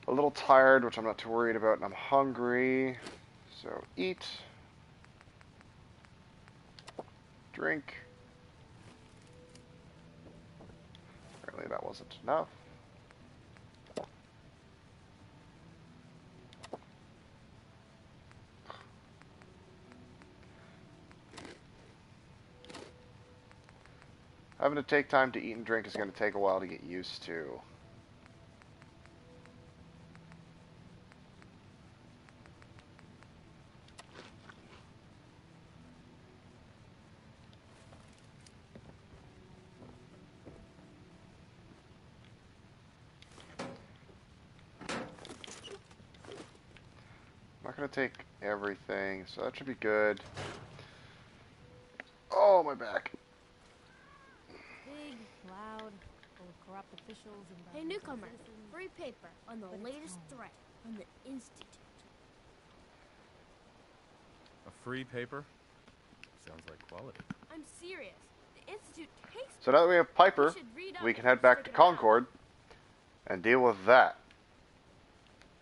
a little tired, which I'm not too worried about, and I'm hungry. So eat, drink. Apparently that wasn't enough. Having to take time to eat and drink is going to take a while to get used to. I'm not going to take everything, so that should be good. Oh, my back. Big, loud, full of corrupt officials and Hey, newcomer, free paper on the latest threat from the Institute. A free paper? Sounds like quality. I'm serious. The Institute takes. So now that we have Piper, we can head back to Concord and deal with that.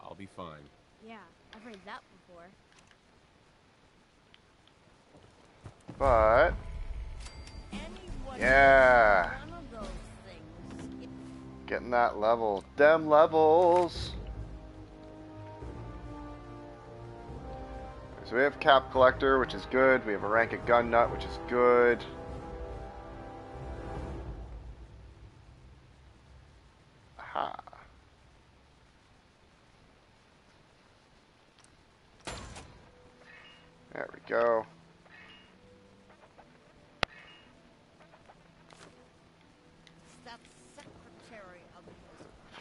I'll be fine. Yeah, I've heard that before. But yeah, getting that level, them levels. So we have Cap Collector, which is good. We have a rank of Gun Nut, which is good. Aha. There we go.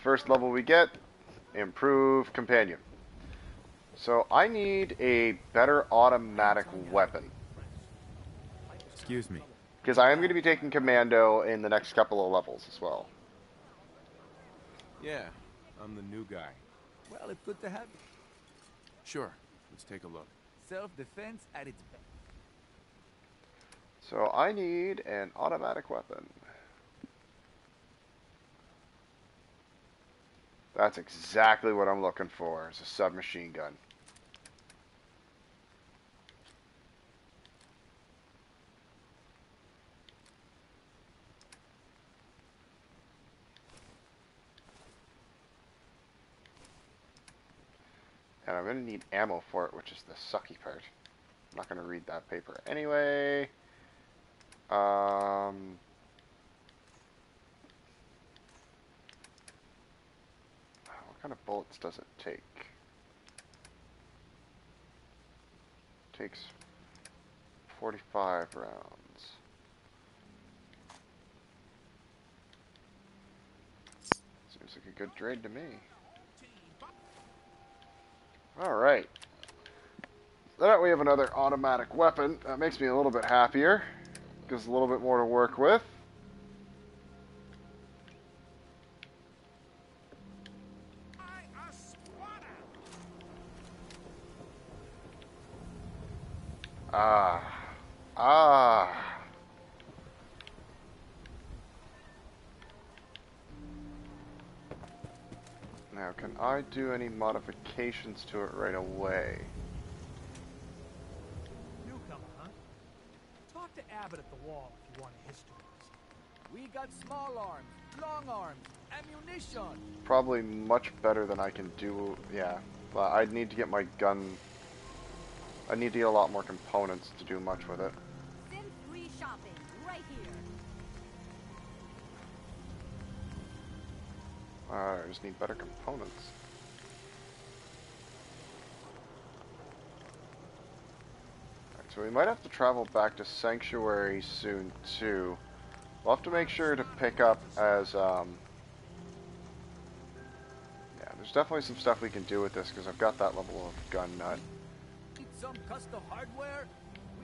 First level we get, improve companion. So I need a better automatic weapon. Excuse me. Because I am going to be taking commando in the next couple of levels as well. Yeah, I'm the new guy. Well, it's good to have you. Sure, let's take a look. Self-defense at its best. So I need an automatic weapon. That's exactly what I'm looking for, is a submachine gun. And I'm going to need ammo for it, which is the sucky part. I'm not going to read that paper anyway. What kind of bullets does it take? It takes 45 rounds. Seems like a good trade to me. Alright. That we have another automatic weapon. That makes me a little bit happier. Gives us a little bit more to work with. Now, can I do any modifications to it right away? Newcomer, huh? Talk to Abbott at the wall if you want a history lesson. We got small arms, long arms, ammunition. Probably much better than I can do, yeah, But I'd need to get my gun... I need to get a lot more components to do much with it. Sin free shopping right here. I just need better components. Alright, so we might have to travel back to Sanctuary soon, too. We'll have to make sure to pick up as, yeah, there's definitely some stuff we can do with this, because I've got that level of gun nut. Need some custom hardware?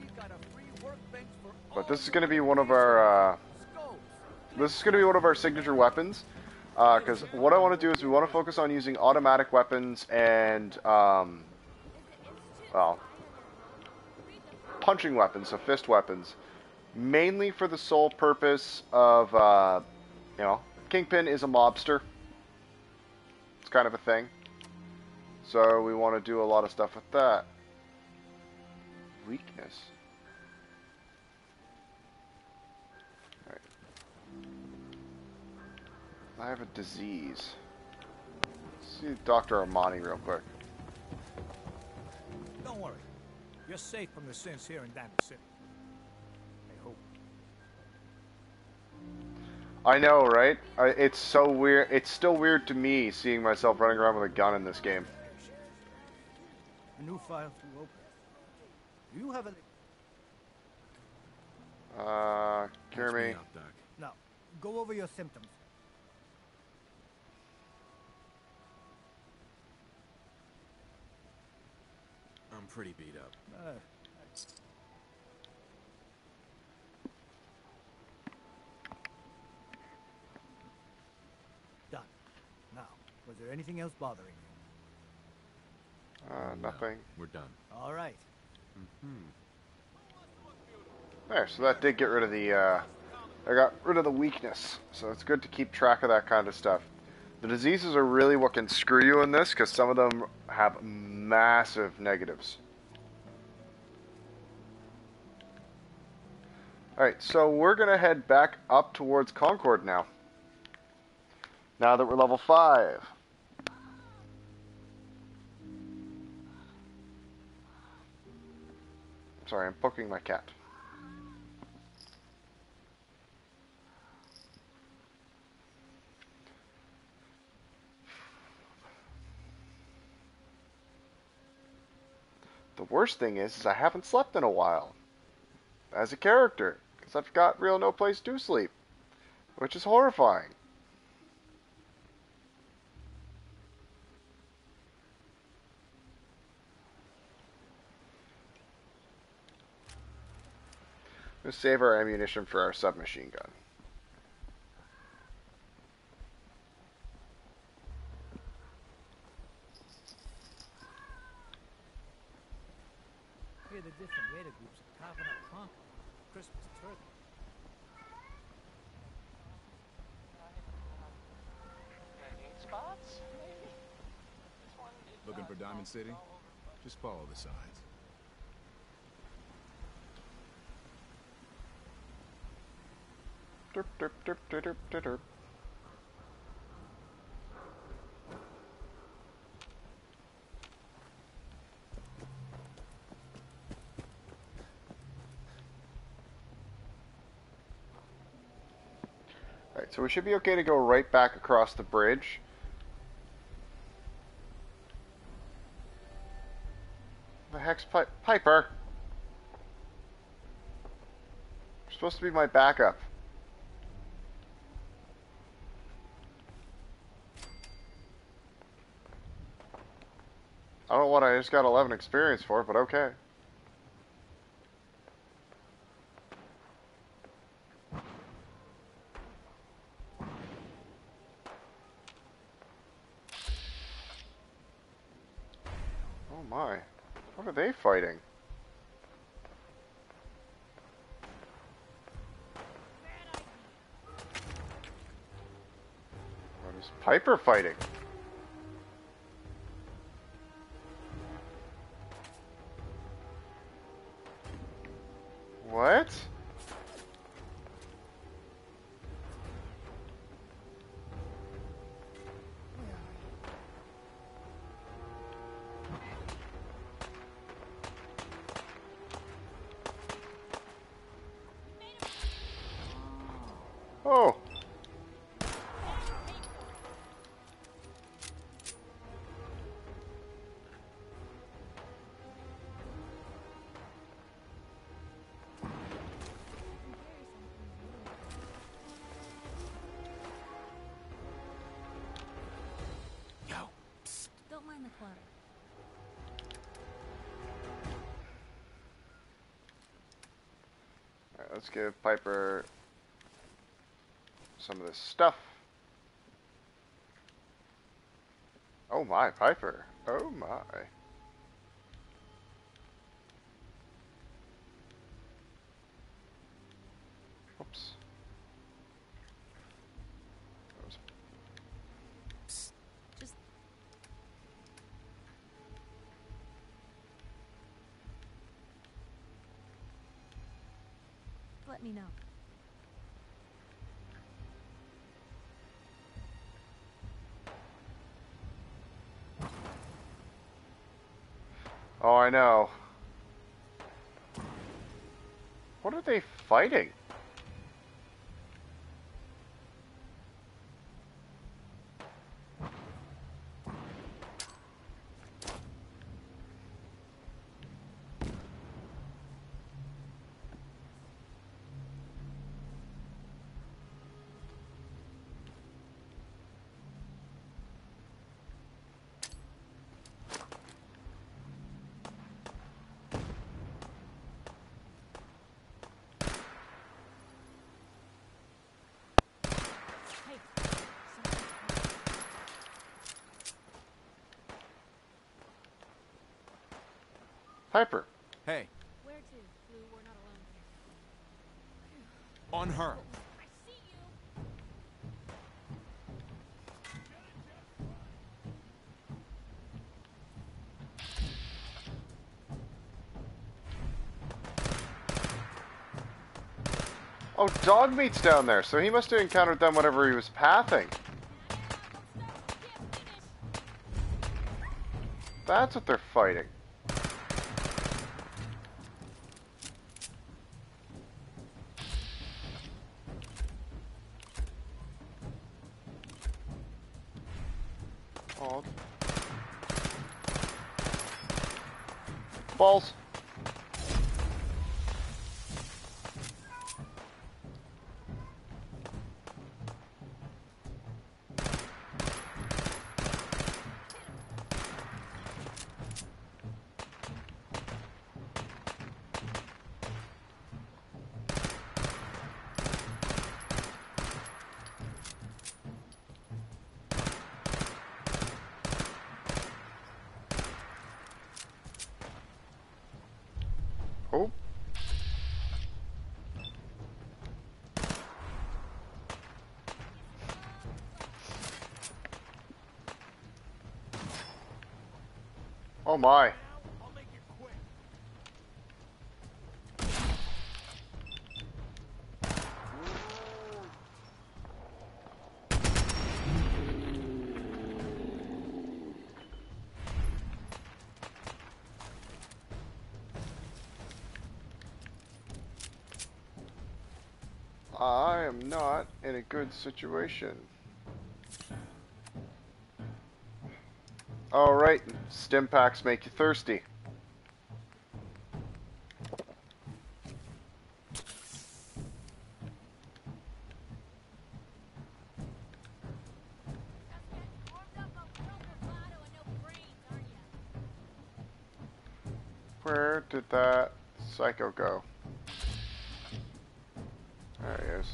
We've got a free workbench for But this is going to be one of our, this is going to be one of our signature weapons. Because what I want to do is we want to focus on using automatic weapons and, well, punching weapons, so fist weapons. Mainly for the sole purpose of, you know, Kingpin is a mobster. It's kind of a thing. So we want to do a lot of stuff with that. Weakness. Alright. I have a disease. Let's see Dr. Armani real quick. Don't worry. You're safe from the sins here in Diamond City. I hope. I know, right? It's so weird. It's still weird to me seeing myself running around with a gun in this game. A new file to open. Do you have an... Cure me. Now, go over your symptoms. I'm pretty beat up. Done. Now, was there anything else bothering you? Nothing. We're done. All right. There, so that did get rid of the, I got rid of the weakness. So it's good to keep track of that kind of stuff. The diseases are really what can screw you in this, because some of them have massive negatives. Alright, so we're going to head back up towards Concord now. Now that we're level 5. Sorry, I'm poking my cat. The worst thing is I haven't slept in a while. As a character. Because I've got real no place to sleep. Which is horrifying. Let's save our ammunition for our submachine gun. Here the different raider groups are carving up Concord. Christmas turkey. Spots, maybe? This one is Looking for Diamond City? Just follow the signs. Derp, derp, derp, derp, derp, derp. Alright, so we should be okay to go right back across the bridge. The heck's Piper? You're supposed to be my backup. I don't know what I just got 11 experience for, but okay. Oh my. What are they fighting? What is Piper fighting? What? in the clutter. Alright, let's give Piper some of this stuff. Oh my, Piper. Oh my. Oops. Psst. Just... let me know. Oh, I know. What are they fighting? Piper. Hey, Where to? Blue, we're not alone here. on her. I see you. Oh, Dogmeat's down there, so he must have encountered them whenever he was pathing. That's what they're fighting. Oh. Balls. Oh. Oh my. I am not in a good situation. All right, stim packs make you thirsty. Where did that psycho go? There he is.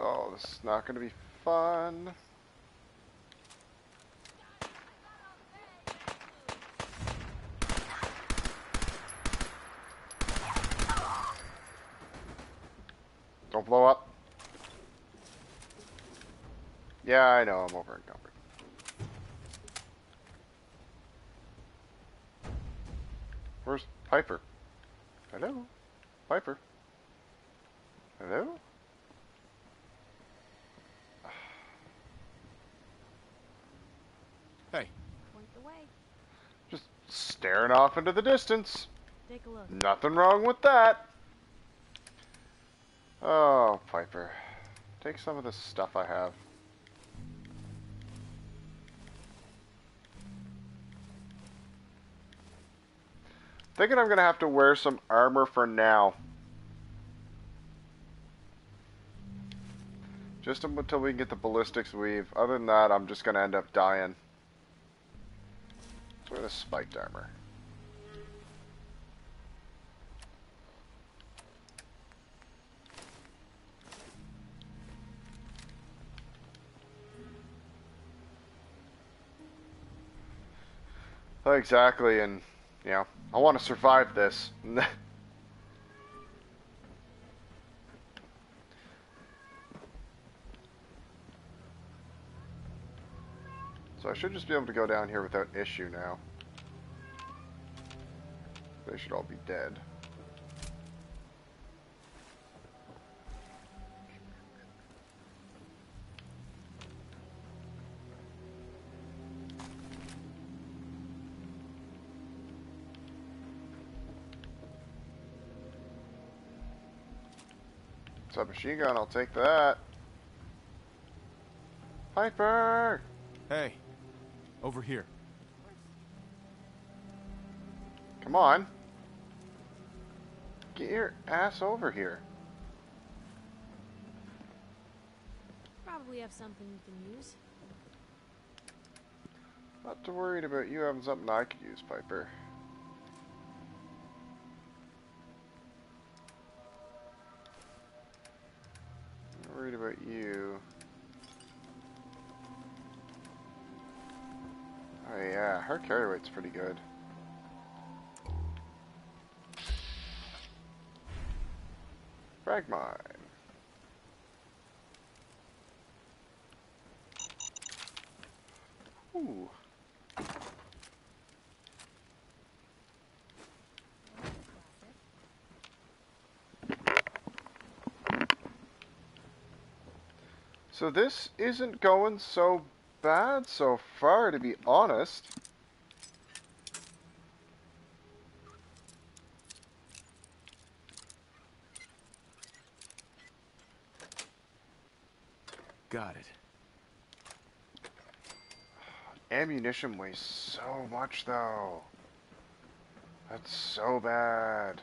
Oh, this is not going to be fun. Don't blow up. Yeah, I know, I'm over encumbered. Where's Piper? Hello? Piper? Hello? Hey. Point the way. Just staring off into the distance. Take a look. Nothing wrong with that. Oh, Piper. Take some of the stuff I have. Thinking I'm gonna have to wear some armor for now. Just until we can get the ballistics weave. Other than that, I'm just gonna end up dying. Let's wear the spiked armor. Exactly, and you know, I want to survive this. So I should just be able to go down here without issue now. They should all be dead. Submachine gun, I'll take that. Piper! Hey, over here. Come on. Get your ass over here. Probably have something you can use. Not too worried about you having something I could use, Piper. Not worried about you. Oh yeah, her carry weight's pretty good. Frag mine. Ooh. So this isn't going so bad so far, to be honest. Got it. Ammunition weighs so much, though. That's so bad.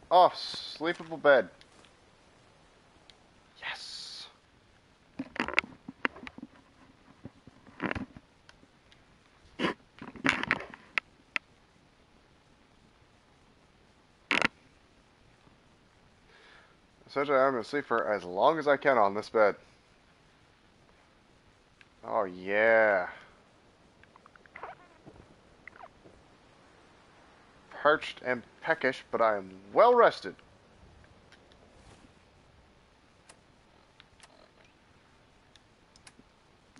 Oh, sleepable bed. Yes. Essentially, I'm going to sleep for as long as I can on this bed. Oh, yeah. Parched and peckish, but I am well rested.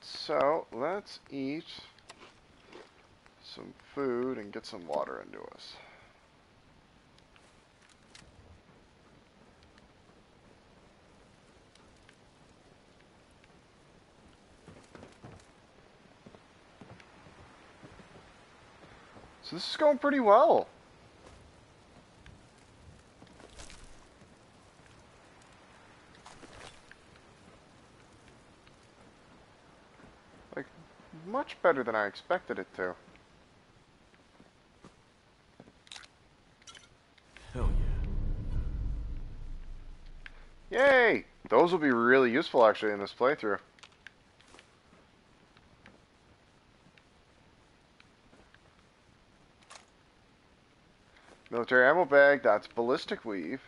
So, let's eat some food and get some water into us. So this is going pretty well. Like, much better than I expected it to. Hell yeah. Yay! Those will be really useful, actually, in this playthrough. Military ammo bag, that's ballistic weave.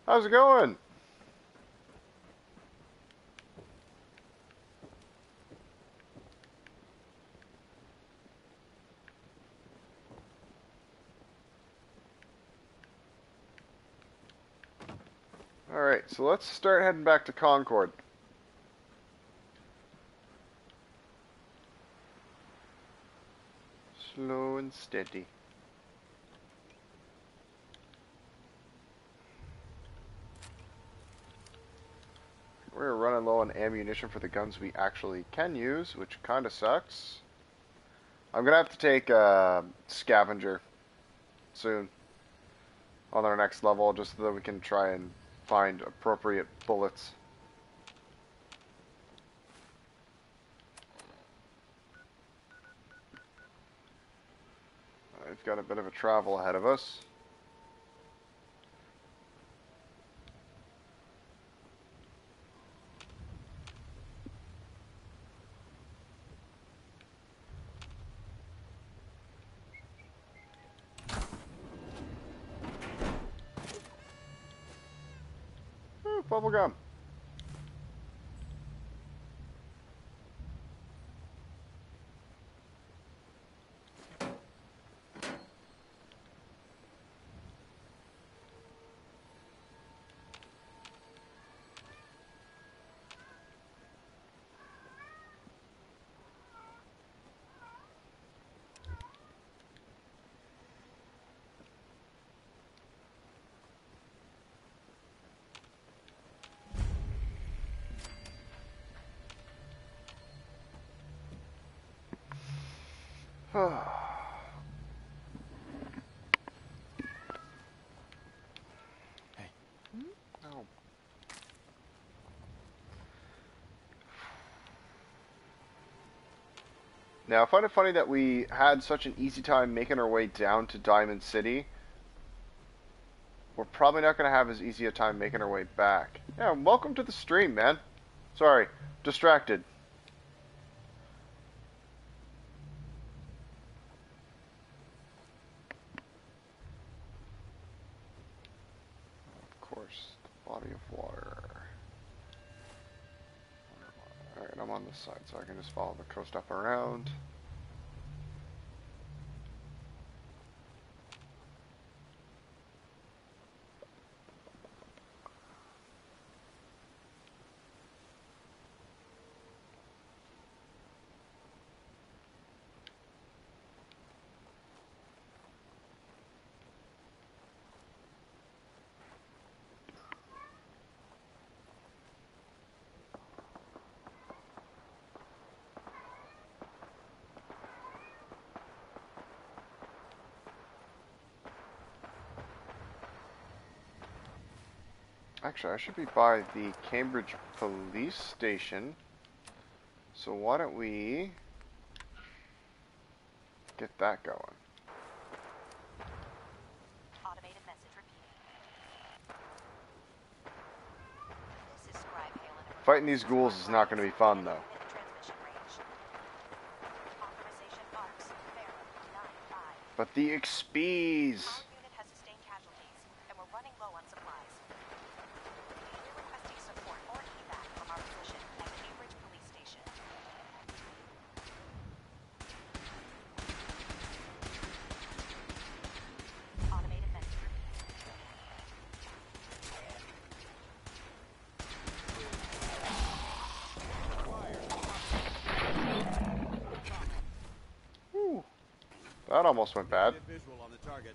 How's it going? Alright, so let's start heading back to Concord. Slow and steady. ammunition for the guns we actually can use, which kind of sucks. I'm going to have to take Scavenger soon on our next level, just so that we can try and find appropriate bullets. We've got a bit of a travel ahead of us. Ooh, bubblegum. Hey. Oh. Now, I find it funny that we had such an easy time making our way down to Diamond City. We're probably not going to have as easy a time making our way back. Yeah, welcome to the stream, man. Sorry, distracted. Of course, the body of water. Alright, I'm on this side, so I can just follow the coast up around. Actually, I should be by the Cambridge police station. So why don't we get that going? Automated message repeating. This is Scribe Halen. Fighting these ghouls is not going to be fun, though. Transmission range. Authorization marks. Fair. 9-5. But the XPs! Our unit has sustained casualties, and we're running low on supplies. We're requesting support or evac from our position at Cambridge Police Station. Automated message repeating. Whew. That almost went bad. Visual on the target.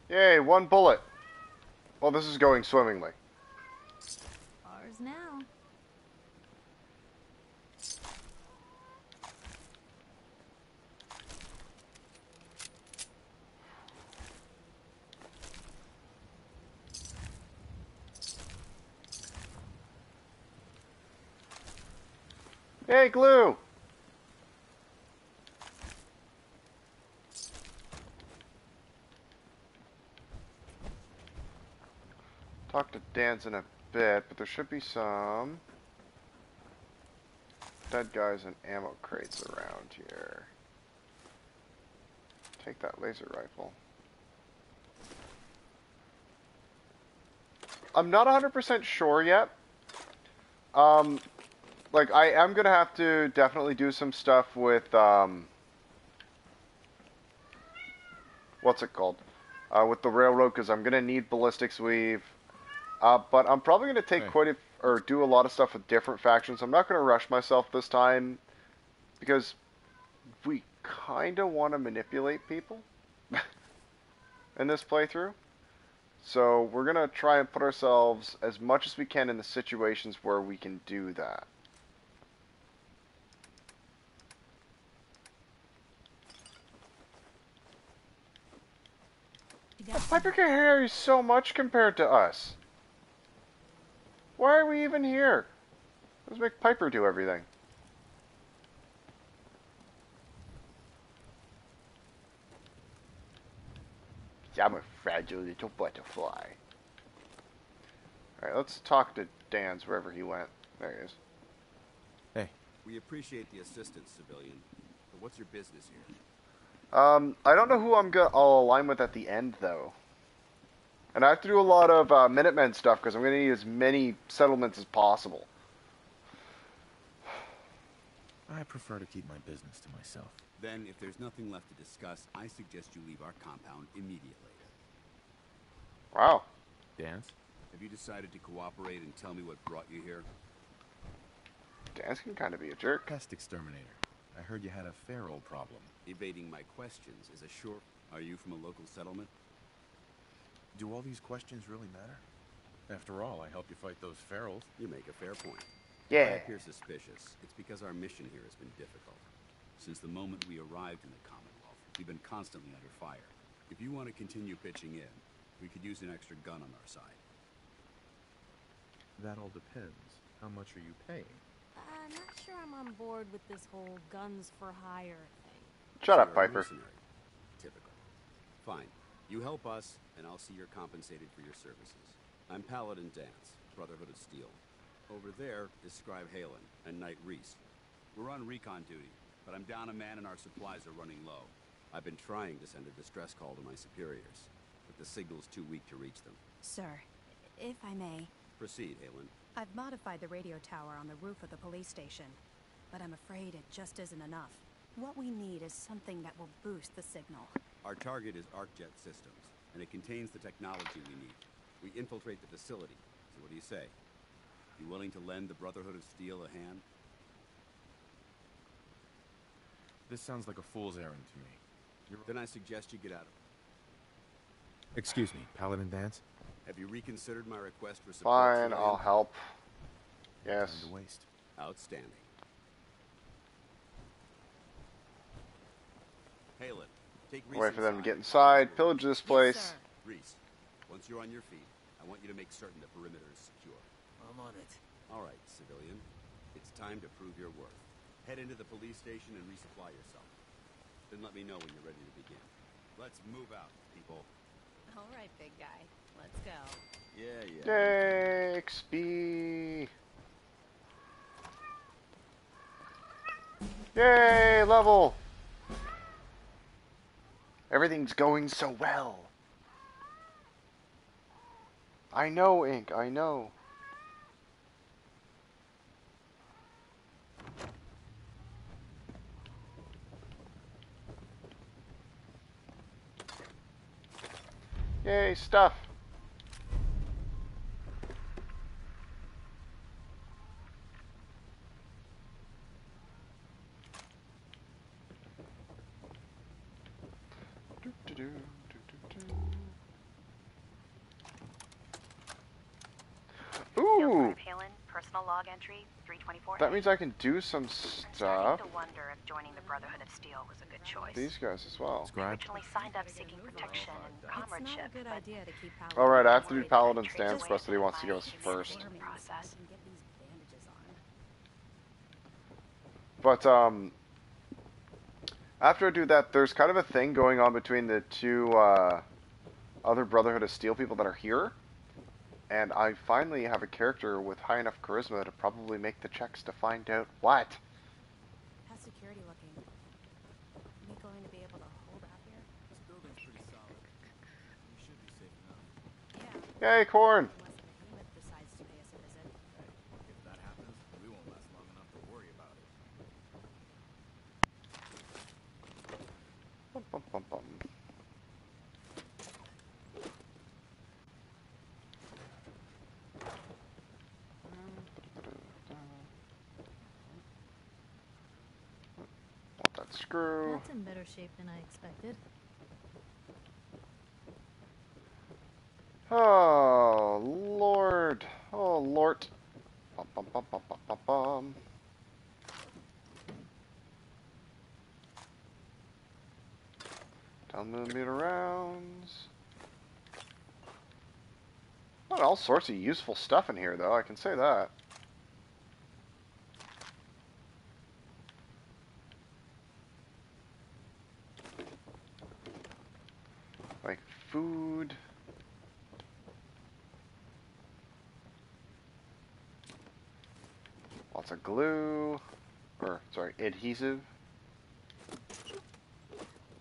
Yay, one bullet. Well, this is going swimmingly. Ours now. Hey, glue! Talk to Dan's in a bit, but there should be some dead guys and ammo crates around here. Take that laser rifle. I'm not 100% sure yet. Like, I am going to have to definitely do some stuff with, what's it called? With the railroad, because I'm going to need ballistics weave. But I'm probably going to take or do a lot of stuff with different factions. I'm not going to rush myself this time, because we kind of want to manipulate people in this playthrough. So we're going to try and put ourselves as much as we can in the situations where we can do that. Piper can carry so much compared to us. Why are we even here? Let's make Piper do everything. I'm a fragile little butterfly. Alright, let's talk to Dan's wherever he went. There he is. Hey. We appreciate the assistance, civilian. But what's your business here? I don't know who I'll align with at the end, though. And I have to do a lot of Minutemen stuff, because I'm going to need as many settlements as possible. I prefer to keep my business to myself. Then, if there's nothing left to discuss, I suggest you leave our compound immediately. Wow. Dance? Have you decided to cooperate and tell me what brought you here? Dance can kind of be a jerk. Pest exterminator. I heard you had a feral problem. Evading my questions is a short... Are you from a local settlement? Do all these questions really matter? After all, I helped you fight those ferals. You make a fair point. Yeah. If I appear suspicious, it's because our mission here has been difficult. Since the moment we arrived in the Commonwealth, we've been constantly under fire. If you want to continue pitching in, we could use an extra gun on our side. That all depends. How much are you paying? Not sure I'm on board with this whole guns for hire thing. Shut up, Piper. Typical. Fine. You help us, and I'll see you're compensated for your services. I'm Paladin Dance, Brotherhood of Steel. Over there is Scribe Halen and Knight Reese. We're on recon duty, but I'm down a man and our supplies are running low. I've been trying to send a distress call to my superiors, but the signal's too weak to reach them. Sir, if I may... Proceed, Halen. I've modified the radio tower on the roof of the police station, but I'm afraid it just isn't enough. What we need is something that will boost the signal. Our target is ArcJet Systems, and it contains the technology we need. We infiltrate the facility, so what do you say? You willing to lend the Brotherhood of Steel a hand? This sounds like a fool's errand to me. Then I suggest you get out of it. Excuse me, Paladin Dance? Have you reconsidered my request for support? Fine, I'll help. Yes. Time to waste. Outstanding. Halen, take Reese Wait for them to inside. get inside, pillage this place. Yes, sir. Reese, once you're on your feet, I want you to make certain the perimeter is secure. I'm on it. All right, civilian. It's time to prove your worth. Head into the police station and resupply yourself. Then let me know when you're ready to begin. Let's move out, people. All right, big guy. Let's go. Yeah. Yay, XP. Yay, level. Everything's going so well. I know, Ink, I know. Yay, stuff. Ooh. Personal log entry 324. That means I can do some Starting stuff. to wonder if joining the Brotherhood of Steel was a good choice. These guys as well. Originally signed up seeking protection and comradeship. It's not a good idea to keep Paladin. Alright, I have to do Paladin's dance quest that he wants to give us first. Process. But, after I do that, there's kind of a thing going on between the two, other Brotherhood of Steel people that are here. And I finally have a character with high enough charisma to probably make the checks to find out what. How's security looking? Are we going to be able to hold out here? This building's pretty solid. We should be safe enough. Yay, corn! screw. That's in better shape than I expected. Oh, Lord. Oh, Lord. Bum, bum, bum, bum, bum, bum, bum. 10mm rounds. Not all sorts of useful stuff in here, though, I can say that. Like food. Lots of glue. Or, sorry, adhesive.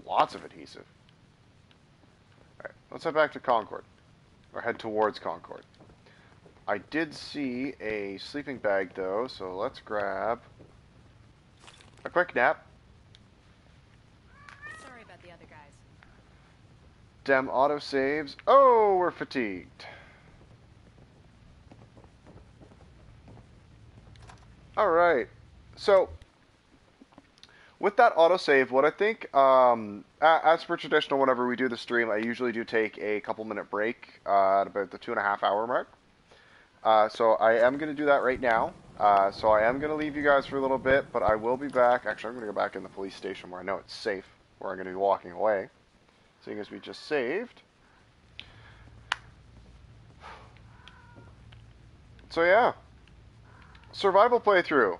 Lots of adhesive. Alright, let's head back to Concord. Or head towards Concord. I did see a sleeping bag, though, so let's grab a quick nap. Sorry about the other guys. Dem autosaves. Oh, we're fatigued. Alright. So, with that autosave, what I think, as per traditional, whenever we do the stream, I usually do take a couple-minute break at about the 2.5-hour mark. So I am going to do that right now. So I am going to leave you guys for a little bit, but I will be back. Actually, I'm going to go back in the police station where I know it's safe, where I'm going to be walking away, seeing as we just saved. So yeah, survival playthrough.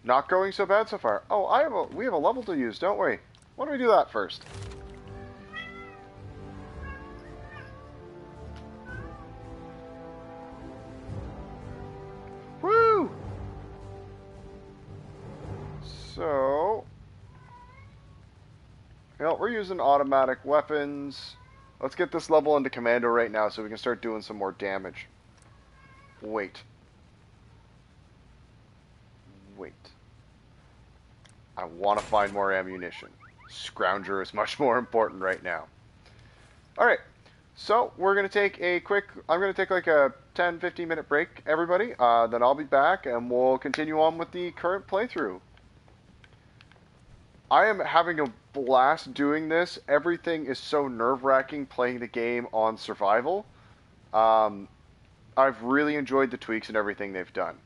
Not going so bad so far. Oh, we have a level to use, don't we? Why don't we do that first? Woo! So, we're using automatic weapons. Let's get this level into commando right now so we can start doing some more damage. Wait. I want to find more ammunition. Scrounger is much more important right now. Alright, so we're going to take I'm going to take like a 10-15 minute break, everybody. Then I'll be back and we'll continue on with the current playthrough. I am having a blast doing this. Everything is so nerve-wracking playing the game on survival. I've really enjoyed the tweaks and everything they've done.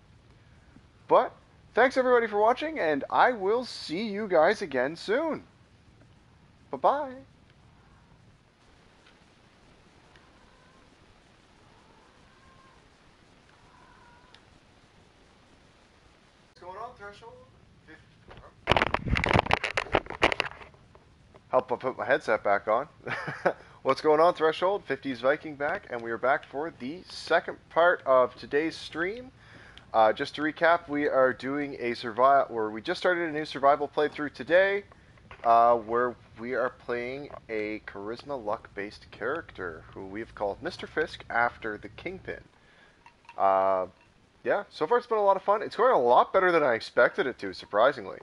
But thanks everybody for watching, and I will see you guys again soon. Bye-bye. What's going on, Threshold? Help I put my headset back on. What's going on, Threshold? 50s Viking back, and we are back for the second part of today's stream. Just to recap, we are doing we just started a new survival playthrough today, where we are playing a charisma luck-based character who we've called Mr. Fisk after the Kingpin. Yeah, so far it's been a lot of fun. It's going a lot better than I expected it to, surprisingly.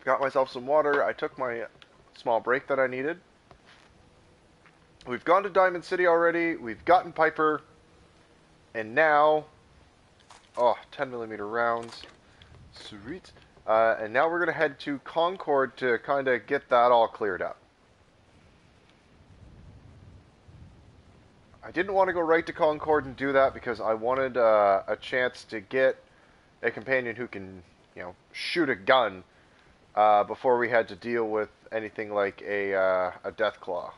Got myself some water. I took my small break that I needed. We've gone to Diamond City already. We've gotten Piper. And now, 10mm rounds. Sweet. And now we're going to head to Concord to kind of get that all cleared up. I didn't want to go right to Concord and do that because I wanted a chance to get a companion who can, shoot a gun before we had to deal with anything like a Deathclaw.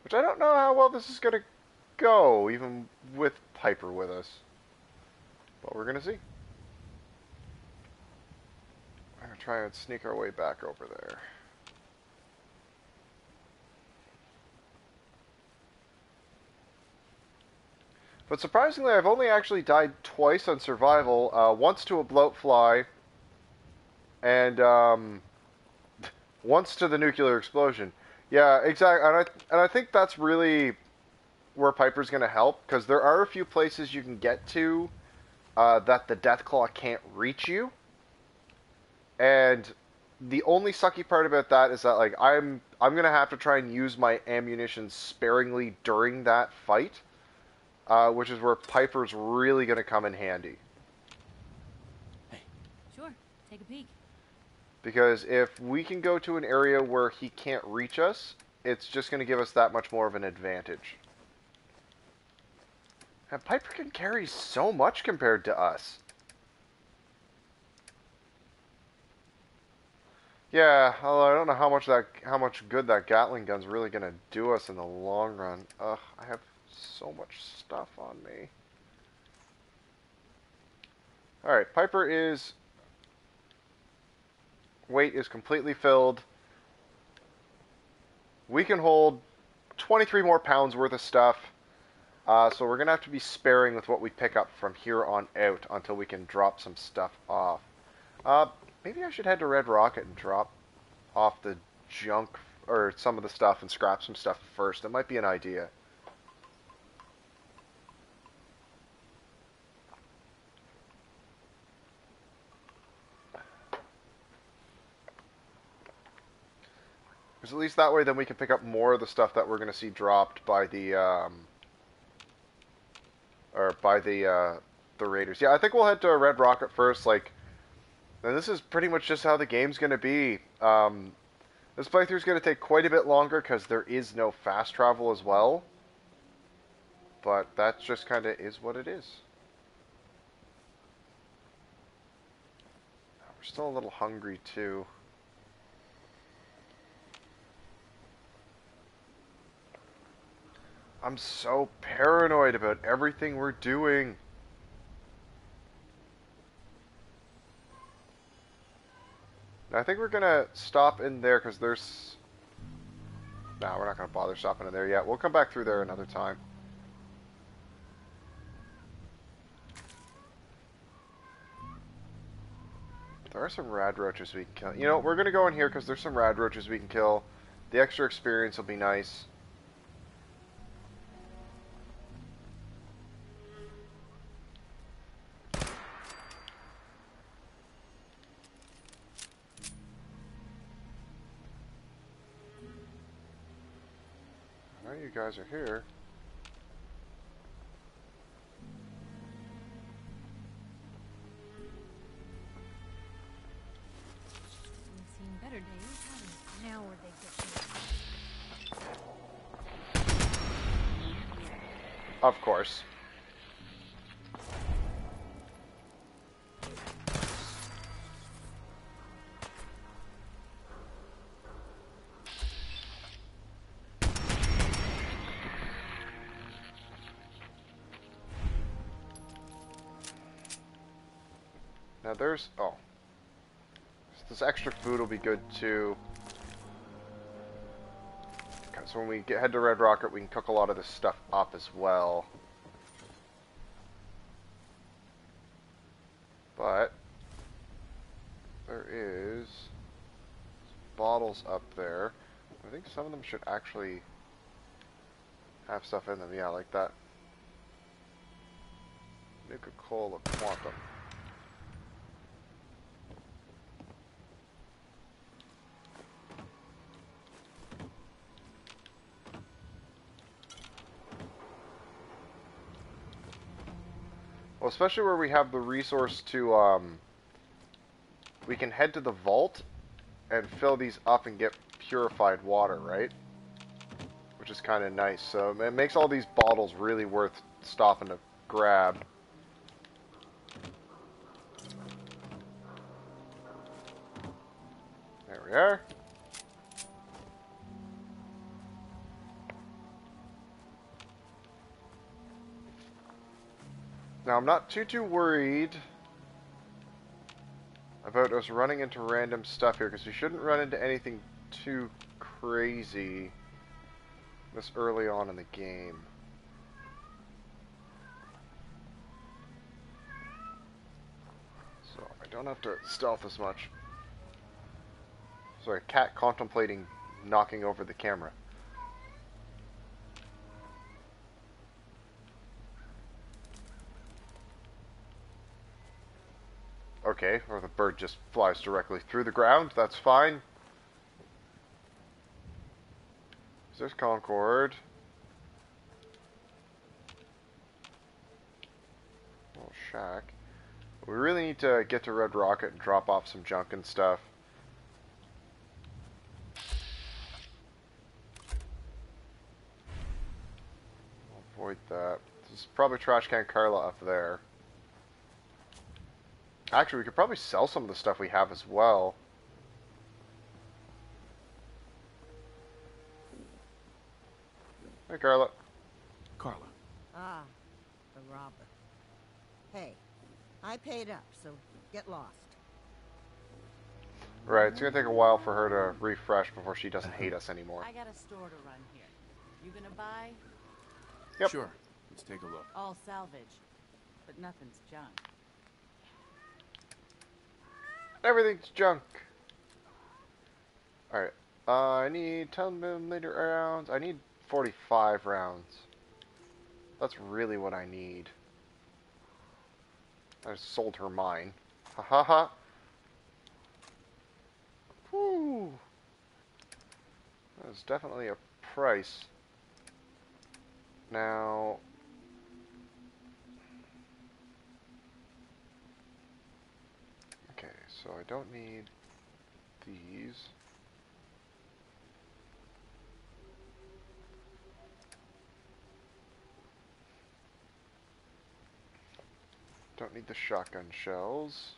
Which I don't know how well this is going to go, even with Piper with us. But we're going to see. I'm going to try and sneak our way back over there. But surprisingly, I've only actually died twice on survival. Once to a bloatfly, and once to the nuclear explosion. Yeah, exactly. And I think that's really where Piper's going to help, because there are a few places you can get to that the Deathclaw can't reach you. And the only sucky part about that is that I'm going to have to try and use my ammunition sparingly during that fight. Which is where Piper's really going to come in handy. Take a peek. Because if we can go to an area where he can't reach us, it's just going to give us that much more of an advantage. And Piper can carry so much compared to us. Yeah, although I don't know how much good that Gatling gun's really going to do us in the long run. Ugh, I have so much stuff on me. Alright, Piper is... weight is completely filled. We can hold 23 more pounds worth of stuff. So we're going to have to be sparing with what we pick up from here on out until we can drop some stuff off. Maybe I should head to Red Rocket and drop off the junk, or some of the stuff, and scrap some stuff first. That might be an idea. Because at least that way then we can pick up more of the stuff that we're going to see dropped by the, the raiders. Yeah, I think we'll head to Red Rocket first, like... And this is pretty much just how the game's going to be. This playthrough's going to take quite a bit longer because there is no fast travel as well. But that just kind of is what it is. We're still a little hungry too. I'm so paranoid about everything we're doing. I think we're going to stop in there because there's... No, we're not going to bother stopping in there yet. We'll come back through there another time. There are some rad roaches we can kill. You know, we're going to go in here because there's some rad roaches we can kill. The extra experience will be nice. You guys are here. We've seen better days, haven't we? Now where they get you. Of course. Now there's... Oh. This extra food will be good too. Because when we head to Red Rocket, we can cook a lot of this stuff up as well. But... there is... bottles up there. I think some of them should actually have stuff in them. Yeah, like that. Nuka-Cola Quantum. Well, especially where we have the resource to, we can head to the vault and fill these up and get purified water, right? Which is kind of nice. So it makes all these bottles really worth stopping to grab. There we are. Now, I'm not too worried about us running into random stuff here, because we shouldn't run into anything too crazy this early on in the game. So, I don't have to stealth as much. Sorry, cat contemplating knocking over the camera. Okay, or the bird just flies directly through the ground, that's fine. There's Concord. Little shack. We really need to get to Red Rocket and drop off some junk and stuff. Avoid that. There's probably Trash Can Carla up there. Actually, we could probably sell some of the stuff we have as well. Hey, Carla. Carla. Ah, the robber. Hey, I paid up, so get lost. Right, it's gonna take a while for her to refresh before she doesn't hate us anymore. I got a store to run here. You gonna buy? Yep. Sure. Let's take a look. All salvage, but nothing's junk. Everything's junk. Alright. I need 10mm rounds. I need 45 rounds. That's really what I need. I just sold her mine. Ha ha ha. Whew. That was definitely a price. Now... Okay, so I don't need these. Don't need the shotgun shells.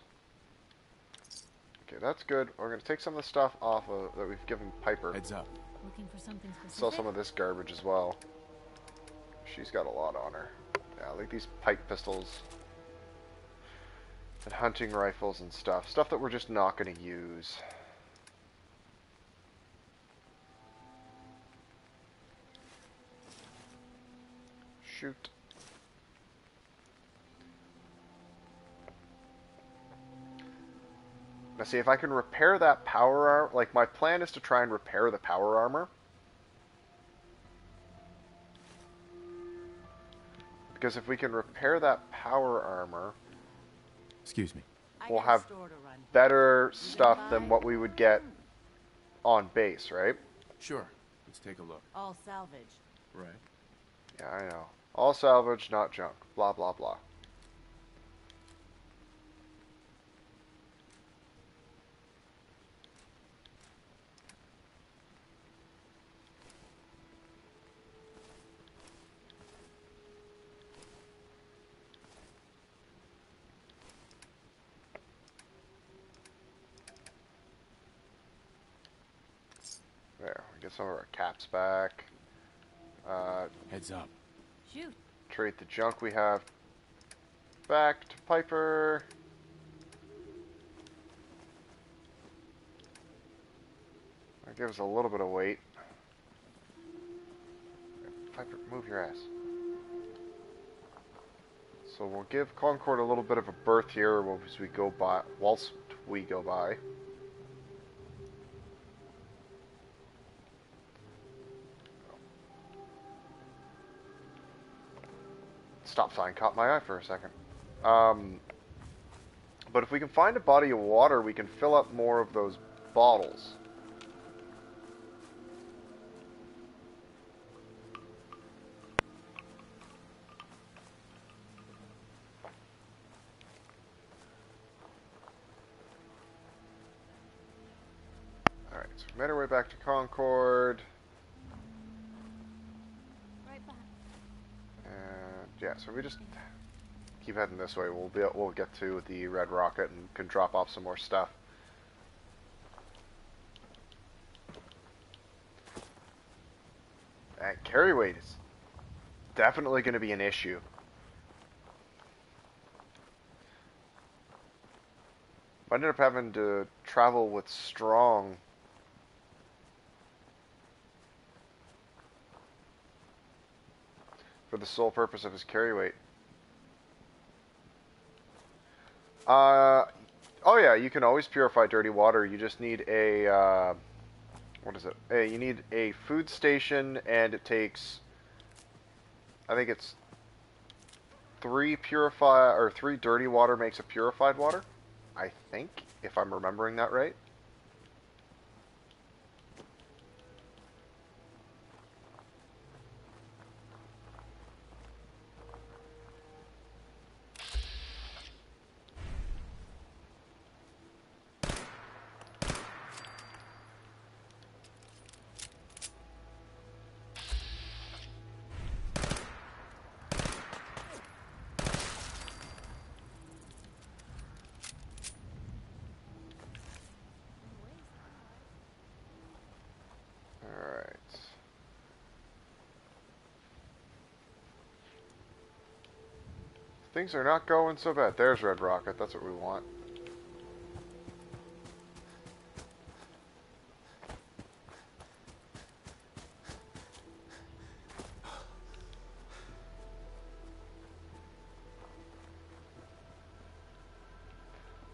Okay, that's good. We're going to take some of the stuff off of that we've given Piper. Heads up. Looking for something specific? Sell some of this garbage as well. She's got a lot on her. Yeah, like these pike pistols. And hunting rifles and stuff. Stuff that we're just not going to use. Shoot. Now see, if I can repair that power armor, like my plan is to try and repair the power armor. Because if we can repair that power armor, excuse me, we'll have better stuff than what we would get on base, right? Sure. Let's take a look. All salvage. Right. Yeah, I know. All salvage, not junk. Blah, blah, blah. There, we get some of our caps back. Heads up. Shoot. Trade the junk we have back to Piper. That gives us a little bit of weight. Piper, move your ass. So we'll give Concord a little bit of a berth here whilst we go by. Stop sign caught my eye for a second. But if we can find a body of water, we can fill up more of those bottles. Alright, so we made our way back to Concord. Yeah, so we just keep heading this way. We'll get to the Red Rocket and can drop off some more stuff. And carry weight is definitely going to be an issue. I ended up having to travel with Strong. For the sole purpose of his carry weight. Oh yeah, you can always purify dirty water. You just need a, what is it? You need a food station, and it takes, I think it's 3 dirty water makes a purified water. I think, if I'm remembering that right. Things are not going so bad. There's Red Rocket. That's what we want.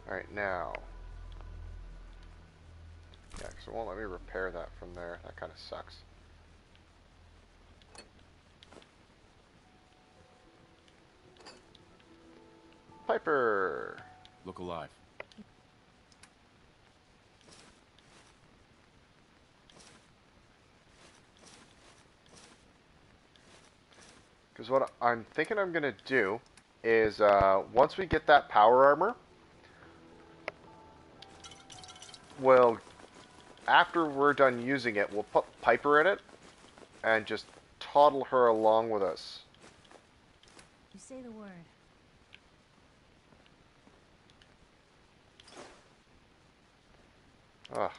Alright, now. Yeah, because it won't let me repair that from there. That kind of sucks. Piper! Look alive. Because what I'm thinking I'm going to do is, once we get that power armor, after we're done using it, we'll put Piper in it and just toddle her along with us. You say the word. Ugh.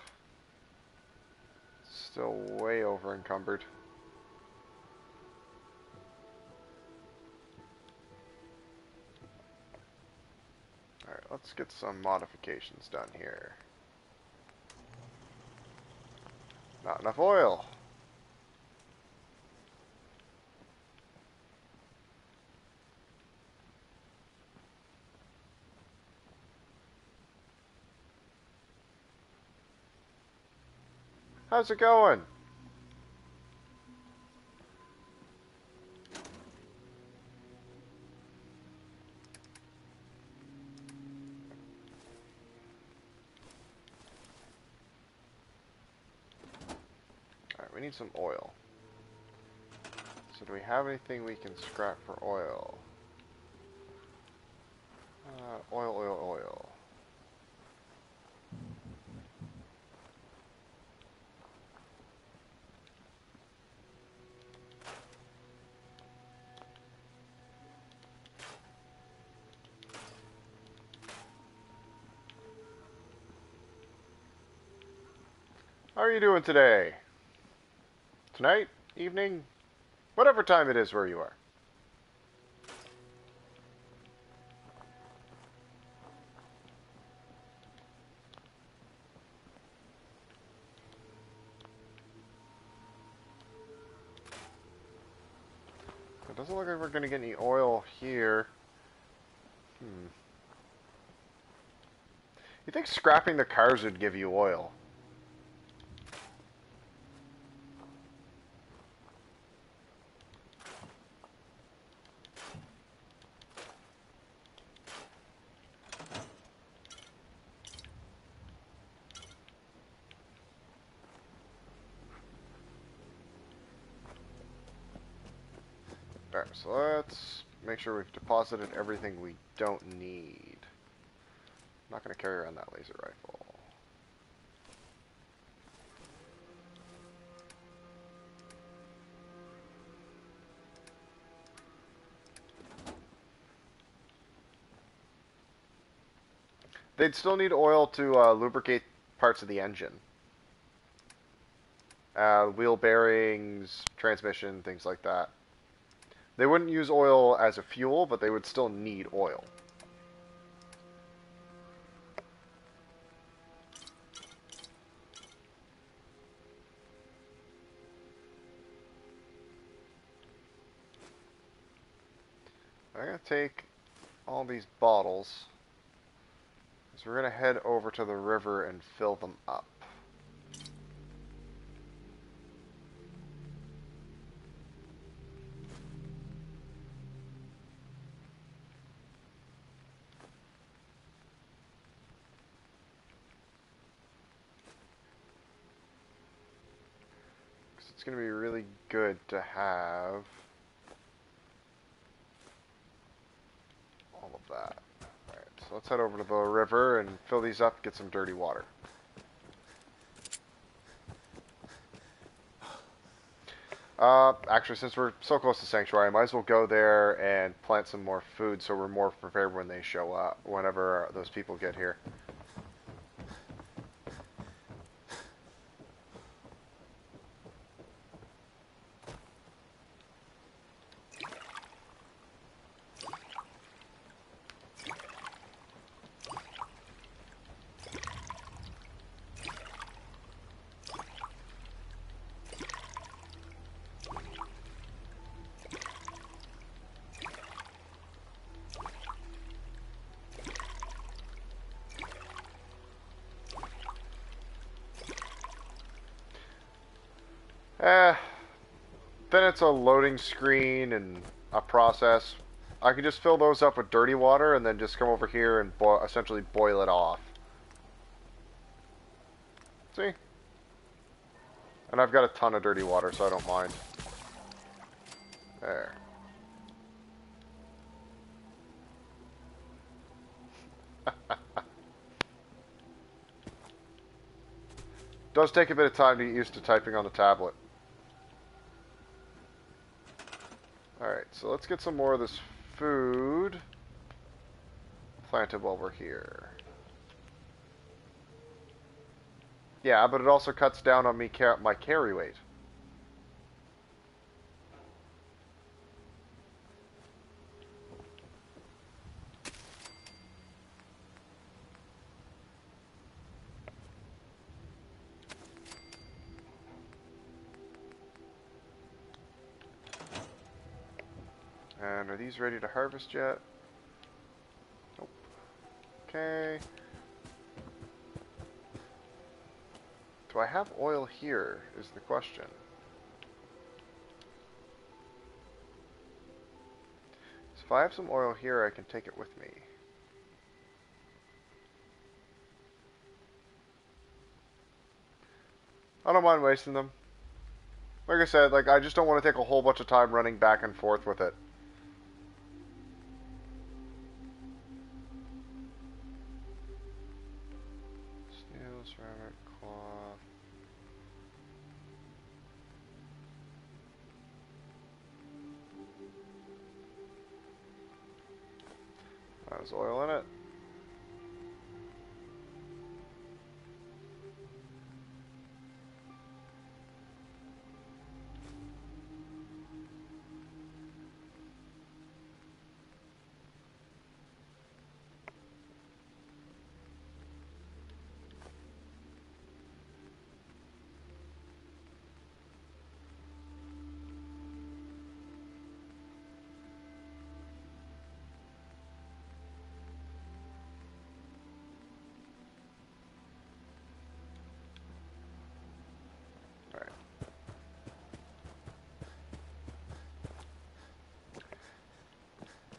Still way over encumbered. Alright, let's get some modifications done here. Not enough oil. How's it going? Alright, we need some oil. So do we have anything we can scrap for oil? Oil. How are you doing today? Tonight? Evening? Whatever time it is where you are. It doesn't look like we're going to get any oil here. You think scrapping the cars would give you oil? Alright, so let's make sure we've deposited everything we don't need. I'm not going to carry around that laser rifle. They'd still need oil to lubricate parts of the engine. Wheel bearings, transmission, things like that. They wouldn't use oil as a fuel, but they would still need oil. I'm going to take all these bottles. So we're going to head over to the river and fill them up. It's going to be really good to have all of that. Alright, so let's head over to the river and fill these up, get some dirty water. Actually, since we're so close to Sanctuary, I might as well go there and plant some more food so we're more prepared when they show up, whenever those people get here. Eh, then it's a loading screen and a process. I can just fill those up with dirty water and then just come over here and essentially boil it off. See? And I've got a ton of dirty water, so I don't mind. There. Does take a bit of time to get used to typing on the tablet. Alright, so let's get some more of this food planted while we're here. Yeah, but it also cuts down on me my carry weight. And are these ready to harvest yet? Nope. Okay. Do I have oil here, is the question. So if I have some oil here, I can take it with me. I don't mind wasting them. Like I said, like I just don't want to take a whole bunch of time running back and forth with it. Steel, ceramic, cloth. There's oil in it.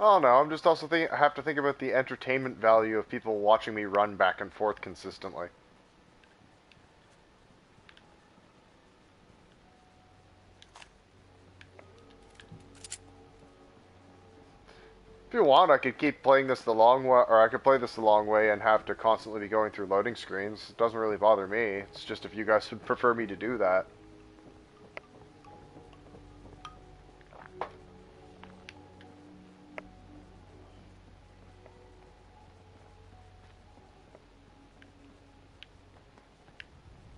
Oh no, I'm just also have to think about the entertainment value of people watching me run back and forth consistently. If you want, I could keep playing this the long way, or I could play this the long way and have to constantly be going through loading screens. It doesn't really bother me. It's just if you guys would prefer me to do that.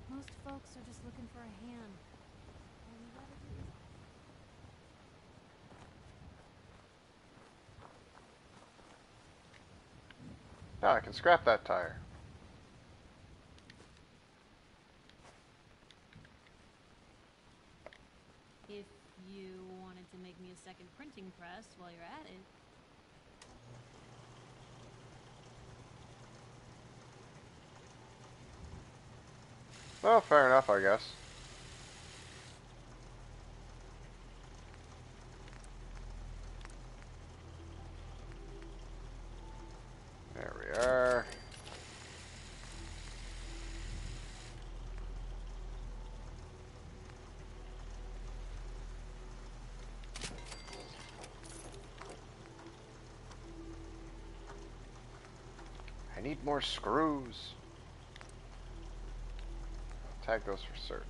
Most folks are just looking for a hand. All we gotta do is... Ah, I can scrap that tire. If you wanted to make me a second printing press while you're at it. Well, fair enough, I guess. There we are. I need more screws. Tag those for search.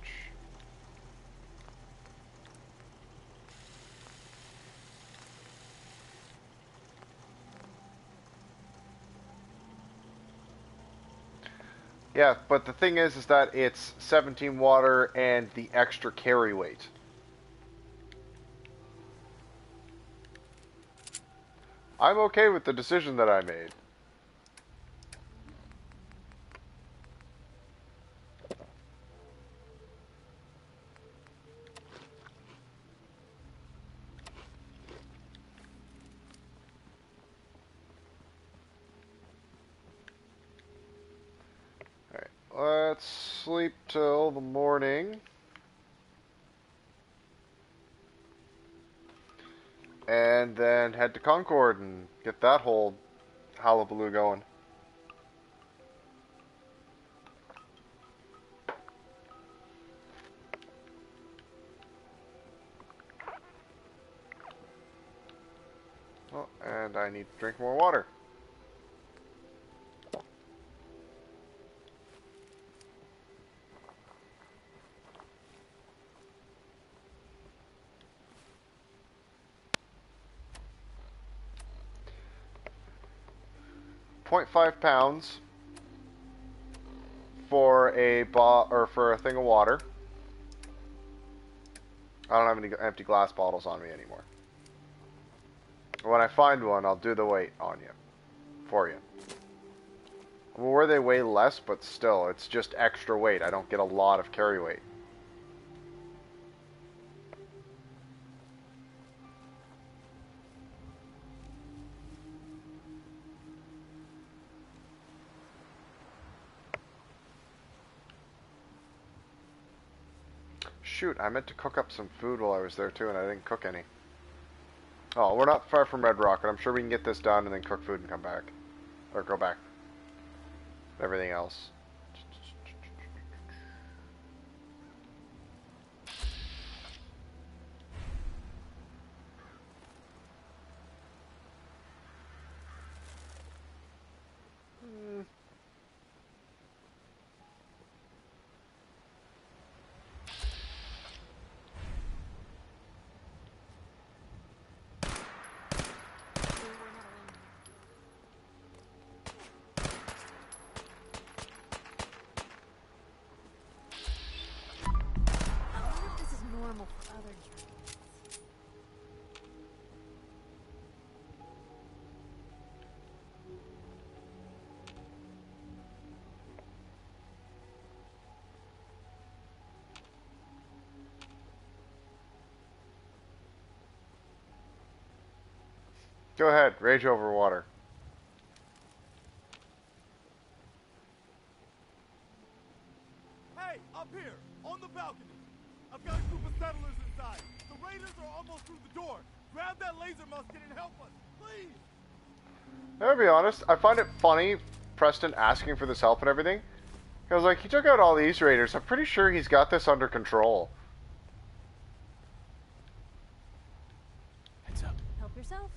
Yeah, but the thing is that it's 17 water and the extra carry weight. I'm okay with the decision that I made. Alright, let's sleep till the morning. and then head to Concord and get that whole hullabaloo going. Oh, and I need to drink more water. £0.5 for for a thing of water. I don't have any empty glass bottles on me anymore. When I find one, I'll do the weight on you. For you. Well, where they weigh less, but still, it's just extra weight. I don't get a lot of carry weight. Shoot, I meant to cook up some food while I was there too, and I didn't cook any. Oh, we're not far from Red Rock, and I'm sure we can get this done and then cook food and come back. Or go back. Everything else. Normal for other dragons. Go ahead, rage over water. Hey, up here, on the balcony. I've got a group of settlers inside. The raiders are almost through the door. Grab that laser musket and help us, please. I'll be honest, I find it funny, Preston asking for this help and everything. Because, like, he took out all these raiders. I'm pretty sure he's got this under control. Heads up. Help yourself.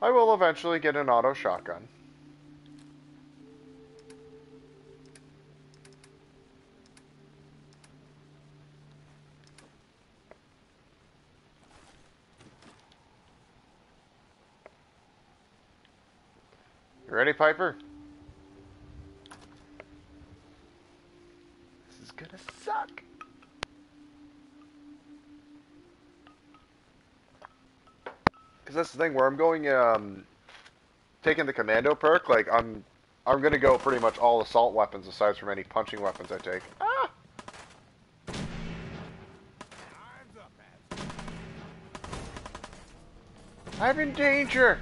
I will eventually get an auto shotgun. You ready, Piper? This is gonna suck. Because that's the thing, where I'm going, taking the commando perk, like, I'm gonna go pretty much all assault weapons aside from any punching weapons I take. Ah! I'm in danger!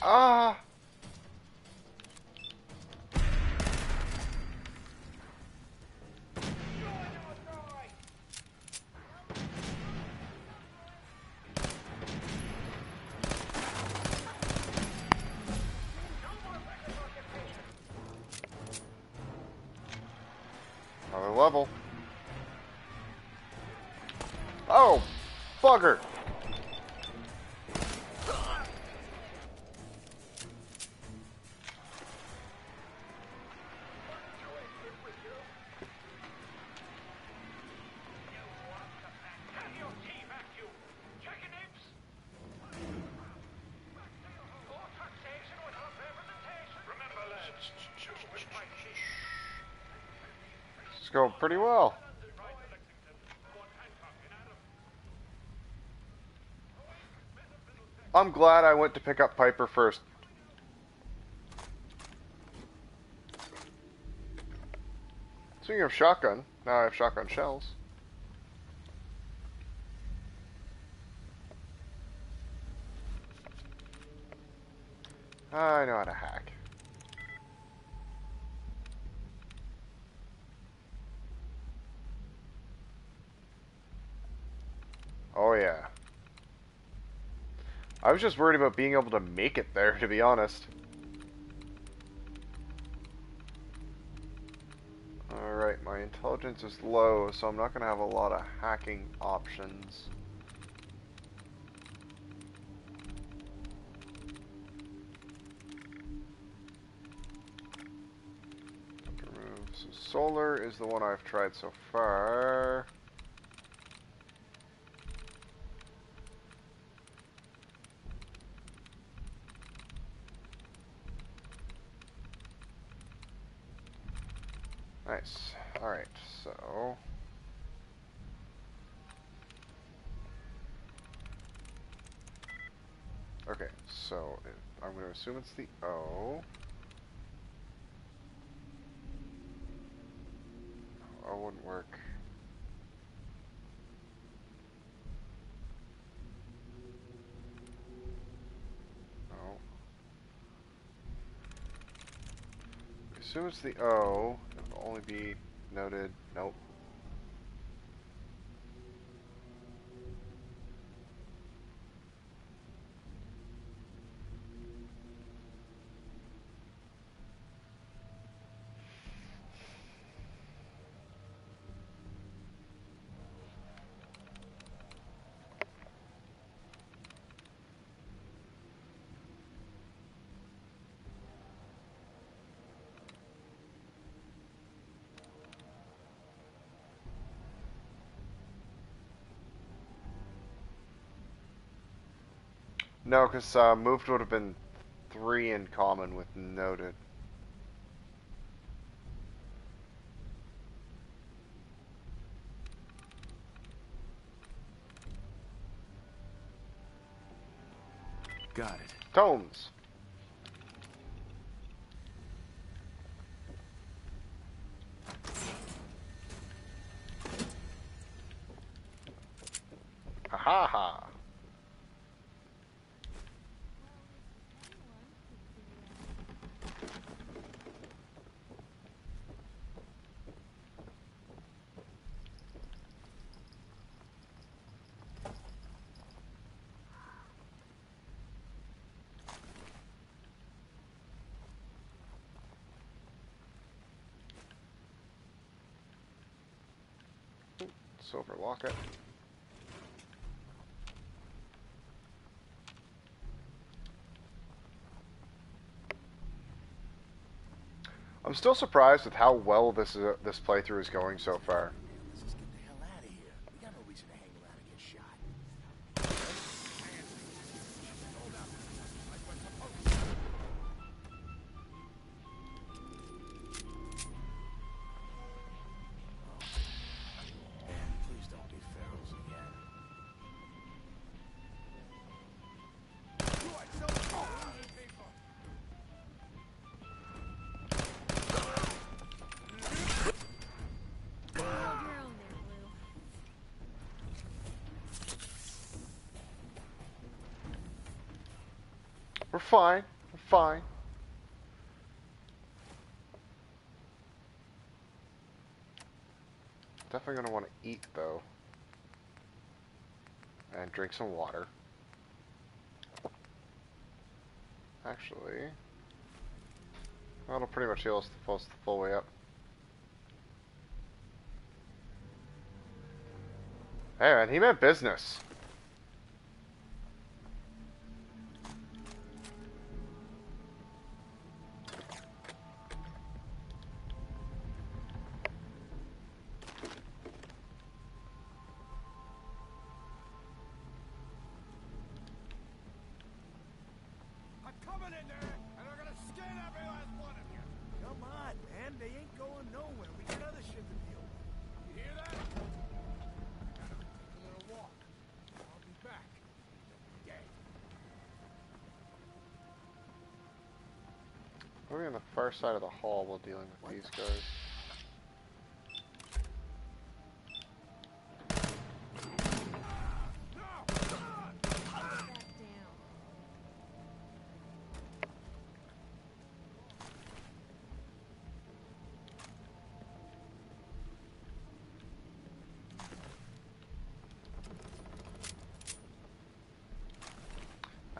Ah! Another level. Oh, bugger! It's going pretty well. I'm glad I went to pick up Piper first. So Speaking of shotgun, now I have shotgun shells. I know how to hack. Oh yeah. I was just worried about being able to make it there, to be honest. Alright, my intelligence is low, so I'm not going to have a lot of hacking options. So solar is the one I've tried so far. Nice. Alright, so... Okay, so I'm going to assume it's the O. O wouldn't work. No. Assume it's the O. It'll only be noted. Nope. No, because moved would have been 3 in common with noted. Got it. Tones. Ha ha ha. Silver locket. I'm still surprised with how well this playthrough is going so far. Let's just get the hell out of here. We got no reason to hang around and get shot. And please don't be ferals again. We're fine. We're fine. Definitely going to want to eat, though. And drink some water. Actually, that'll pretty much heal us the full way up. Hey man, he meant business. I'm coming in there, and we're gonna skin every last one of you. Come on, man. They ain't going nowhere. We got other shit to deal with. You hear that? I gotta take a little walk. I'll be back. Dead. We're on the far side of the hall while dealing with these guys.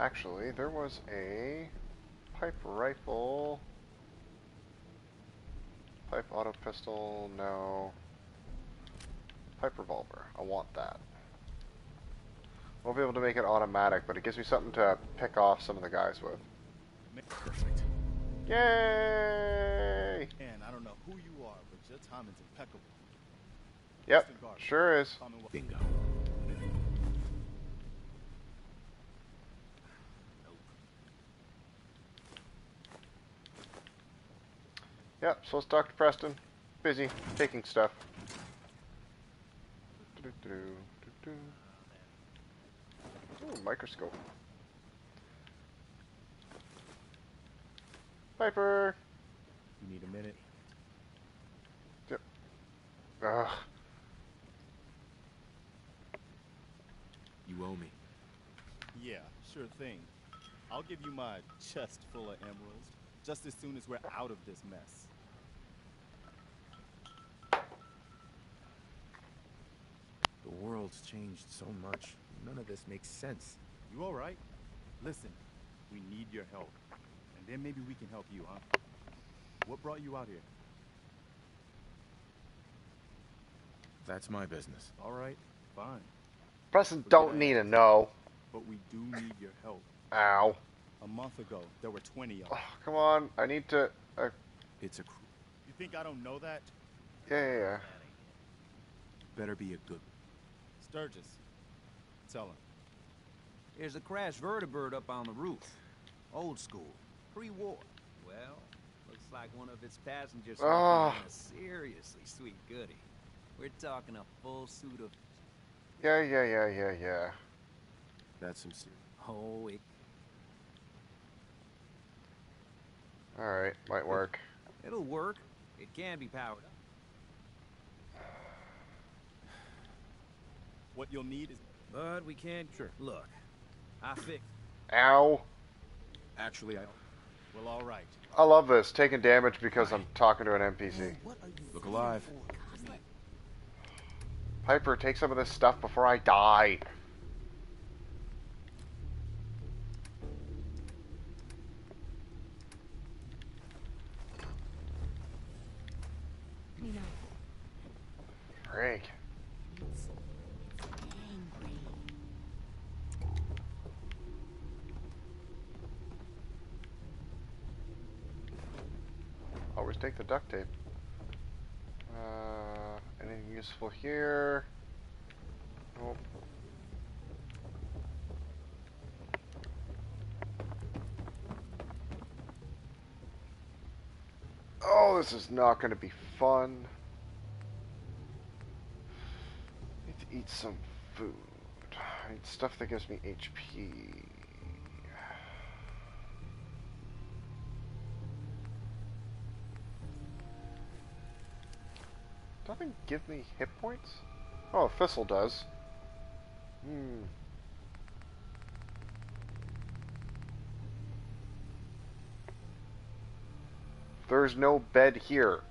Actually, there was a pipe rifle. Pipe auto pistol, no. Pipe revolver, I want that. Won't be able to make it automatic, but it gives me something to pick off some of the guys with. Perfect. Yay! And I don't know who you are, but your timing's impeccable. Yep, sure is. Bingo. Yep, so it's Dr. Preston. Busy, taking stuff. Ooh, microscope. Piper! You need a minute? Yep. Ugh. You owe me. Yeah, sure thing. I'll give you my chest full of emeralds just as soon as we're out of this mess. The world's changed so much. None of this makes sense. You all right? Listen, we need your help. And then maybe we can help you, huh? What brought you out here? That's my business. All right, fine. Preston don't need to know. But we do need your help. Ow. A month ago, there were 20 of Oh, us. come on, I need to... It's a crew. You think I don't know that? Yeah. Better be a good... Sturgis. Tell him. There's a crashed vertibird up on the roof. Old school. Pre-war. Well, looks like one of its passengers might be a seriously sweet goodie. We're talking a full suit of... Yeah. That's some serious... Oh, it... Alright, might work. It'll work. It can be powered up. What you'll need is... But we can't... Sure. Look, I fixed... Ow. Actually, Well, all right. I love this, taking damage because I'm talking to an NPC. Look alive. Piper, take some of this stuff before I die. Frank. Always take the duct tape. Anything useful here? Nope. Oh, this is not going to be fun. Need to eat some food. I need stuff that gives me HP. Doesn't give me hit points? Oh, Thistle does. There's no bed here.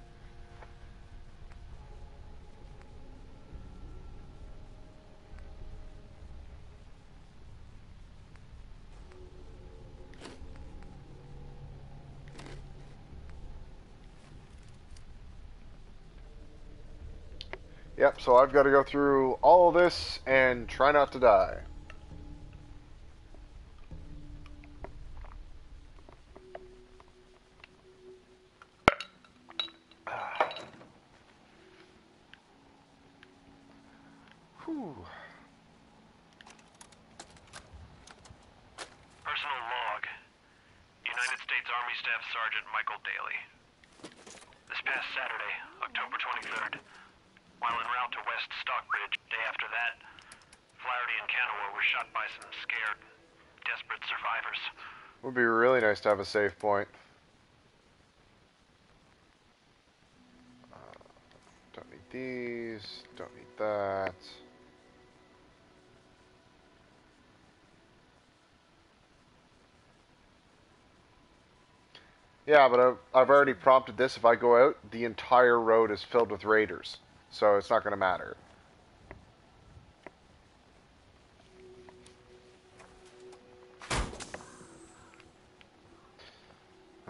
Yep, so I've got to go through all of this and try not to die. Whew. Personal log. United States Army Staff Sergeant Michael Daly. This past Saturday, October 23rd, while en route to West Stockbridge, day after that, Flaherty and Canower were shot by some scared, desperate survivors. Would be really nice to have a save point. Don't need these, don't need that. Yeah, but I've already prompted this. If I go out, the entire road is filled with raiders. So it's not going to matter.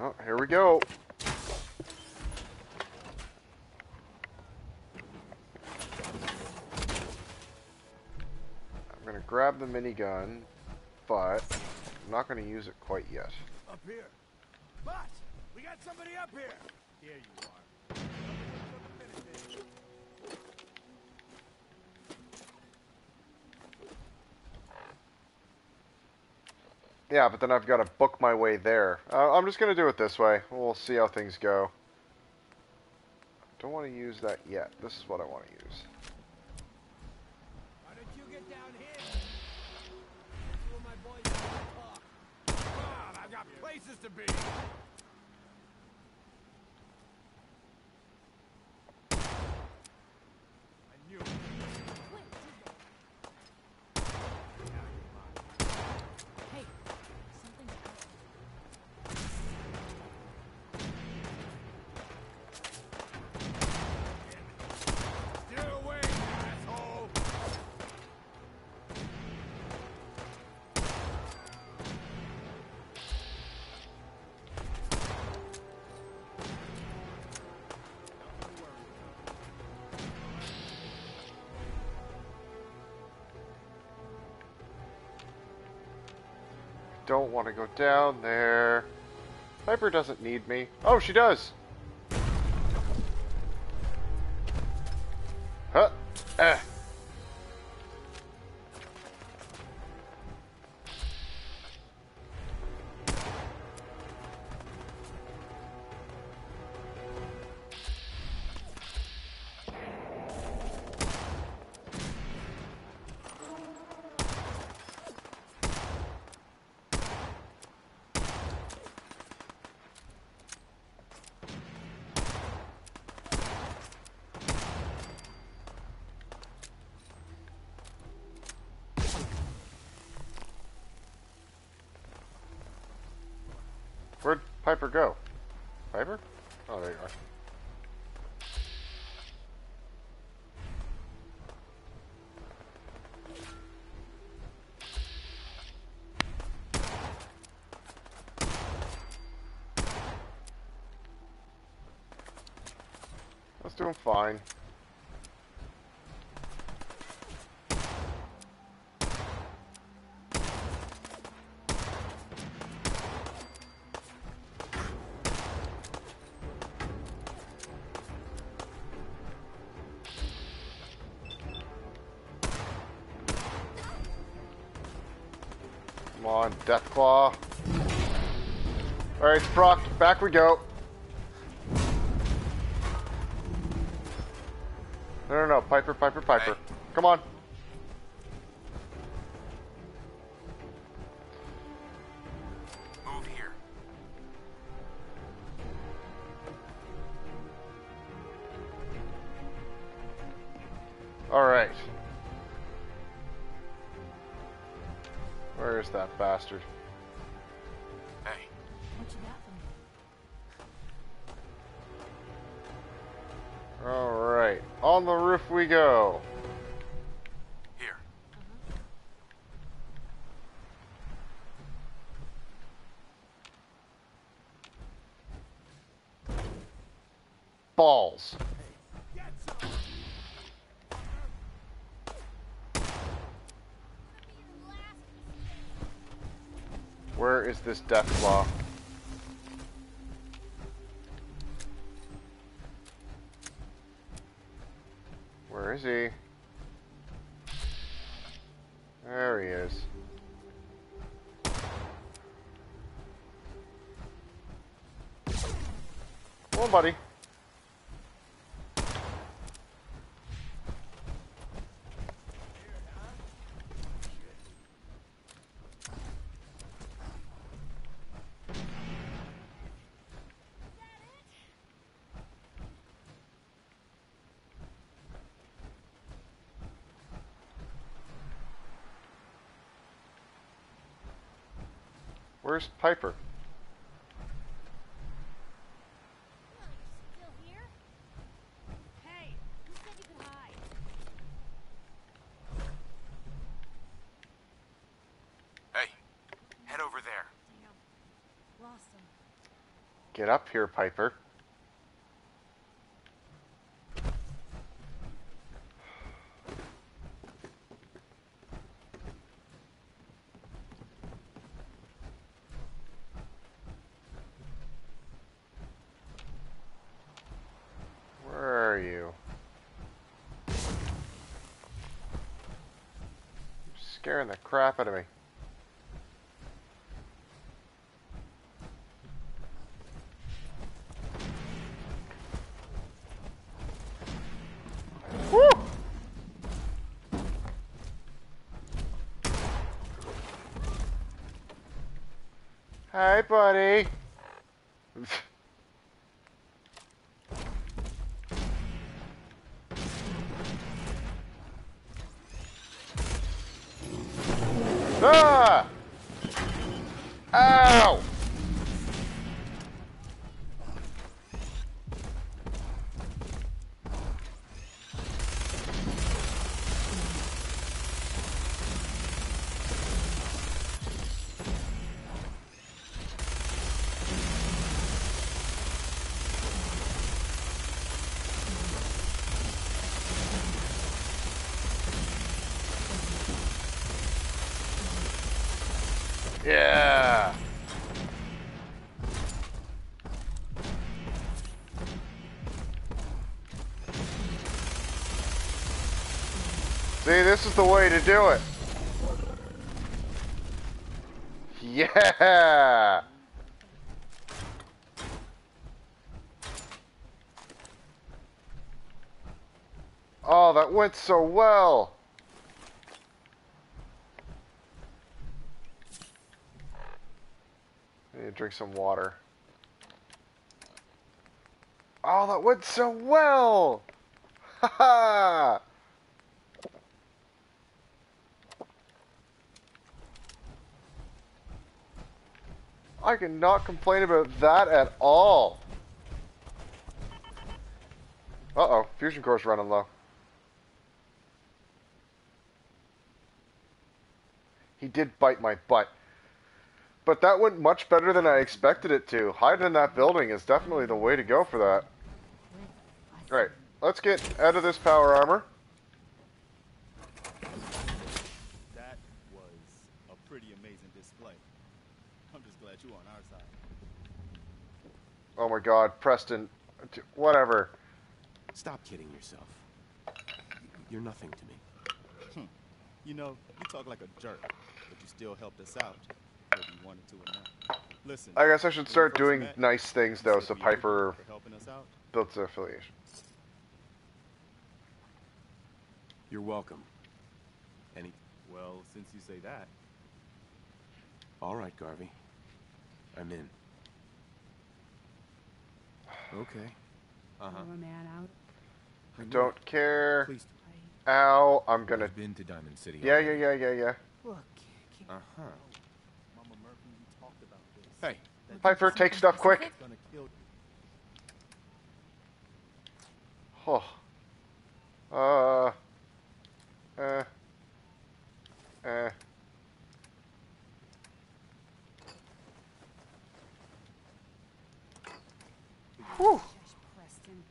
Oh, here we go. I'm going to grab the minigun, but I'm not going to use it quite yet. Up here. Boss, we got somebody up here. Here you are. Yeah, but then I've got to book my way there. I'm just going to do it this way. We'll see how things go. Don't want to use that yet. This is what I want to use. Why don't you get down here? Two of my boys want to talk. Come on, I've got places to be. I knew it. Hey, something's Get away, asshole! Don't want to go down there. Piper doesn't need me. Oh, she does. Huh. Where'd Piper go? Piper? Oh, there you are. That's doing fine. Come on, Deathclaw. Alright, Proc, back we go. No, Piper. Hey. Come on. Move here. Alright. Where is that bastard? Hey. What you got for me? Alright. On the roof we go. Here. Balls. Where is this Deathclaw? Where is he? There he is. Come on, buddy. Where's Piper? Still here? Hey, who said you could hide? Hey. Head over there. Damn. Lost him. Get up here, Piper. Where are you? You're scaring the crap out of me. Woo! Hi, buddy. Ah! Ow! Yeah. See, this is the way to do it. Yeah. Oh, that went so well. I need to drink some water. Oh, that went so well. Haha. I cannot complain about that at all. Uh-oh, fusion core's running low. He did bite my butt. But that went much better than I expected it to. Hiding in that building is definitely the way to go for that. Alright, let's get out of this power armor. That was a pretty amazing display. I'm just glad you're on our side. Oh my god, Preston. Whatever. Stop kidding yourself. You're nothing to me. You know, you talk like a jerk, but you still helped us out, whether you wanted to or not. Listen, I guess I should start doing met, nice things though, so Piper for helping us out. builds an affiliation. You're welcome. Well, since you say that. All right, Garvey. I'm in. Okay. Man out. I don't care. Please. Ow, I'm gonna... I've been to Diamond City. Yeah. Look. Uh-huh. Mama Murphy, we talked about this. Hey. Piper, take stuff quick. Gonna kill Oh. Whew. Preston,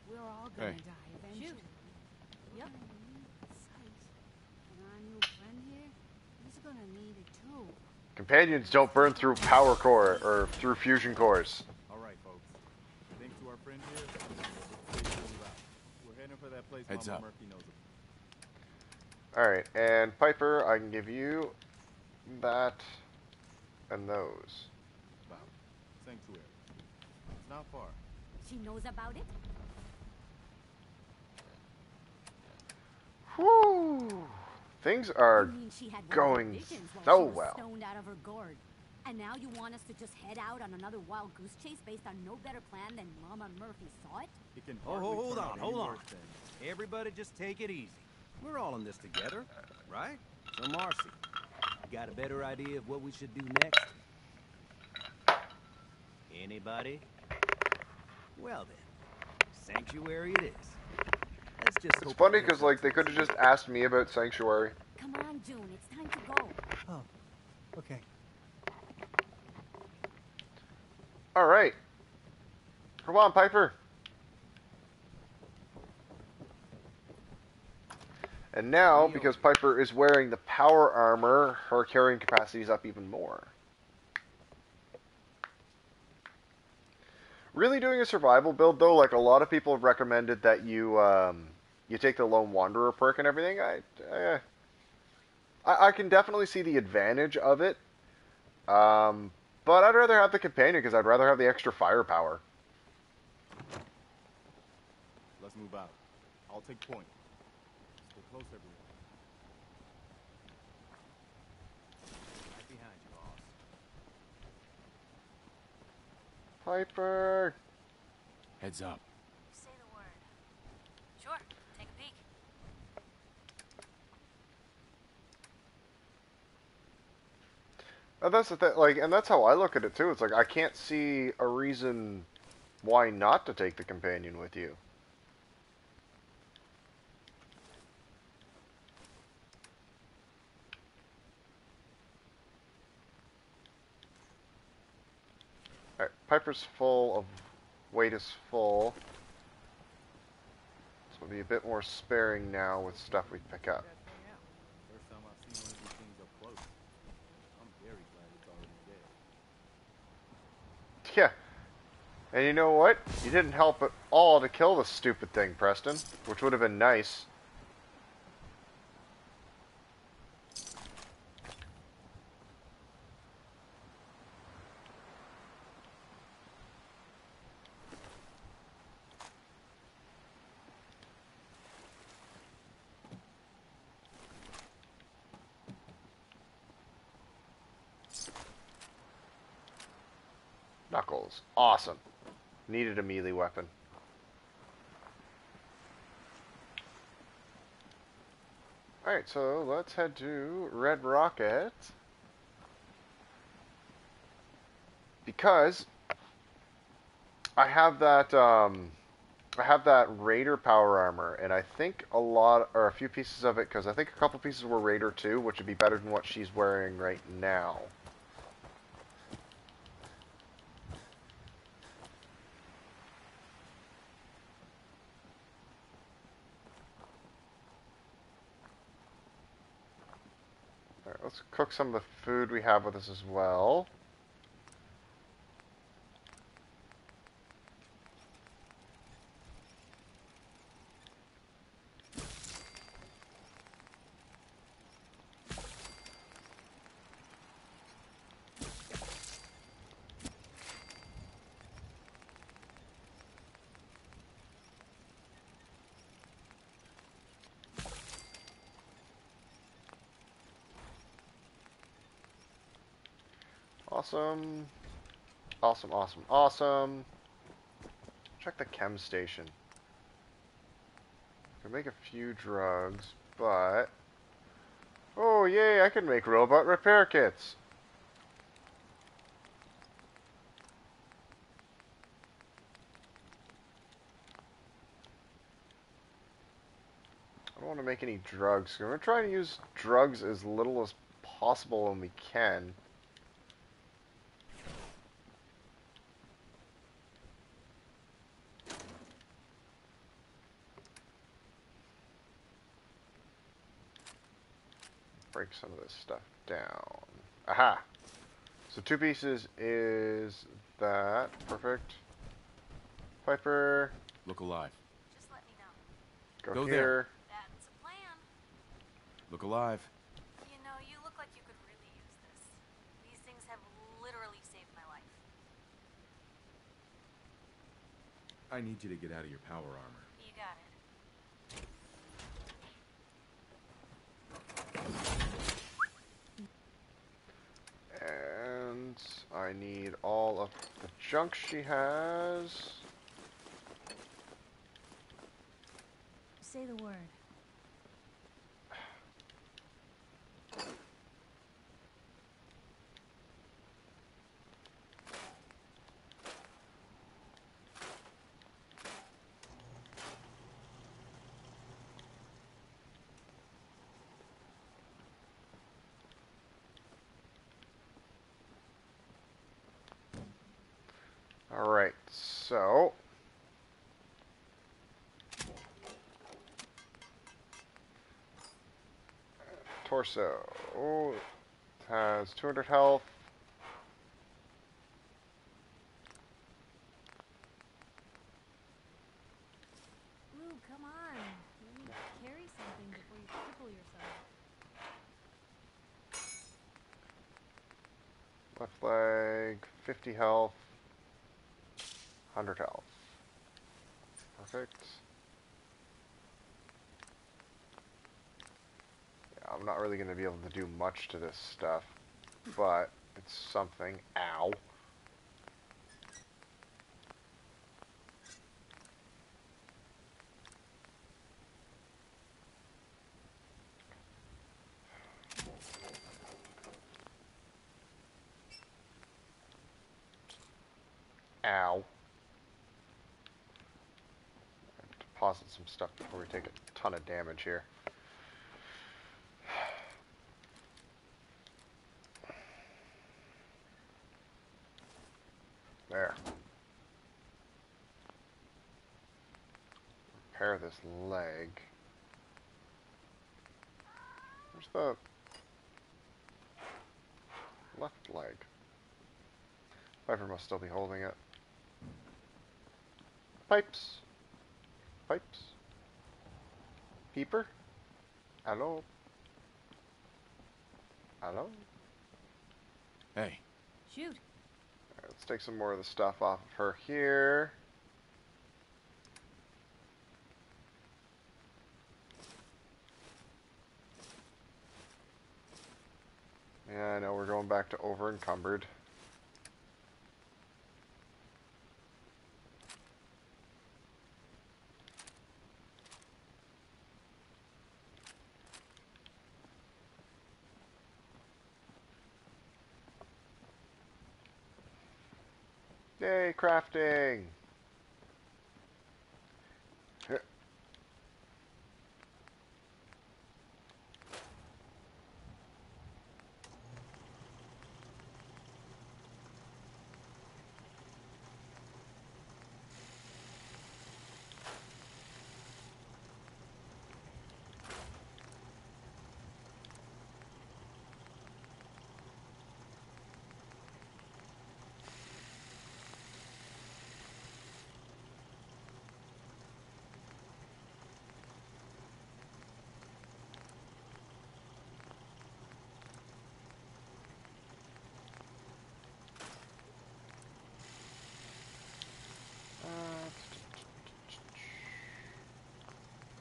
we're all gonna Hey. die eventually. Yep. And our new friend here, he's gonna need it too. Companions don't burn through power core, or through fusion cores. All right, folks. Thanks to our friend here, let's stay cool out. We're heading for that place Heads Mama up. Murphy knows about. Alright, and Piper, I can give you that and those. Wow. Sanctuary. It's not far. She knows about it? Whew. Things are You mean she had going visions while so she was well. stoned out of her gourd. And now you want us to just head out on another wild goose chase based on no better plan than Mama Murphy saw it? It can Oh, hardly hold turn on, out hold any on. worse than- Everybody just take it easy. We're all in this together, right? So, Marcy, you got a better idea of what we should do next? Anybody? Well then, Sanctuary it is. Let's just It's hope funny it because like they could have just asked me about Sanctuary. Come on, June, it's time to go. Oh, okay. Alright. Come on, Piper. And now, because Piper is wearing the power armor, her carrying capacity is up even more. Really doing a survival build, though, like a lot of people have recommended that you you take the Lone Wanderer perk and everything. I can definitely see the advantage of it, but I'd rather have the companion because I'd rather have the extra firepower. Let's move out. I'll take point. Stay close, everyone. Right behind you, boss. Piper. Heads up. Say the word. Sure, take a peek. And that's the thing, like, and that's how I look at it too. It's like I can't see a reason why not to take the companion with you. Alright, Piper's full of weight is full. So we'll be a bit more sparing now with stuff we pick up. First time I've seen one of these things up close. I'm very glad it's already dead. Yeah. And you know what? You didn't help at all to kill the stupid thing, Preston, which would have been nice. Knuckles. Awesome. Needed a melee weapon. Alright, so let's head to Red Rocket. Because I have that Raider power armor, and I think a few pieces of it, because I think a couple pieces were Raider too, which would be better than what she's wearing right now. Alright, let's cook some of the food we have with us as well. Awesome. Awesome, awesome, awesome. Check the chem station. Can make a few drugs, but... Oh, yay, I can make robot repair kits. I don't want to make any drugs. I'm going to try to use drugs as little as possible when we can. Break some of this stuff down. Aha! So 2 pieces is that. Perfect. Piper. Look alive. Just let me know. Go Go here. there. That's a plan. Look alive. You know, you look like you could really use this. These things have literally saved my life. I need you to get out of your power armor. You got it. And I need all of the junk she has. Say the word. Alright, so torso. Oh, it has 200 health. Ooh, come on. Let me carry something before you cripple yourself. Left leg, 50 health, 100 health. Perfect. Yeah, I'm not really going to be able to do much to this stuff, but it's something. Ow. Ow. Deposit some stuff before we take a ton of damage here. There. Repair this leg. Where's the left leg? Piper must still be holding it. Pipes. Pipes. Peeper. Hello. Hello. Hey. Shoot. Alright, let's take some more of the stuff off of her here. Yeah, I know we're going back to over encumbered. Yay, crafting!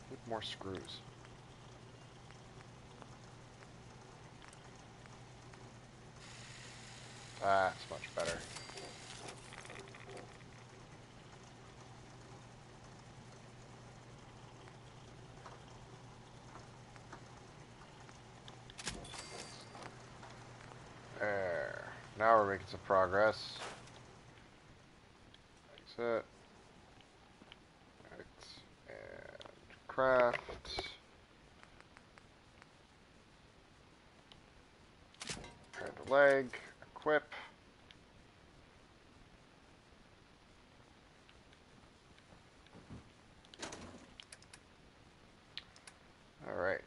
Need more screws. That's much better. There. Now we're making some progress. Exit. Right. And craft. Repair the leg. Equip. Alright.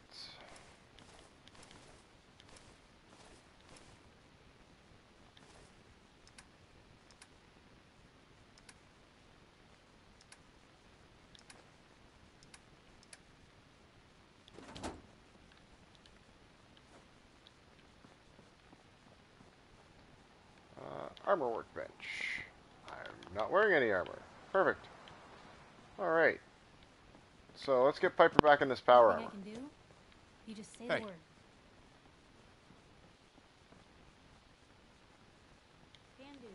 Armor workbench. I'm not wearing any armor. Perfect. Alright. So let's get Piper back in this power armor. I can do? You just say Hey. the word. Can do.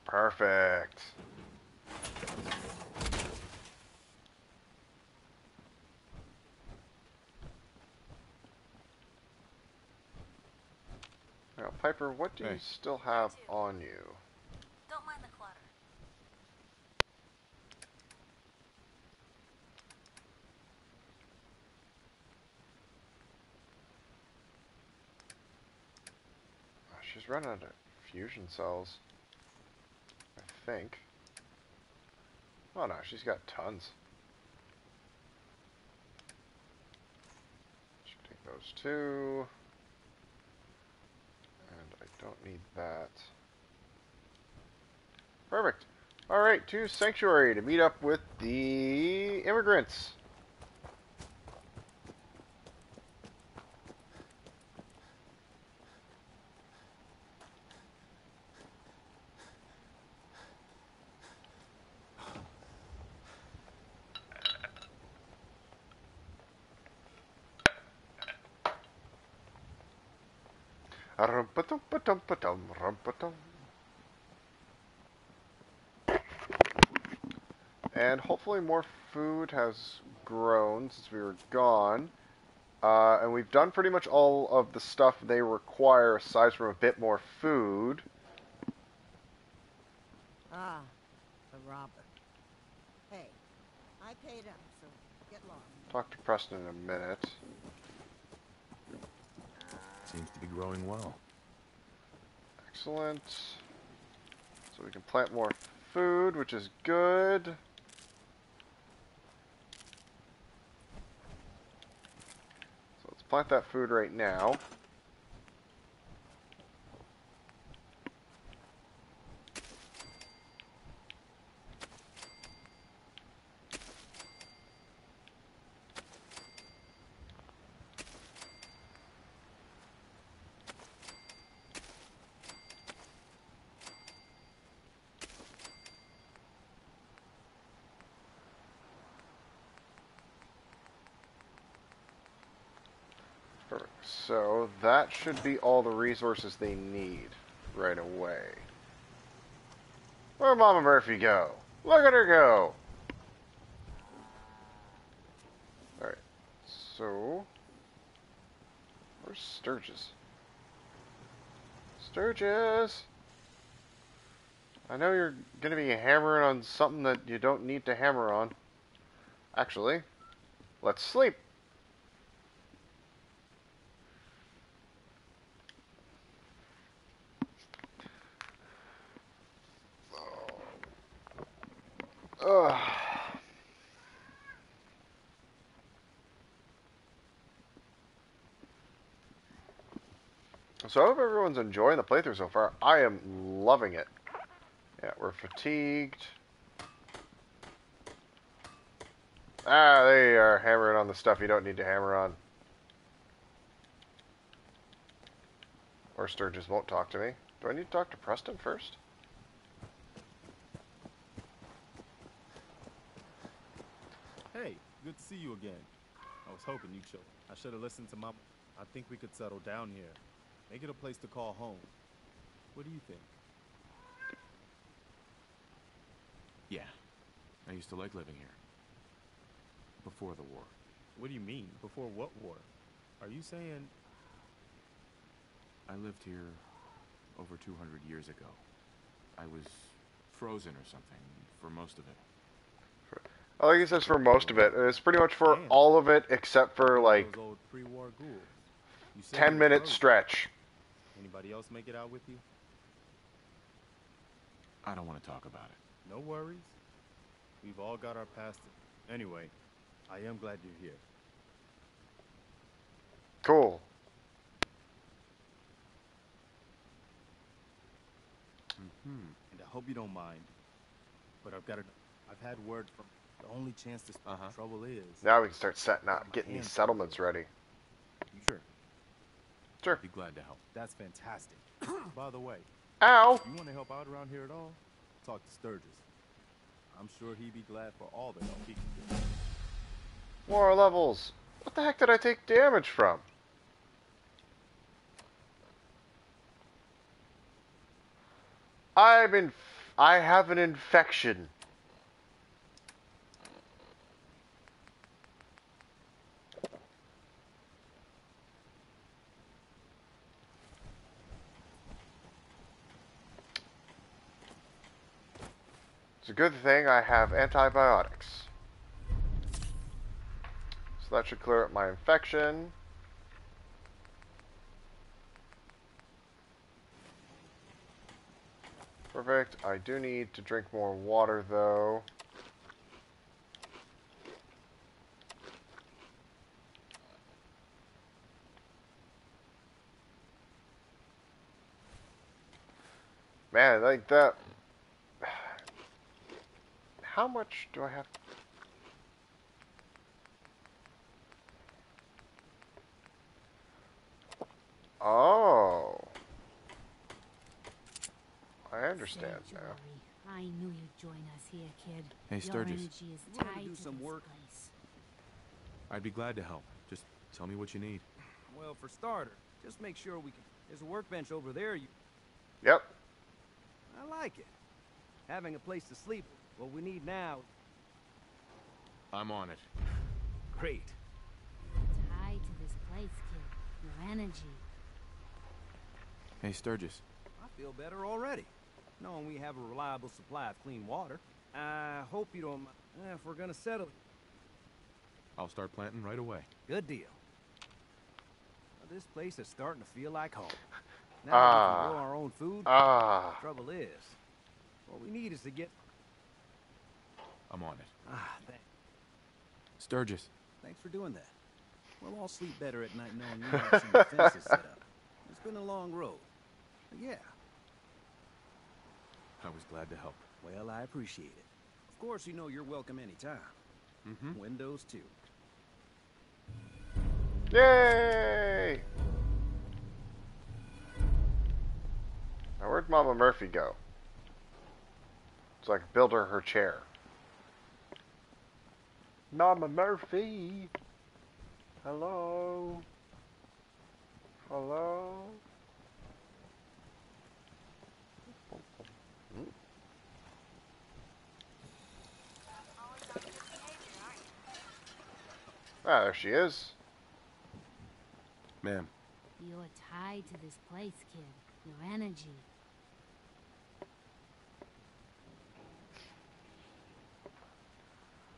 Perfect. Now, Piper, what do you still have on you? Don't mind the clutter. She's running out of fusion cells. I think. Oh no, she's got tons. Should take those two. And I don't need that. Perfect. Alright, to Sanctuary to meet up with the immigrants. And hopefully more food has grown since we were gone. And we've done pretty much all of the stuff they require aside from a bit more food. Ah, the robber. Hey, I paid him, so get lost. Talk to Preston in a minute. Seems to be growing well. Excellent. So we can plant more food, which is good. So let's plant that food right now. Perfect. So that should be all the resources they need right away. Where'd Mama Murphy go? Look at her go! Alright. So... where's Sturgis? Sturgis! I know you're going to be hammering on something that you don't need to hammer on. Actually, let's sleep. Ugh. So I hope everyone's enjoying the playthrough so far. I am loving it. Yeah, we're fatigued. Ah, they are hammering on the stuff you don't need to hammer on. Or Sturgis won't talk to me. Do I need to talk to Preston first? Hey, good to see you again. I was hoping you'd show. I should have listened to Mama. I think we could settle down here. Make it a place to call home. What do you think? Yeah. I used to like living here. Before the war. What do you mean? Before what war? Are you saying... I lived here over 200 years ago. I was frozen or something for most of it. I think he says for most of it. It's pretty much for all of it except for like those old pre-war ghouls. You said 10-minute stretch. Anybody else make it out with you? I don't want to talk about it. No worries. We've all got our past. Anyway, I am glad you're here. Cool. And I hope you don't mind, but I've had word from the only chance this trouble is. Now we can start setting up, getting these settlements ready. You sure? Sure. I'd be glad to help. That's fantastic. By the way, ow! You want to help out around here at all? Talk to Sturgis. I'm sure he'd be glad for all the help he can give. More levels. What the heck did I take damage from? I have an infection. It's a good thing I have antibiotics. So that should clear up my infection. Perfect. I do need to drink more water, though. Man, like that... How much do I have? Oh. I understand now. I knew you'd join us here, kid. Hey, Your Sturgis. energy is You wanna tied do to some this work? place. I'd be glad to help. Just tell me what you need. Well, for starter, just make sure we can... There's a workbench over there. Yep. I like it. Having a place to sleep. What we need now... I'm on it. Great. Tied to this place, kid. Your energy. Hey, Sturgis. I feel better already, knowing we have a reliable supply of clean water. I hope you don't mind if we're gonna settle. I'll start planting right away. Good deal. Well, this place is starting to feel like home. Now that we can grow our own food, trouble is, what we need is to get... I'm on it. Thanks. Sturgis. Thanks for doing that. We'll all sleep better at night knowing you have some defenses set up. It's been a long road. But yeah. I was glad to help. Well, I appreciate it. Of course, you know you're welcome anytime. Mm-hmm. Windows, too. Yay! Now, where'd Mama Murphy go? So I can build her chair. Mama Murphy! Hello? Hello? Ah, there she is. Ma'am. You're tied to this place, kid. Your energy.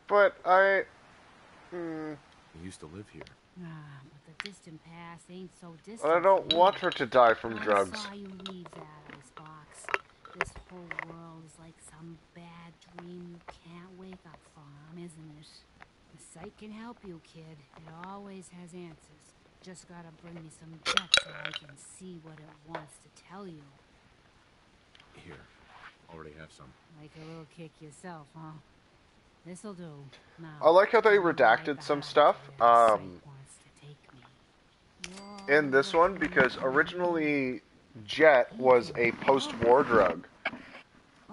But I... You used to live here. But the distant past ain't so distant. I don't want her to die from drugs. I saw you leave that icebox. This whole world is like some bad dream you can't wake up from, isn't it? The sight can help you, kid. It always has answers. Just gotta bring me some jet so I can see what it wants to tell you. Here. Already have some. Like a little kick yourself, huh? This'll do. Now, I like how they redacted some stuff in this one, because originally Jet was a post-war drug.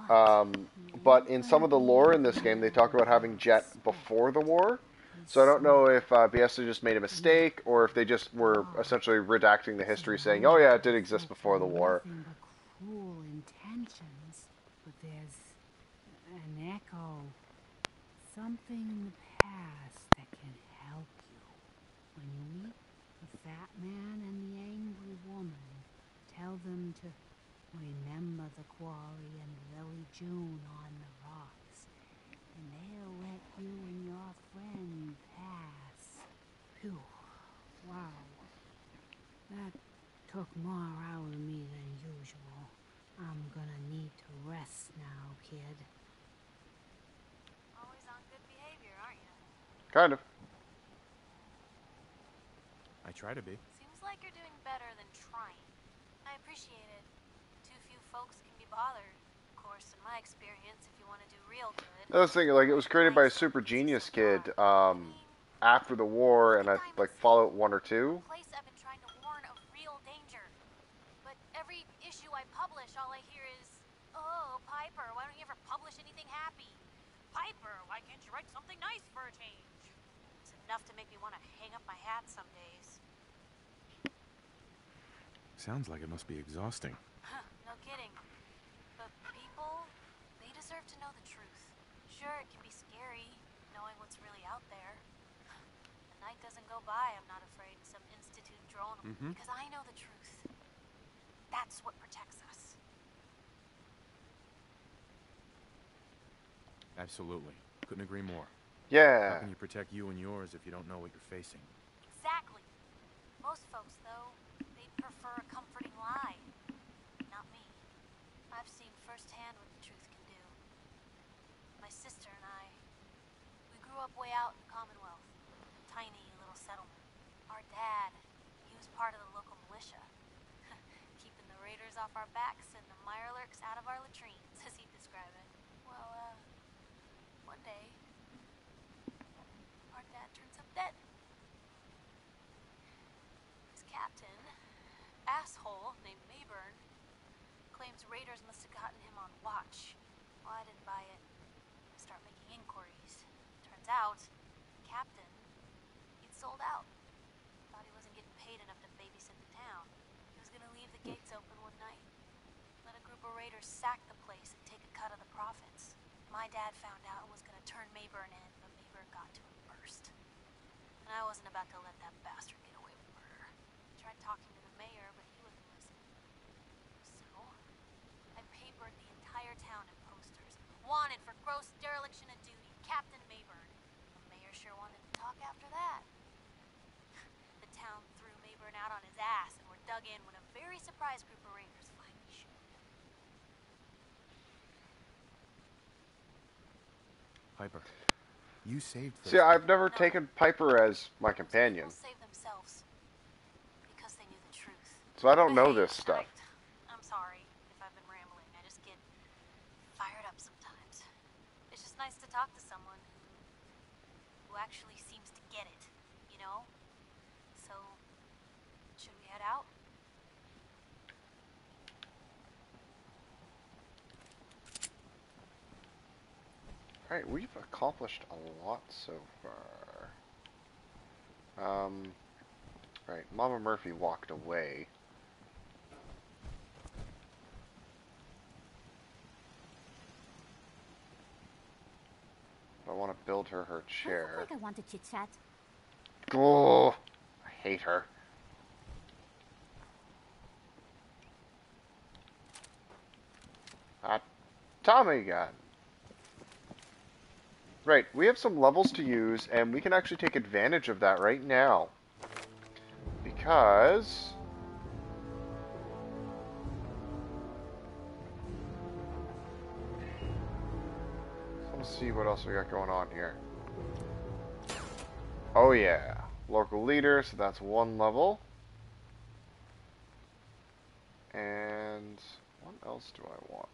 But in some of the lore in this game, they talk about having Jet before the war. So I don't know if Bethesda just made a mistake, or if they just were essentially redacting the history, saying, "Oh yeah, it did exist before the war." Nothing but cruel intentions, but there's an echo, something in the past that can help you. When you meet the fat man and the angry woman, tell them to remember the quarry and Lily June on the rocks, and they'll let you and your friend pass. Phew. Wow. That took more out of me than usual. I'm gonna need to rest now, kid. Always on good behavior, aren't you? Kind of. I try to be. Seems like you're doing better than trying. I appreciate it. Too few folks can be bothered. Of course, in my experience, if you want to do real good... I was thinking, like, it was created by a super genius kid after the war, and I like Fallout 1 or 2. Place I've been trying to warn of real danger. But every issue I publish, all I hear is, "Oh, Piper, why don't you ever publish anything happy? Piper, why can't you write something nice for a change?" It's enough to make me want to hang up my hat some days. Sounds like it must be exhausting. No kidding. But people, they deserve to know the truth. Sure, it can be scary, knowing what's really out there. A night doesn't go by I'm not afraid some institute drone because I know the truth. That's what protects us. Absolutely. Couldn't agree more. Yeah. How can you protect you and yours if you don't know what you're facing? Exactly. Most folks, though, they'd prefer a comforting lie. Not me. I've seen firsthand what the truth can do. My sister and I, we grew up way out in the Commonwealth. Tiny little settlement. Our dad, he was part of the local militia. Keeping the raiders off our backs and the mirelurks out of our latrines, as he'd describe it. Well, one day, our dad turns up dead. His captain, asshole named Mayburn, claims raiders must have gotten him on watch. Well, I didn't buy it. Start making inquiries. Turns out, the captain, he'd sold out. Thought he wasn't getting paid enough to babysit the town. He was gonna leave the gates open one night. Let a group of raiders sack the place and take a cut of the profits. My dad found out and was gonna turn Mayburn in, but Mayburn got to him first. And I wasn't about to let that bastard get away with murder. Tried talking to the mayor, but he wouldn't listen. So, I papered the entire town in posters. Wanted for gross dereliction of duty, Captain Mayburn. The mayor sure wanted to talk after that. The town threw Mayburn out on his ass and were dug in when a very surprised group of raiders finally showed. Piper, you saved those See, I've people. never taken Piper as my companion, People save themselves because they knew the truth. so I don't know Hey, this stuff. I'm sorry if I've been rambling. I just get fired up sometimes. It's just nice to talk to someone who actually seems to get it, you know? So, should we head out? Alright, we've accomplished a lot so far. Right, Mama Murphy walked away. I want to build her chair. I want to chit chat. Oh, I hate her. Tommy gun. Right, we have some levels to use, and we can actually take advantage of that right now. Because... let's see what else we got going on here. Oh yeah, local leader, so that's one level. And what else do I want?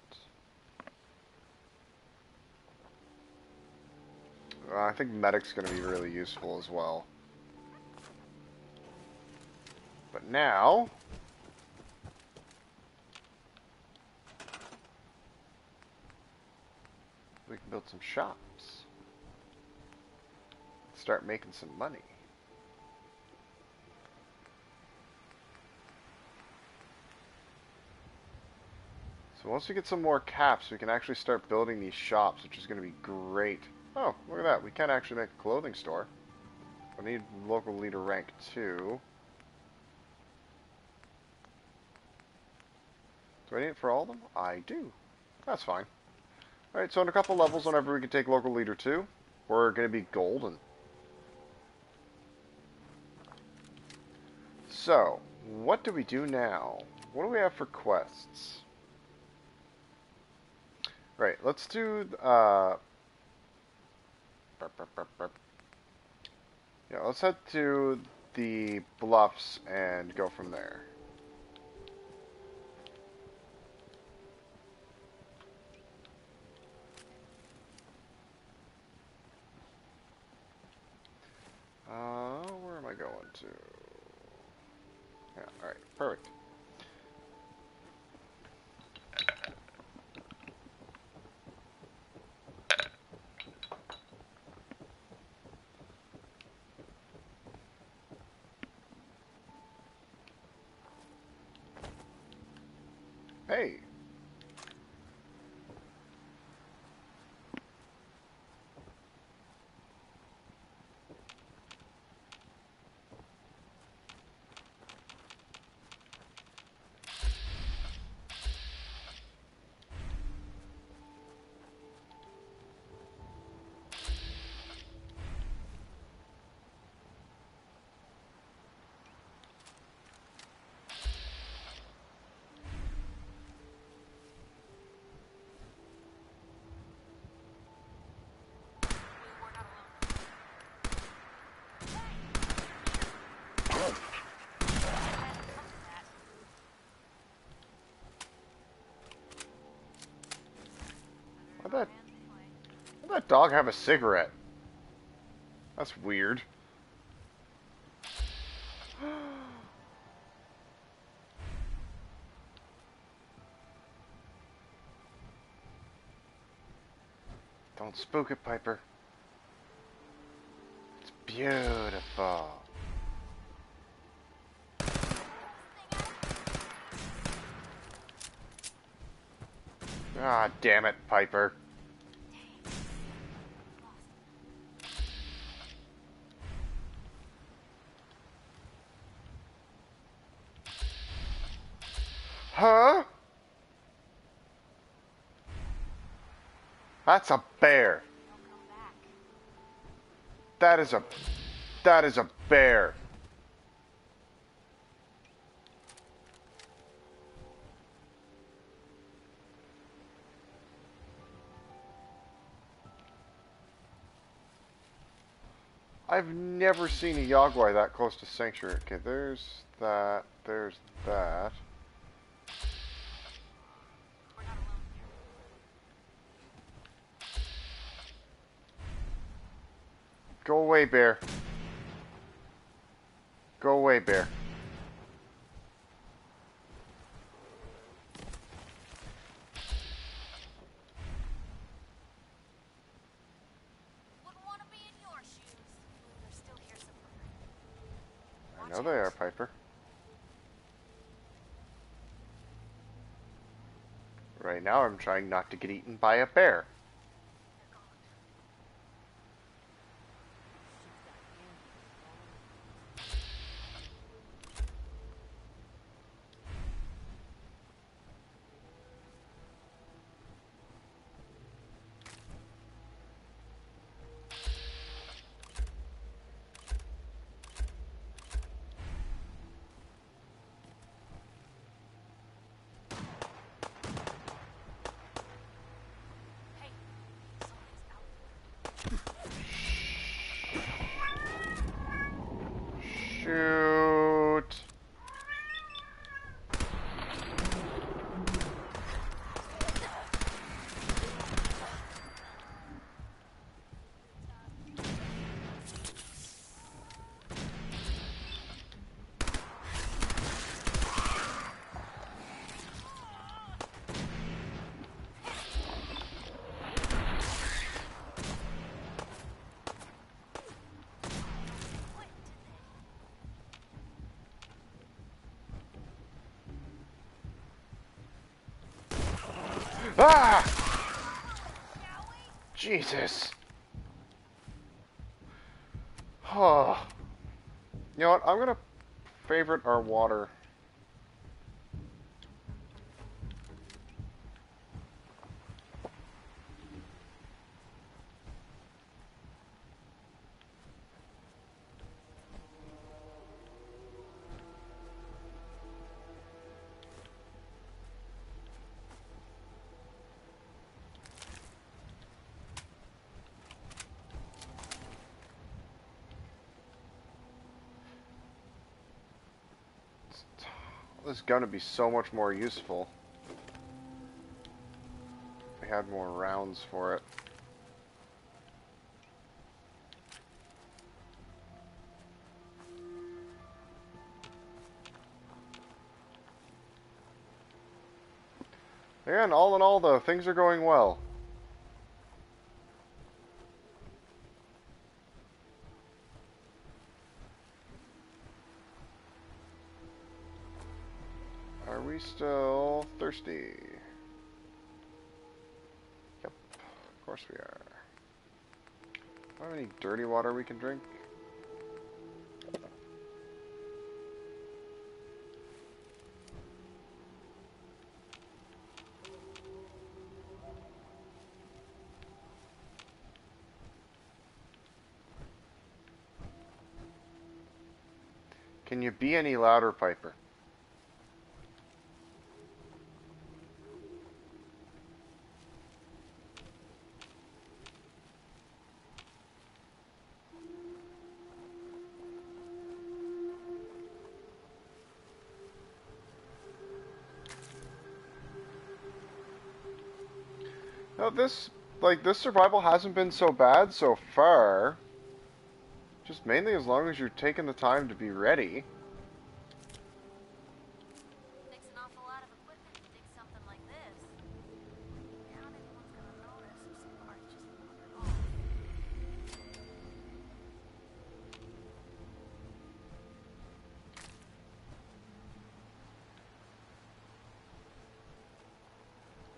I think medic's going to be really useful as well. But now... we can build some shops. Start making some money. So once we get some more caps, we can actually start building these shops, which is going to be great. Oh, look at that. We can actually make a clothing store. I need local leader rank 2. Do I need it for all of them? I do. That's fine. Alright, so in a couple levels, whenever we can take local leader 2, we're going to be golden. So, what do we do now? What do we have for quests? Right, let's do... yeah, let's head to the bluffs and go from there. Where am I going to? Yeah, alright, perfect. Hey! How'd that dog have a cigarette? That's weird. Don't spook it, Piper. It's beautiful. Ah, damn it, Piper. Huh? That's a bear. That is a bear. I've never seen a Yagwai that close to Sanctuary. Okay, there's that. There's that. Go away, bear. Go away, bear. I know they are, Piper. Right now I'm trying not to get eaten by a bear. Shoot. Ah! Jesus. Oh. You know what? I'm gonna favorite our water. This is gonna be so much more useful. If we had more rounds for it. And all in all, though, things are going well. Are we still thirsty? Yep, of course we are. Do I have any dirty water we can drink? Can you be any louder, Piper? No, this survival hasn't been so bad so far. Just mainly as long as you're taking the time to be ready. Takes an awful lot of equipment to dig something like this. Doubt anyone's gonna notice if some parts just wandered off.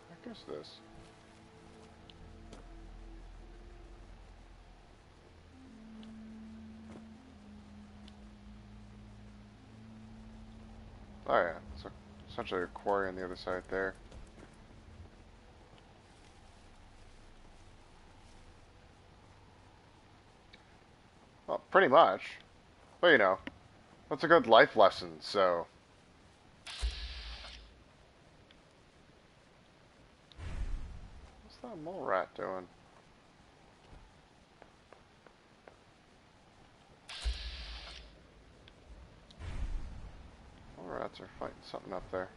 What is this? Oh yeah, so essentially a quarry on the other side there. Well, pretty much. But you know, that's a good life lesson, so... What's that mole rat doing? Mole rats are fighting something up there.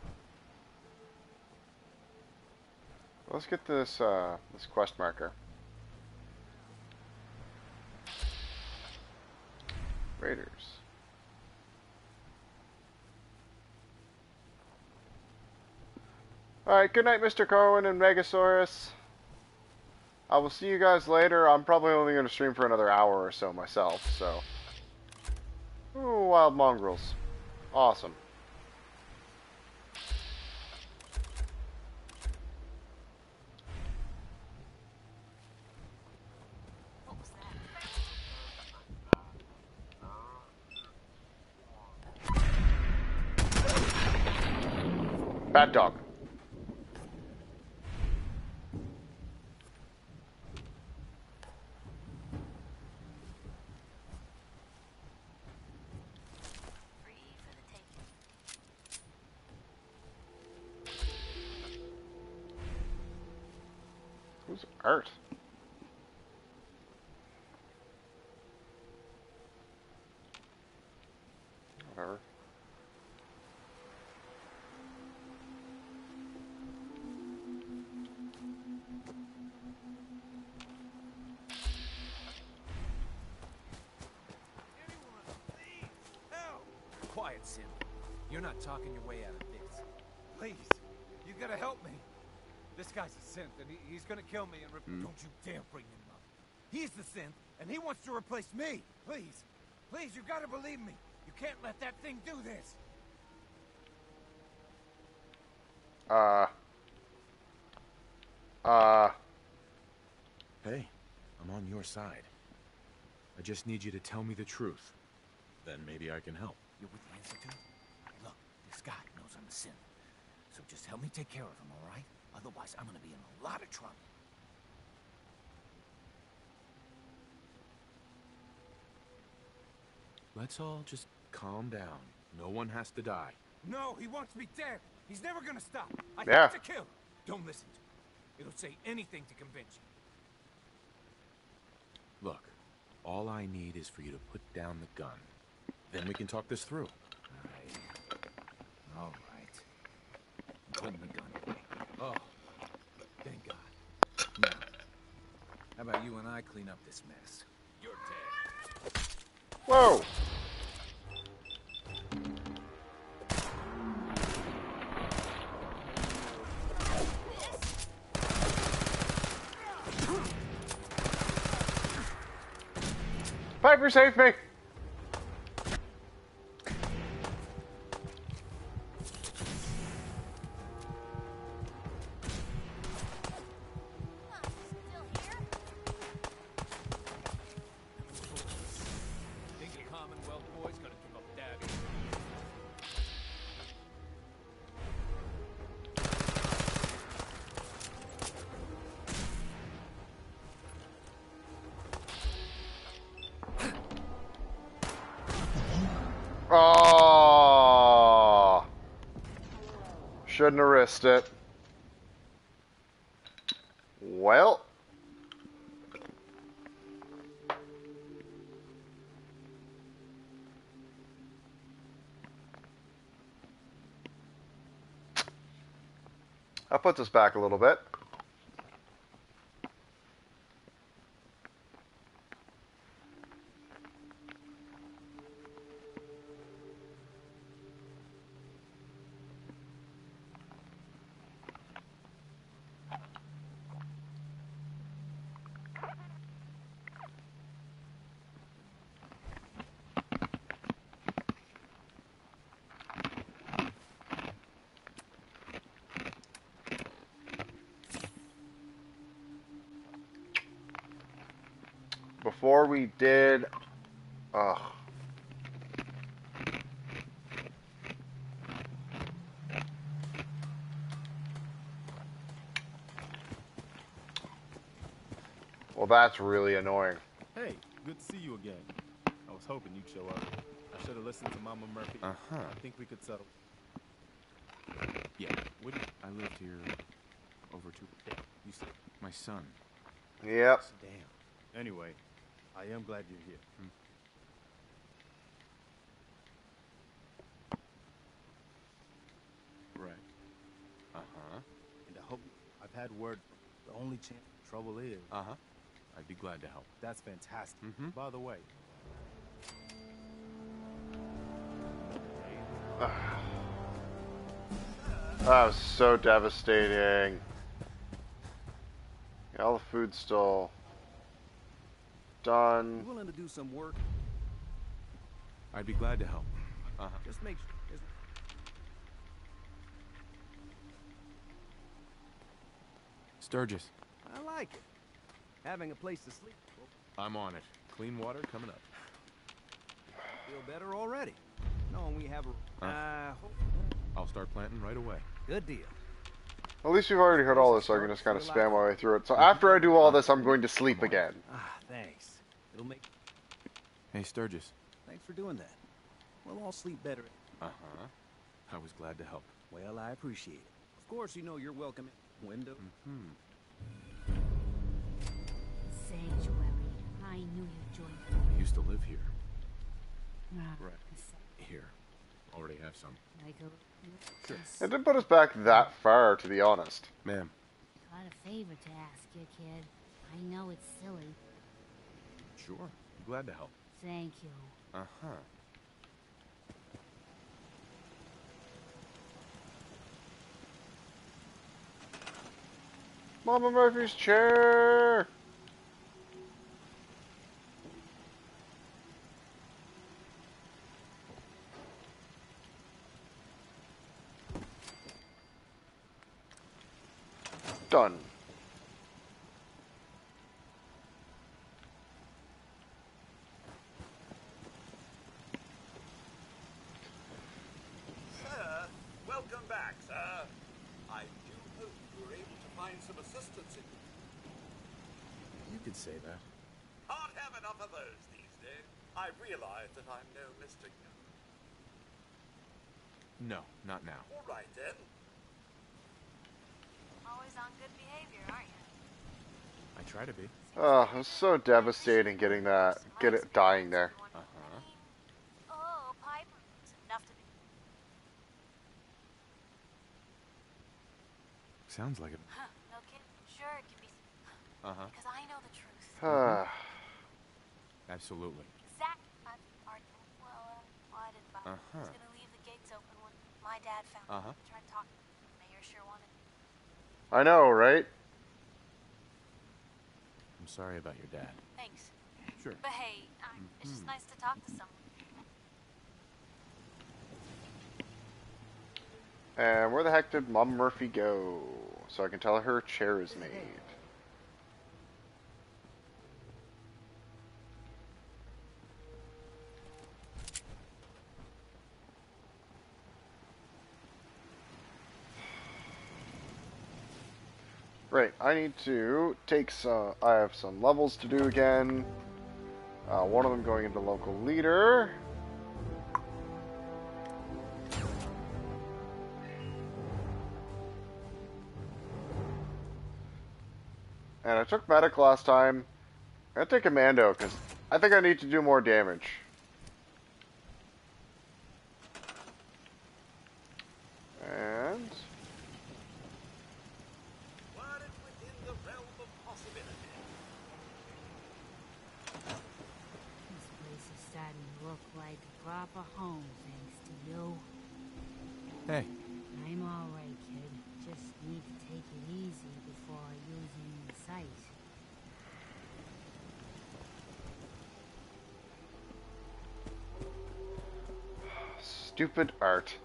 Let's get this, this quest marker. Raiders. Alright, good night, Mr. Corwin and Megasaurus. I will see you guys later. I'm probably only going to stream for another hour or so myself, so... Ooh, wild mongrels. Awesome. Bad dog. Who's Art? Whatever. Quiet, Sim. You're not talking your way out of this. Please, you gotta help me. This guy's a synth, and he's gonna kill me and Don't you dare bring him up. He's the synth, and he wants to replace me. Please, please, you gotta believe me. You can't let that thing do this. Hey, I'm on your side. I just need you to tell me the truth. Then maybe I can help. You're with the Institute? Look, this guy knows I'm a synth. So just help me take care of him, all right? Otherwise, I'm gonna be in a lot of trouble. Let's all just calm down. No one has to die. No, he wants me dead. He's never gonna stop. I Yeah. have to kill. Don't listen to him. It'll say anything to convince you. Look, all I need is for you to put down the gun. Then we can talk this through. All right. I'm holding the gun away. Oh, thank God. Now, how about you and I clean up this mess? You're dead. Whoa! Piper, save me! Think the Commonwealth boy's gonna give up Daddy. Oh, shouldn't have risked it. Well, that puts us back a little bit. Before we did... Ugh. Well, that's really annoying. Hey, good to see you again. I was hoping you'd show up. I should have listened to Mama Murphy. Uh-huh. I think we could settle. Yeah. I lived here over 2... You said... My son. Yep. Damn. Anyway, I am glad you're here. Right. Uh-huh. And I hope... I've had word... The only chance... Trouble is... Uh-huh. I'd be glad to help. That's fantastic. Mm-hmm. By the way... That was so devastating. Yeah, all the food's still done. You willing to do some work? I'd be glad to help. Uh-huh. Just make sure. Sturgis. I like it. Having a place to sleep. I'm on it. Clean water coming up. Feel better already. Knowing we have a... I'll start planting right away. Good deal. At least we've already heard all this, so I can just kind of spam my way through it. So after I do all this, I'm going to sleep again. Thanks. It'll make... Hey, Sturgis. Thanks for doing that. We'll all sleep better. Uh-huh. I was glad to help. Well, I appreciate it. Of course, you know you're welcome in the window. Sanctuary. I knew you'd join. I used to live here. Right. Here. Already have some. Like Sure. It didn't put us back that far, to be honest. Ma'am. Got a favor to ask you, kid. I know it's silly. Sure. Glad to help. Thank you. Uh-huh. Mama Murphy's chair! Done. Sir, welcome back, sir. I do hope you were able to find some assistance in... You could say that. Can't have enough of those these days. I realize that I'm no Mr. No, not now. All right, then. Always on good behavior, aren't you? I try to be. Oh, it was so devastating getting that, dying there. Uh-huh. Oh, Piper. It's enough to be... Sounds like it. Huh, no kidding. Sure, it can be... Uh-huh. Because I know the truth. Absolutely. Zach, I didn't buy it. I was going to leave the gates open when my dad found it. Tried talking. The mayor sure wanted... I know, right? I'm sorry about your dad. Thanks. Sure. But hey, it's just nice to talk to someone. And where the heck did Mom Murphy go? So I can tell her chair is made. Right, I need to take some... I have some levels to do again. One of them going into local leader. And I took medic last time. I'm gonna take commando because I think I need to do more damage. And Were it within the realm of possibility. This place is starting to look like a proper home, thanks to you. Hey. I'm alright, kid. Just need to take it easy before using the site. stupid art.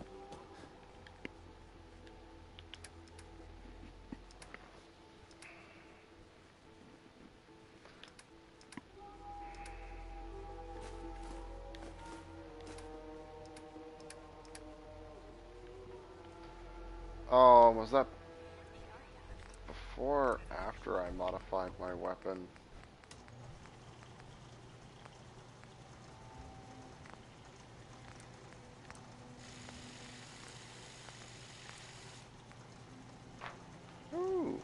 Oh, was that before or after I modified my weapon? Ooh.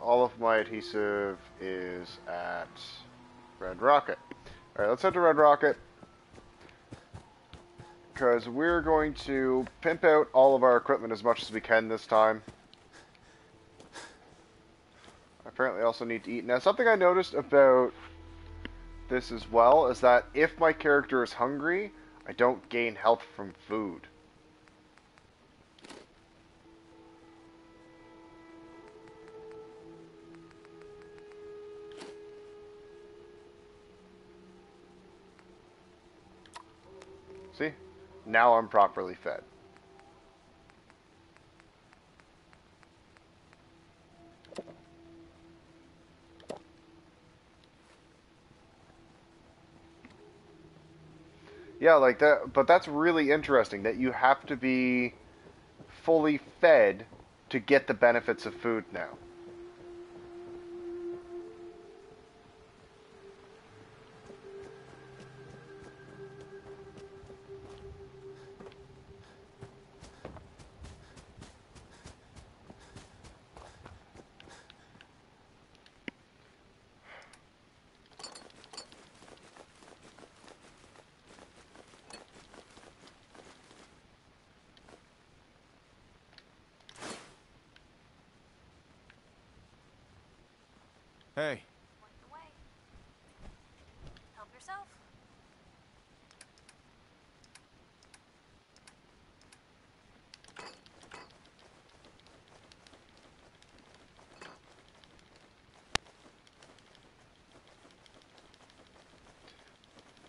All of my adhesive is at Red Rocket. Alright, let's head to Red Rocket. Because we're going to pimp out all of our equipment as much as we can this time. I apparently also need to eat. Now, something I noticed about this as well is that if my character is hungry, I don't gain health from food. See? Now I'm properly fed. Yeah, like that, but that's really interesting that you have to be fully fed to get the benefits of food now. Hey. Point the way. Help yourself.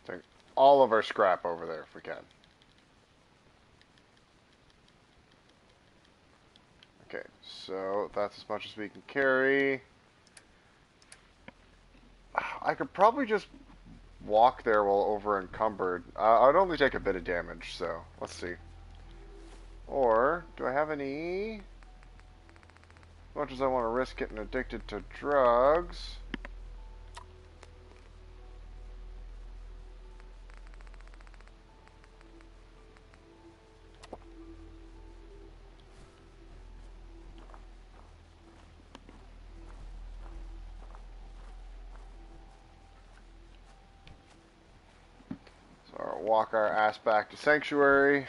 Take all of our scrap over there if we can. Okay, so that's as much as we can carry. I could probably just walk there while over encumbered. I'd only take a bit of damage, so let's see. Or, do I have any... As much as I want to risk getting addicted to drugs... So I'll walk our ass back to Sanctuary.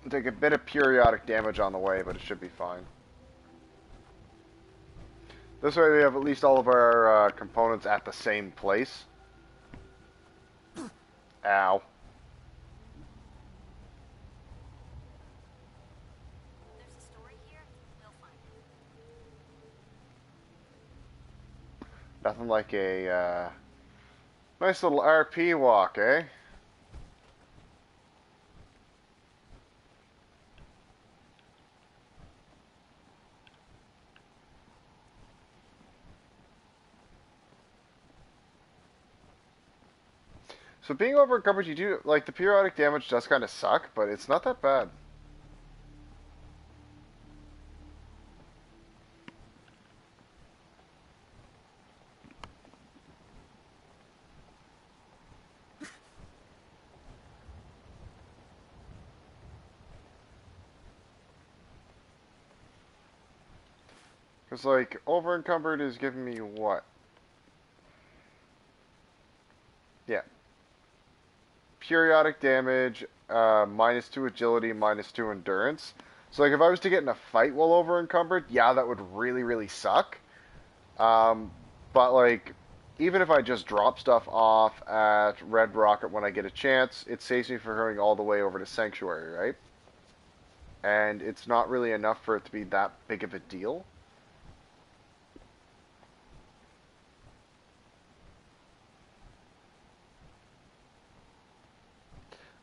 Take a bit of periodic damage on the way, but it should be fine. This way we have at least all of our components at the same place. Ow. There's a story here. We'll find it. Nothing like a nice little RP walk, eh? So being over encumbered, you do, like, the periodic damage does kind of suck, but it's not that bad. Because, like, over encumbered is giving me what? Yeah. Periodic damage, -2 agility, -2 endurance. So, like, if I was to get in a fight while over encumbered, yeah, that would really, really suck. But, like, even if I just drop stuff off at Red Rocket when I get a chance, it saves me from going all the way over to Sanctuary, right? and it's not really enough for it to be that big of a deal.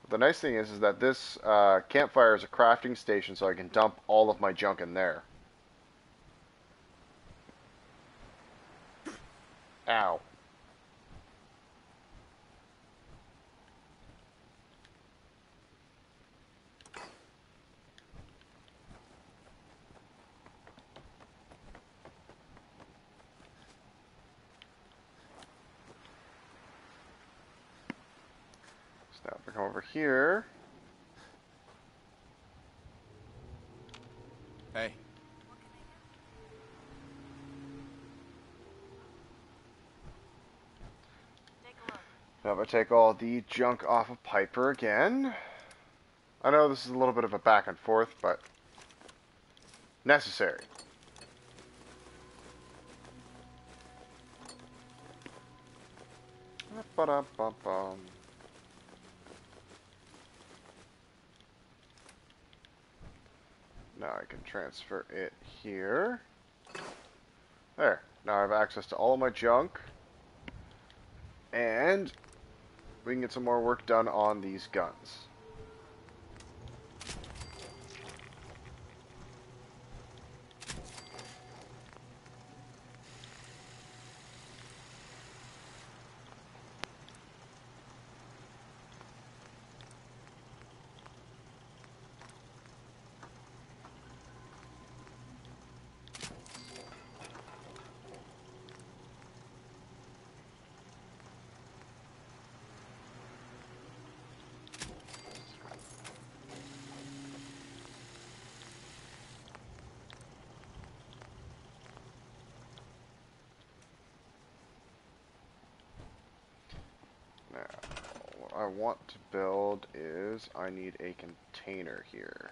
The nice thing is that this campfire is a crafting station, so I can dump all of my junk in there. Ow. So now if I come over here. Hey. Now if I take all the junk off of Piper again. I know this is a little bit of a back and forth, but necessary. Ba-da-bum-bum. Now I can transfer it here. There. Now I have access to all of my junk. And we can get some more work done on these guns. Now, what I want to build is I need a container here.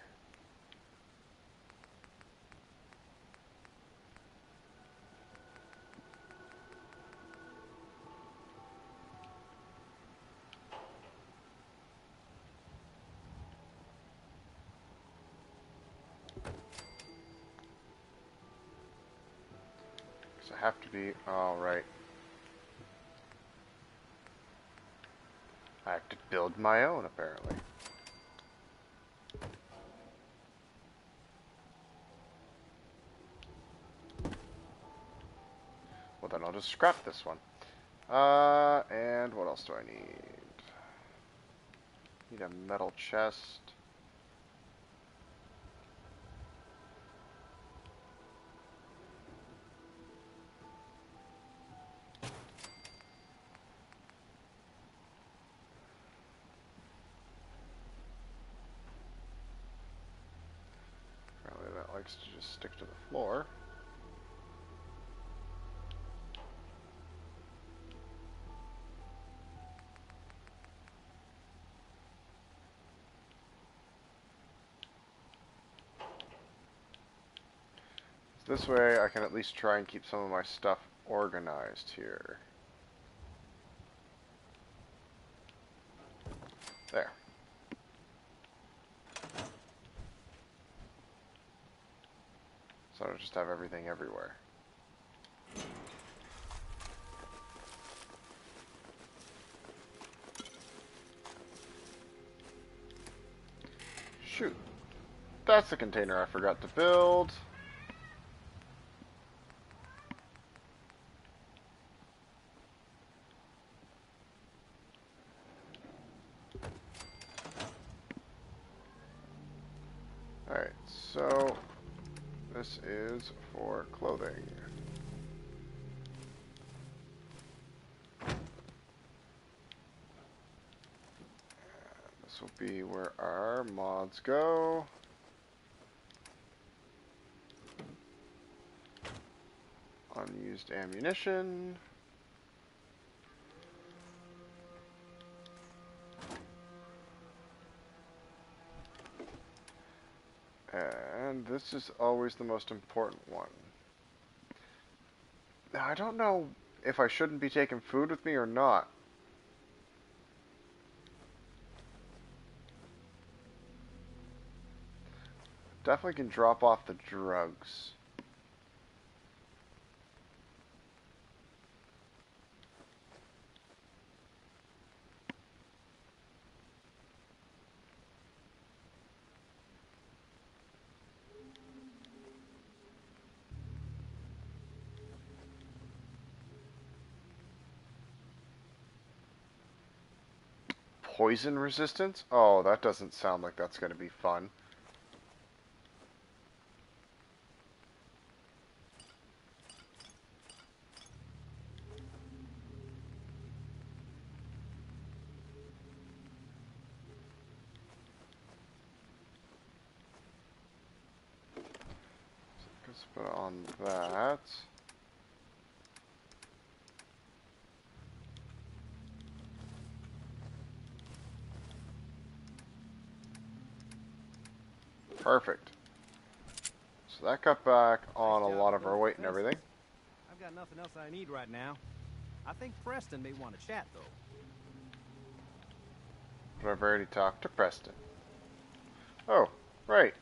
Because I have to be, alright. I have to build my own, apparently. Well, then I'll just scrap this one. And what else do I need? Need a metal chest. Apparently that likes to just stick to the floor. This way I can at least try and keep some of my stuff organized here. There. So I just have everything everywhere. Shoot. That's the container I forgot to build. Alright, so this is for clothing. This will be where our mods go. Unused ammunition. And this is always the most important one. Now, I don't know if I shouldn't be taking food with me or not. definitely can drop off the drugs. Poison resistance? Oh, that doesn't sound like that's going to be fun. Let's put on that. Perfect. So that cut back on a lot of our weight and everything. I've got nothing else I need right now. I think Preston may want to chat, though. But I've already talked to Preston. Oh, right.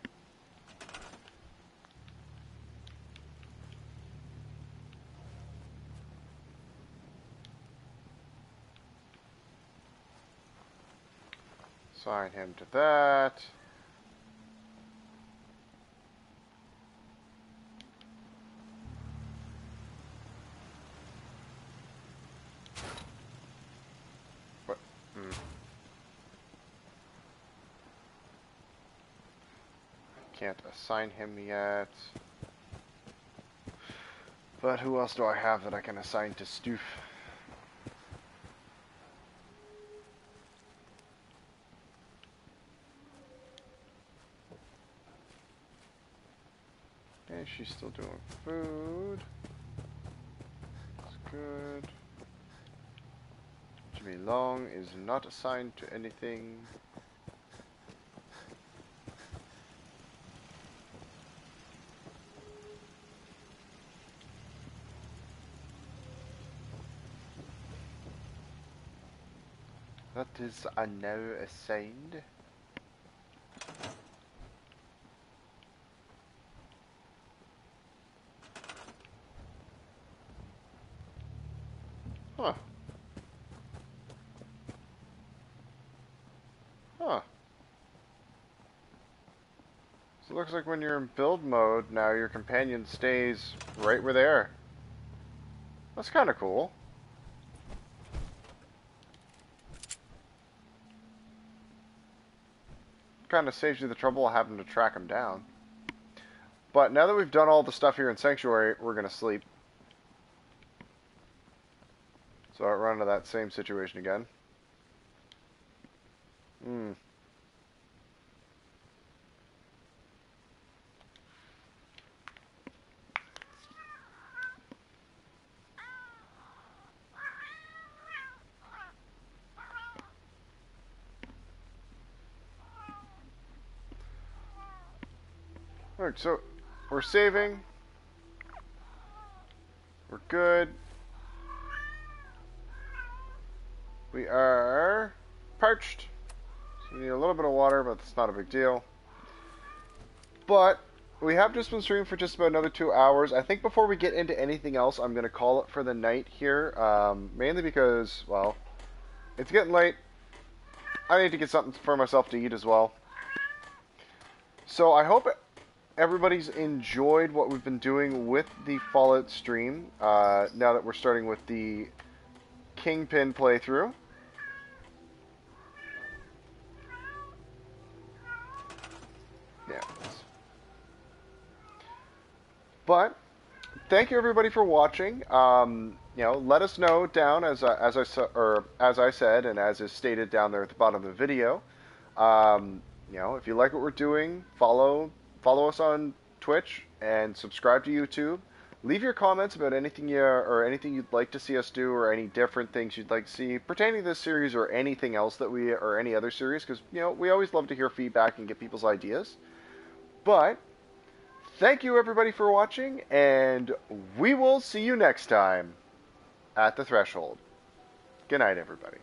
Assign him to that. What? I can't assign him yet. But who else do I have that I can assign to Stoof? Okay, she's still doing food. That's good. Jimmy Long is not assigned to anything. That is now assigned. Huh. Huh. So it looks like when you're in build mode, now your companion stays right where they are. That's kind of cool. Kind of saves you the trouble of having to track them down. But now that we've done all the stuff here in Sanctuary, we're going to sleep. So I run into that same situation again. Alright, so we're saving. We're good. We are parched. So we need a little bit of water, but it's not a big deal. But we have just been streaming for just about another 2 hours. I think before we get into anything else, I'm going to call it for the night here. Mainly because, well, it's getting late. I need to get something for myself to eat as well. So I hope everybody's enjoyed what we've been doing with the Fallout stream. Now that we're starting with the Kingpin playthrough. Yeah. But thank you everybody for watching. You know, let us know down as I said, and as is stated down there at the bottom of the video. You know, if you like what we're doing, follow us on Twitch and subscribe to YouTube. Leave your comments about anything anything you'd like to see us do, or any different things you'd like to see pertaining to this series or anything else that or any other series, because you know we always love to hear feedback and get people's ideas. But thank you everybody for watching, and we will see you next time at the Threshold. Good night, everybody.